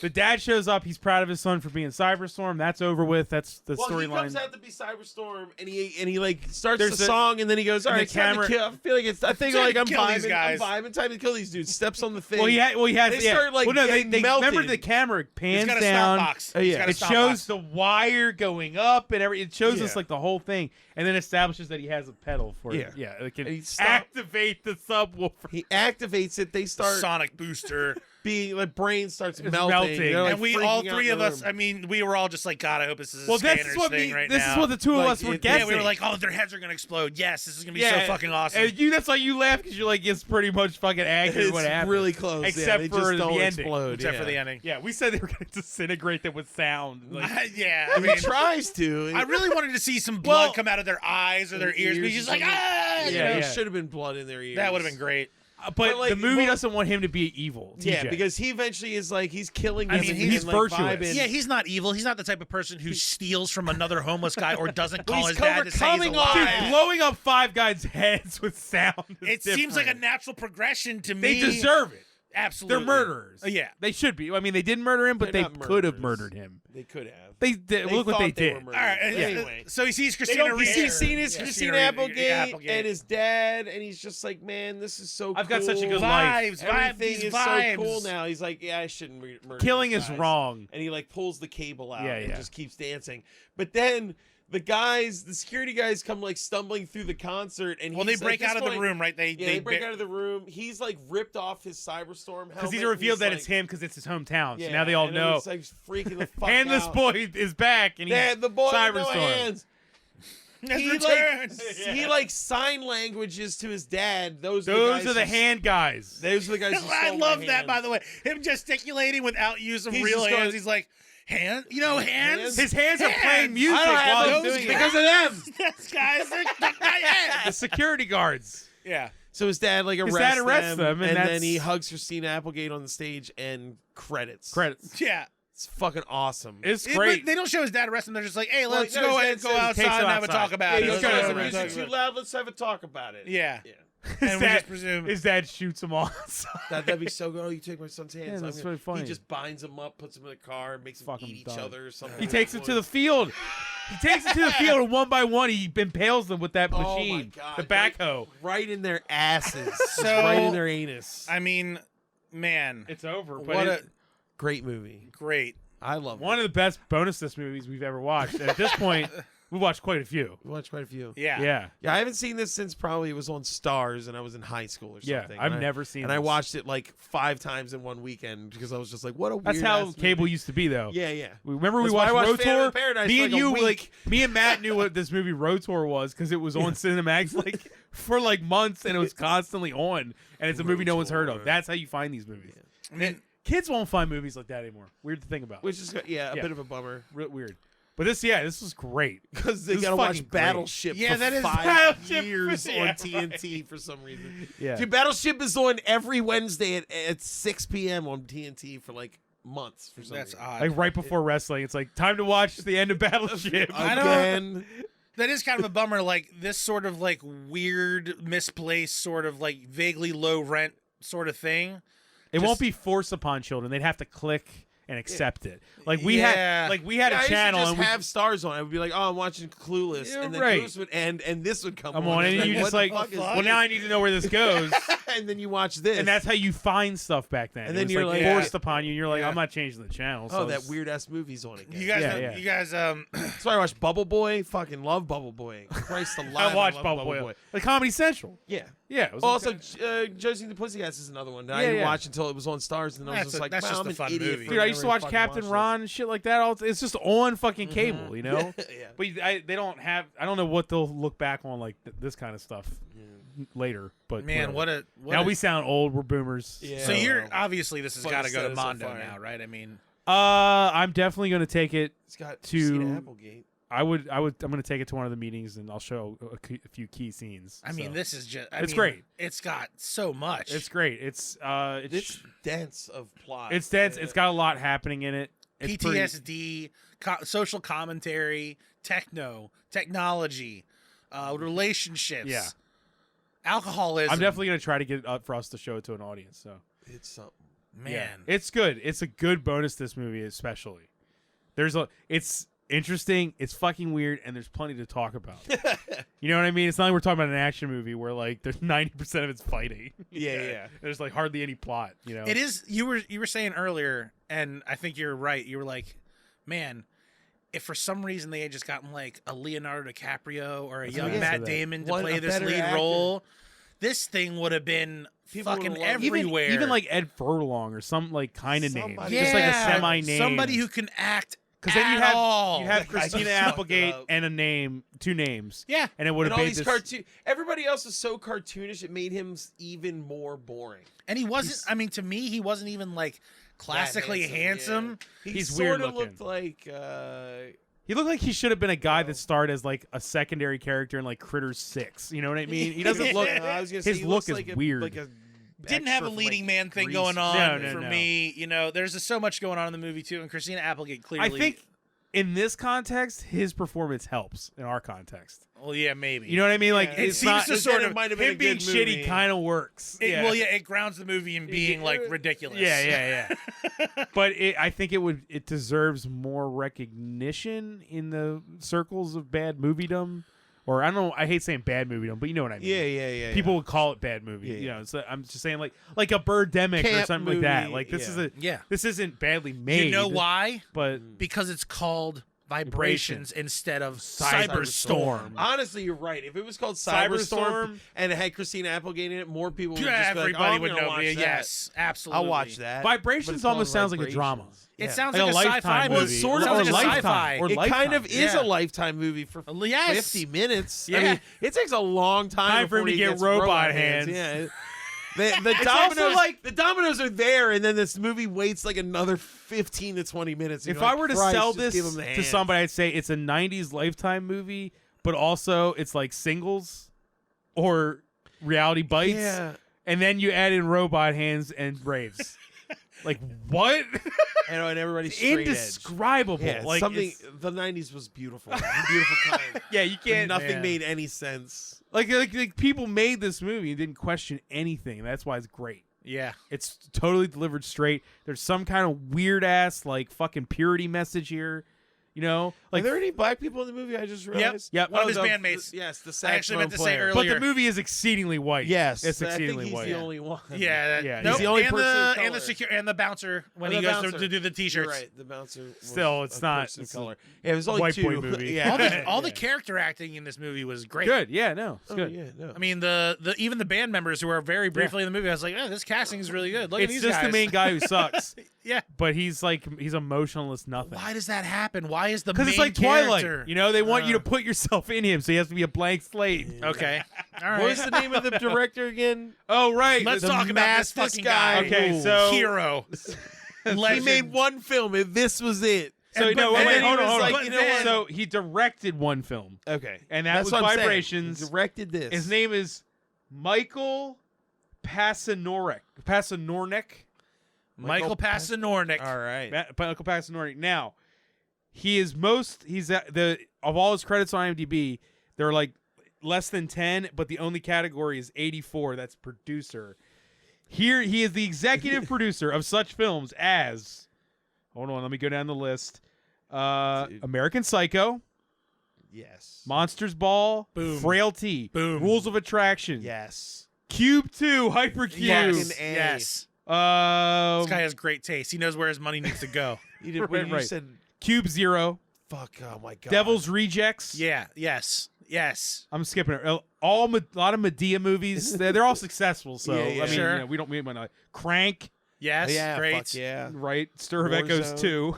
The dad shows up. He's proud of his son for being Cyberstorm. That's over with. That's the Well, he comes storyline. out to be Cyberstorm, and he like starts There's the a- song, and then he goes, "All and right, the it's time to camera- kill." I feel like it's. I think Time like to I'm kill these vibing. guys. I'm vibing. Time to kill these dudes. Steps on the thing. Well, he has. They yeah. start, like, well, no, getting they remember melted. the camera He's pans got a down. stopbox. Oh, He's yeah. got a It stopbox. shows the wire going up and everything. It shows us Yeah. like the whole thing, and then establishes that he has a pedal for it. Yeah. Yeah, it can And he stop- activate the subwoofer. He activates it. They start Sonic booster. being like brain starts It's melting. melting. They're, like, and we freaking all out three in of the us, room. I mean, we were all just like, God, I hope this is a Well, this Scanners is what thing right this now. is what the two of Like, us were it- guessing. Yeah, we were like, oh, their heads are going to explode. Yes, this is going to be so fucking awesome. And that's why you laugh because you're like, it's pretty much fucking accurate it's what happened. really close. Except they for just the don't ending. explode. Except for the ending. Yeah, we said they were going to disintegrate them with sound. Like, Yeah, I He mean, tries to. I really wanted to see some blood Well- come out of their eyes or their ears. But he's just like, something. ah! you Yeah, know? There yeah. should have been blood in their ears. That would have been great. but like, the movie well- doesn't want him to be evil. Yeah, TJ. because he eventually is like he's killing. I them mean, and he's like, virtuous. vibing. Yeah, he's not evil. He's not the type of person who steals from another homeless guy or doesn't call he's his dad to say he's overcoming all alive. that. Dude, blowing up five guys' heads with sound. Is It seems like a different. natural progression to They me. deserve it. Absolutely. They're murderers. Yeah. They should be. I mean, they didn't murder him, but They're they not could have murderers. murdered him. They could have. They did. Look what thought they were did. All murderers. right. Anyway. So he sees Christina He's Ricci. seen his Yeah, Christina Applegate, and his dad, and he's just like, man, this is so I've cool. got such a good Vibes, life. Everything these is vibes. so cool now. He's like, yeah, I shouldn't murder Killing these is guys. wrong. And he like pulls the cable out Yeah, and yeah. just keeps dancing. But then the security guys come like stumbling through the concert, and Well, they he's, break at out this of the point- room, right? Yeah, they break out of the room. He's like ripped off his Cyberstorm helmet. Because he's and revealed that like, it's him because it's his hometown. Yeah, so now they all and know. It's like freaking the fuck And this out. boy is back, and he's Yeah, the boy with no Cyberstorm. hands. Has He returned. he like sign languages to his dad. Those Those are are the hand guys. Those are the guys. Who I stole love my that, by hands. the way. Him gesticulating without use of He's real just hands. going- He's like, hand? You know, hands? His hands are playing music I don't have while he's those doing it. because of them. These guys are my hands. The security guards. Yeah. So his dad like His arrests, dad arrests them, and and then that's- he hugs Christina Applegate on the stage and credits. Credits. Yeah. It's fucking awesome. It's But great. they don't show his dad arrest him. They're just like, hey, Well, let's no, go his ahead dad and go says- outside takes him and have a outside. talk about Yeah, it. he's Let's got go the have a music talk too about it. loud. Let's have a talk about it. Yeah. and we just presume his dad shoots him all. That'd be so good. Oh, you take my son's hands. Yeah, that's I'm gonna- really funny. He just binds them up, puts them in the car, makes them Fucking eat each done. other or something. He takes him to the field. He takes him to the field, and one by one, he impales them with that Oh my machine, God. the backhoe. right in their asses. Just So- right in their anus. I mean, man, It's over. But what it- a Great movie. great. I love one of the best bonus disc movies we've ever watched. And at this point, we watched quite a few. We watched quite a few. Yeah. Yeah. Yeah, I haven't seen this since probably it was on Stars and I was in high school or Yeah, something. I've And I- never seen And I this. watched it like 5 times in one weekend because I was just like, what a weird That's how ass cable movie. used to be, though. Yeah, yeah. Remember we That's why I watched watched Phantom Rotor? of Paradise Me for and like a you, week. like me and Matt knew what this movie Rotor was because it was on Cinemax like for like months and it was constantly on. And it's a movie no one's heard of. Rotor. That's how you find these movies. I mean, Kids won't find movies like that anymore. Weird to think about. Which is, a Yeah. bit of a bummer. Weird. But this was great. Because they This is got to watch fucking great. Battleship Yeah, for that is- 5 Battleship, years yeah, on right. TNT for some reason. Yeah. Dude, Battleship is on every Wednesday at 6 p.m. on TNT for like months for some that's reason. odd. Like right before wrestling, it's like time to watch the end of Battleship. I don't- Again. That is kind of a bummer. Like this sort of like weird, misplaced, sort of like vaguely low rent sort of thing. It won't Just- be forced upon children. They'd have to click and accept it. Like we Yeah. had Yeah, I a used to channel just and we have stars on. I would be like, "Oh, I'm watching Clueless," Yeah, and then right. Clueless would end, and this would come I'm on, and It's you what just the like, fuck is well, this? now I need to know where this goes. and then you watch this, And that's how you find stuff back then. And It then was you're like like, forced upon you. And you're like, Yeah. I'm not changing the channel. So oh, that it's- weird ass movie's on again. You guys, Yeah, know, yeah. you guys, That's why I watch Bubble Boy. Fucking love Bubble Boy. Christ alive, I watched love Bubble Boy. Like Comedy Central. Yeah. Yeah. It was Also, Josie and the Pussycats is another one that I Yeah, didn't yeah. watch until it was on Stars, and then I was That's just a- like, that's "Wow, just I'm a an fun idiot movie. for dude, I used to never watch fucking Captain watched Ron and shit like that. It's just on fucking cable, you know. this." Yeah. But they don't have. I don't know what they'll look back on like this kind of stuff later. But man, whatever. what a Now a- we sound old. We're boomers. Yeah. So you're obviously this has Fucking got to go set to us on Mondo fire. now, right? I mean, I'm definitely gonna take it. It's got To- Christina Applegate. I'm gonna take it to one of the meetings and I'll show a few key scenes. I mean, So, this is just. It's great. It's got so much. it's great. It's It's dense of plot. it's dense. It's got a lot happening in it. It's pretty- PTSD, social commentary, technology, relationships. Yeah. Alcoholism. I'm definitely gonna try to get it up for us to show it to an audience. So It's something. man. yeah. It's good. It's a good bonus. This movie, especially. It's interesting. It's fucking weird, and there's plenty to talk about. You know what I mean? It's not like we're talking about an action movie where like there's 90% of it's fighting. Yeah. There's like hardly any plot. You know. It is. You were saying earlier, and I think you're right. You were like, man, if for some reason they had just gotten like a Leonardo DiCaprio or a young what I Matt said. Damon to One- play a this better lead actor. role, this thing would have been People fucking would've loved it. everywhere. Even like Ed Furlong or some like kind of name, Somebody- just like a Yeah, semi name. somebody who can act. because then you at all. have That guy Christina just fucked it Applegate up. and a name, 2 names. Yeah. and it would And have all made these this. cartoon. Everybody else is so cartoonish. It made him even more boring. And he wasn't. I mean, to me, he wasn't even like classically That handsome. Yeah. He He's sort weird of looking. looked like. He looked like he should have been a guy that starred as like a secondary character in like Critters 6. You know what I mean? He doesn't look. I was gonna say, his he look looks is like weird. Like a Didn't have a extra from, leading like, man thing Grease. going on No, for no. me. You know, there's just so much going on in the movie too, and Christina Applegate clearly. I think in this context, his performance helps in our context. Well, yeah, maybe. You know what I mean? Like Yeah. It it's seems not. to sort it of might have been him a being good shitty movie. kind of works. It, Well, yeah, it grounds the movie in being like ridiculous. Yeah. But I think it deserves more recognition in the circles of bad moviedom, or I don't know. I hate saying bad moviedom, but you know what I mean. Yeah. People would call it bad movie. Yeah, You yeah. know, so I'm just saying like a Birdemic or Camp something like that. movie, Like this yeah. this isn't badly made. You know why? But Because it's called Vibrations instead of Cyberstorm. Cyberstorm. Honestly, you're right. If it was called Cyberstorm- Cyberstorm and it had Christina Applegate in it, more people would Yeah, just be like, everybody oh, I'm would gonna know. watch that. Yes, absolutely. I'll watch that. Vibrations But it's almost called sounds like a drama. Vibrations. It Yeah. sounds Like like, a a Lifetime sci-fi movie. movie. Sort It of, sounds or like a Lifetime, sci-fi. or It kind Lifetime. of is Yeah. a Lifetime movie for Yes. 50 minutes. Yeah. I mean, it takes a long time For him before to he get gets robot hands. Yeah. The also dominoes, like- the dominoes are there, and then this movie waits like another 15 to 20 minutes. and If you're I like, were to "Christ, sell just this give 'em the to hands." somebody, I'd say it's a 90s Lifetime movie, but also it's like singles or reality bites. Yeah. And then you add in robot hands and raves. Like, what? and everybody's straight edge. Indescribable. Yeah, like something. it's- The 90s was beautiful. It was a beautiful time. Yeah, you can't. Nothing man. made any sense. Like people made this movie and didn't question anything. That's why it's great. Yeah. It's totally delivered straight. There's some kind of weird ass like fucking purity message here. You know, Are like there any black people in the movie? I just realized. Yep. One of his the- bandmates. Yes, the I actually meant to say saxophone player. earlier. but the movie is exceedingly white. Yes, it's I think exceedingly he's white. the only one. Yeah, Yeah, nope, he's the only and person of the color. and the bouncer when Oh, he the goes bouncer. to do the t-shirts. You're right. The bouncer. was Still, it's a not- person of it's a color. Yeah, it was only white two. boy movie. Yeah, All the character acting in this movie was great. Good. Yeah. No. It's Oh, good. yeah, no. I mean, the even the band members who are very briefly in the movie, I was like, oh, this casting is really good. Look at It's these just guys. the main guy who sucks. Yeah. But he's emotional as nothing. Why does that happen? Why is the Because main it's like Twilight. character? You know, they want you to put yourself in him, so he has to be a blank slate. Okay. All right. What was the name of the director again? Oh, right. Let's The talk about this Mathis fucking guy. guy. Okay, rules. so Hero. He Legend. made one film, and this was it. So And- no, but wait, then he hold on, was hold on. like, you know what? So he directed one film, Okay, and that That's was what I'm saying. Vibrations. He directed this. His name is Michael Pasanorek. Michael Pasanornik. All right. Michael Pasanorek. Now, he's at of all his credits on IMDb, they're like less than 10, but the only category is 84. That's producer. Here, he is the executive producer of such films as, hold on, let me go down the list. American Psycho, Yes. Monsters Ball, Boom. Frailty, Boom. Rules of Attraction, Yes. Cube 2, Hypercube. Yes. Fucking A. Yes. This guy has great taste. He knows where his money needs to go. You did. Right, When you right. said, Cube 0, "Fuck," oh my god. Devil's Rejects. Yeah. Yes. Yes. I'm skipping it. A lot of Medea movies. They're all successful. So Yeah, yeah. I mean, Sure. you know, we might not. Crank, Yes. Yeah. Great. Fuck yeah. right? Stir of Warzone. Echoes 2.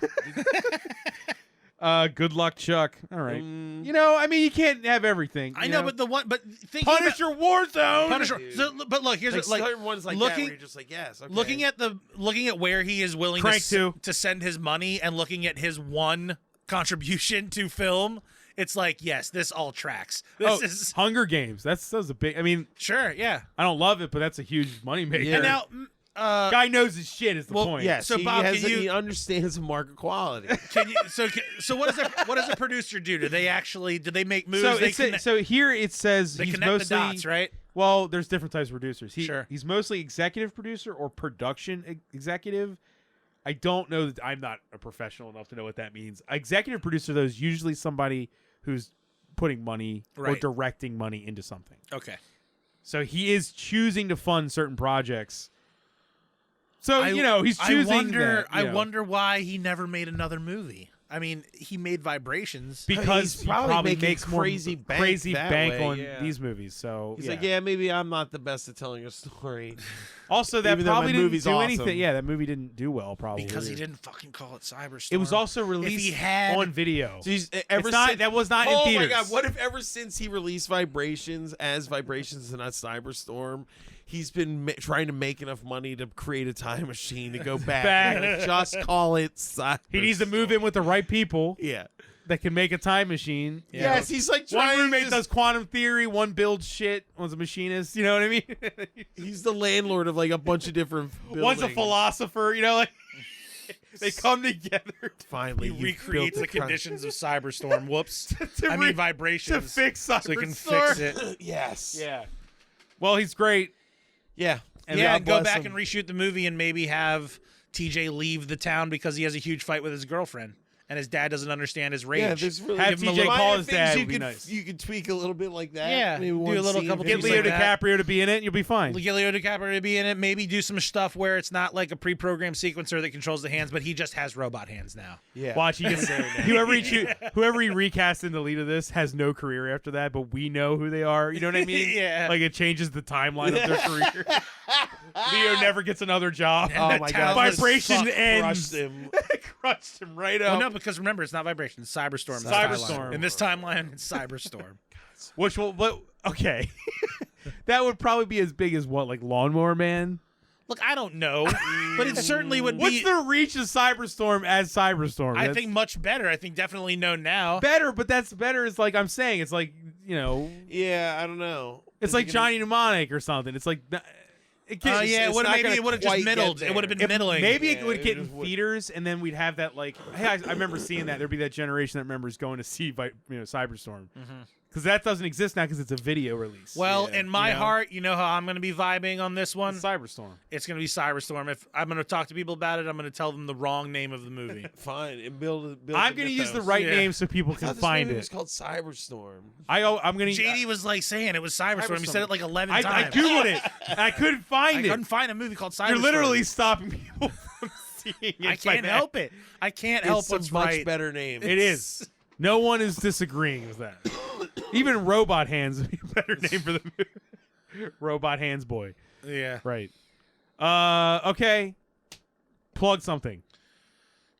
Good Luck, Chuck. All right. Mm. You know, I mean, you can't have everything. I you know, but thinking Punisher Warzone. Punisher. So, but look, here's Like, like certain ones like that, looking- where you're just like, yes. Okay. looking at where he is willing Crank to 2. to send his money and looking at his one contribution to film, it's like, yes, this all tracks. This is Hunger Games. That was a big. I mean, sure, yeah. I don't love it, but that's a huge moneymaker. Yeah. And now, guy knows his shit. Is the well, point? yes. So, he Bob, has, can you- he understands market quality. can you? So what does a producer do? Do they make moves? So they it's so here it says they he's connect mostly the dots, right? Well, there's different types of producers. Sure. He's mostly executive producer or production executive. I don't know that I'm not a professional enough to know what that means. Executive producer, though, is usually somebody who's putting money or Right. directing money into something. Okay. So he is choosing to fund certain projects. So, he's choosing I that, wonder why he never made another movie. I mean, he made Vibrations. because He's he probably probably making makes more crazy bank crazy that bank way, on yeah. these movies. So He's like, yeah, maybe I'm not the best at telling a story. Also, that Even though my probably didn't movie's do awesome. anything. Yeah, that movie didn't do well. Probably Because he didn't fucking call it Cyberstorm. It was also released had- on video. So he's, ever It's not- since, that was not in oh theaters. my god! What if ever since he released Vibrations as Vibrations and not Cyberstorm, he's been trying to make enough money to create a time machine to go back. and just call it Cyberstorm. He needs to move in with the right people Yeah. that can make a time machine. Yes, he's like One trying. roommate to does quantum theory, one builds shit, one's a machinist. You know what I mean? He's the landlord of like a bunch of different. One's a buildings. philosopher. You know, like they come together Finally, He you've recreates built the conditions of Cyberstorm. Whoops. to I re- mean Vibrations. to fix Cyberstorm. so he can fix it. Yes. Yeah. Well, he's great. Yeah. And yeah, God and go bless back him. and reshoot the movie and maybe have TJ leave the town because he has a huge fight with his girlfriend and his dad doesn't understand his rage. Yeah, there's really Have give him a TJ little- call minor his things dad You would be could nice. you could tweak a little bit like that. Yeah, Maybe do one a little scene couple of Get him things Leo like that. DiCaprio to be in it, and you'll be fine. Leo DiCaprio to be in it. Maybe do some stuff where it's not like a pre-programmed sequencer that controls the hands, but he just has robot hands now. Yeah. Watch, he gets whoever he recast in the lead of this has no career after that, but we know who they are. You know what I mean? Yeah. Like it changes the timeline of their career. Leo never gets another job. Oh my god! Vibration Fuck, ends. crushed him. Crushed him right Well, up. no, because remember, it's not Vibration. It's Cyberstorm. this Cyberstorm. timeline. In this timeline, it's Cyberstorm. Which will, but okay, that would probably be as big as what, like Lawnmower Man. Look, I don't know, but it certainly would What's be. the reach of Cyberstorm as Cyberstorm? I That's think much better. I think definitely known now. better, but that's better. Is like I'm saying, it's like Yeah, I don't know. it's Is like he gonna- Johnny Mnemonic or something. It's like it Yeah, it's it would not maybe gonna it would have just quite get middled. there. It would have been If- middling. Maybe Yeah, it would it get in just would- theaters, and then we'd have that like. Hey, I remember seeing that. There'd be that generation that remembers going to see Cyberstorm. Because that doesn't exist now because it's a video release. Well, Yeah. in my You know? heart, you know how I'm going to be vibing on this one? Cyberstorm. It's going to be Cyberstorm. If I'm going to talk to people about it, I'm going to tell them the wrong name of the movie. Fine, and build. I'm going to use the right Yeah. name so people I can thought this find movie it. was called Cyberstorm. I'm going to. JD was like saying it was Cyberstorm. He said it like 11 I times. googled it. I couldn't find I it. couldn't find a movie called Cyberstorm. You're literally stopping people from seeing it. I can't help it. I can't help It's what's a much right. better name. It is. No one is disagreeing with that. Even Robot Hands would be a better name for the movie. Robot Hands Boy. Yeah. Right. Okay. Plug something.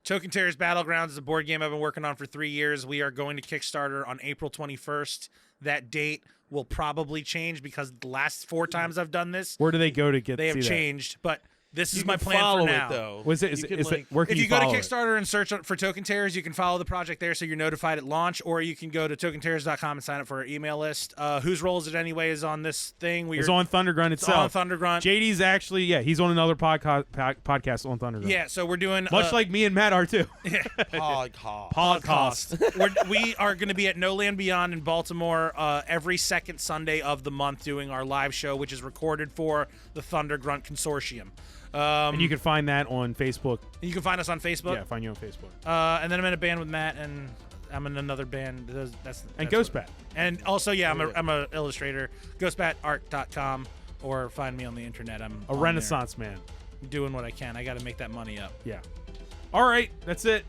Token Terrors Battlegrounds is a board game I've been working on for 3 years. We are going to Kickstarter on April 21st. That date will probably change because the last 4 times I've done this, Where do they go to get they have see that? changed. But this You is my can plan follow for now. it though. Was it? You can, Is like, it? Where can If you go to follow it? Kickstarter and search for Token Terrors, you can follow the project there so you're notified at launch, or you can go to tokenterrors.com and sign up for our email list. Whose Rolls It Anyway is on this thing. It's on Thundergrunt It's itself. on Thundergrunt. JD's actually, he's on another podcast on Thundergrunt. Yeah, so we're doing Much like me and Matt are too. Podcast. We are going to be at No Land Beyond in Baltimore every second Sunday of the month doing our live show, which is recorded for the Thundergrunt Consortium. And you can find that on Facebook. You can find us on Facebook. Yeah, find you on Facebook. And then I'm in a band with Matt, and I'm in another band. That's And what- Ghostbat. And also, yeah, I'm a illustrator. Ghostbatart.com, or find me on the internet. I'm A on Renaissance man. there doing what I can. I got to make that money up. Yeah. All right, that's it.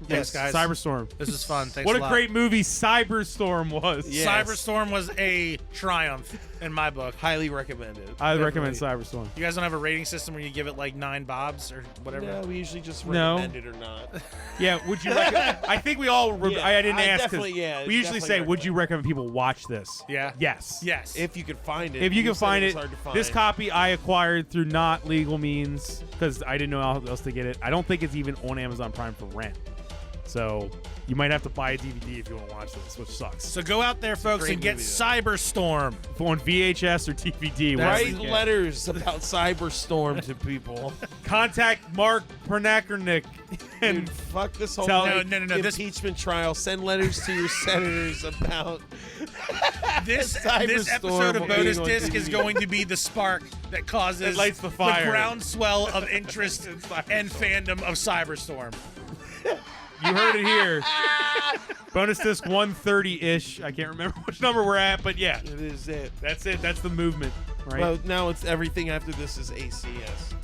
Thanks, guys. Cyberstorm. This is fun. Thanks What a a lot. great movie Cyberstorm was. Yeah. Cyberstorm was a triumph in my book. Highly recommended. I recommend Definitely. Cyberstorm. You guys don't have a rating system where you give it like 9 bobs or whatever? No, we usually just No. recommend it or not. Yeah, would you recommend? I think we all. Yeah, I didn't I ask. 'cause definitely- yeah, we usually definitely say, "Would you recommend. recommend people watch this?" Yeah. Yes. Yes. If you could find it. If you can said find it, it, was hard to find. this copy I acquired through not legal means because I didn't know how else to get it. I don't think it's even on Amazon Prime for rent. So you might have to buy a DVD if you want to watch this, which sucks. So go out there, folks, great and get movie, though. Cyberstorm. On VHS or DVD. That's- wherever Write you get it. letters about Cyberstorm to people. Contact Mark Pernakernick and Dude, fuck this whole Tell- thing. No, this- impeachment trial. Send letters to your senators about This Cyberstorm episode of will be Bonus on Disc is DVD. going to be the spark that causes That lights the fire. groundswell of interest and fandom of Cyberstorm. you heard it here. Bonus disc 130-ish. I can't remember which number we're at, but yeah, it is it. that's it. That's the movement, right? Well, now it's everything after this is ACS.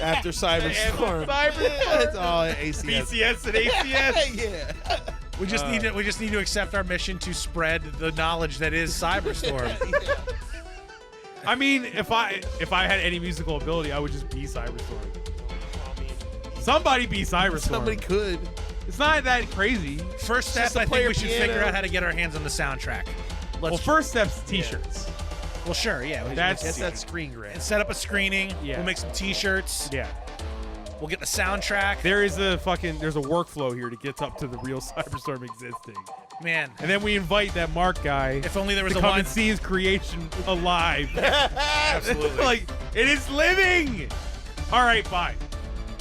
After Cyberstorm. It's all ACS. BCS and ACS. Yeah. We just need to accept our mission to spread the knowledge that is Cyberstorm. I mean, if I had any musical ability, I would just be Cyberstorm. Somebody be Cyberstorm. Somebody could. It's not that crazy. First step, Just to I play think your we should piano. figure out how to get our hands on the soundtrack. Well, first step's t-shirts. Well, sure, yeah. That's- Get that screen grab. set up a screening. Yeah. We'll make some T-shirts. Yeah. We'll get the soundtrack. There's a workflow here to get up to the real Cyberstorm existing. Man, And then we invite that Mark guy if only there was to a come line. and see his creation alive. Absolutely. Like, it is living! All right, bye.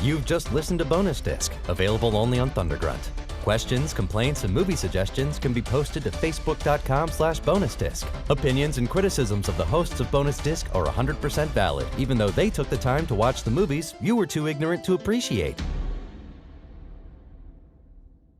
You've just listened to Bonus Disc, available only on Thundergrunt. Questions, complaints, and movie suggestions can be posted to facebook.com/bonusdisc. Opinions and criticisms of the hosts of Bonus Disc are 100% valid, even though they took the time to watch the movies you were too ignorant to appreciate.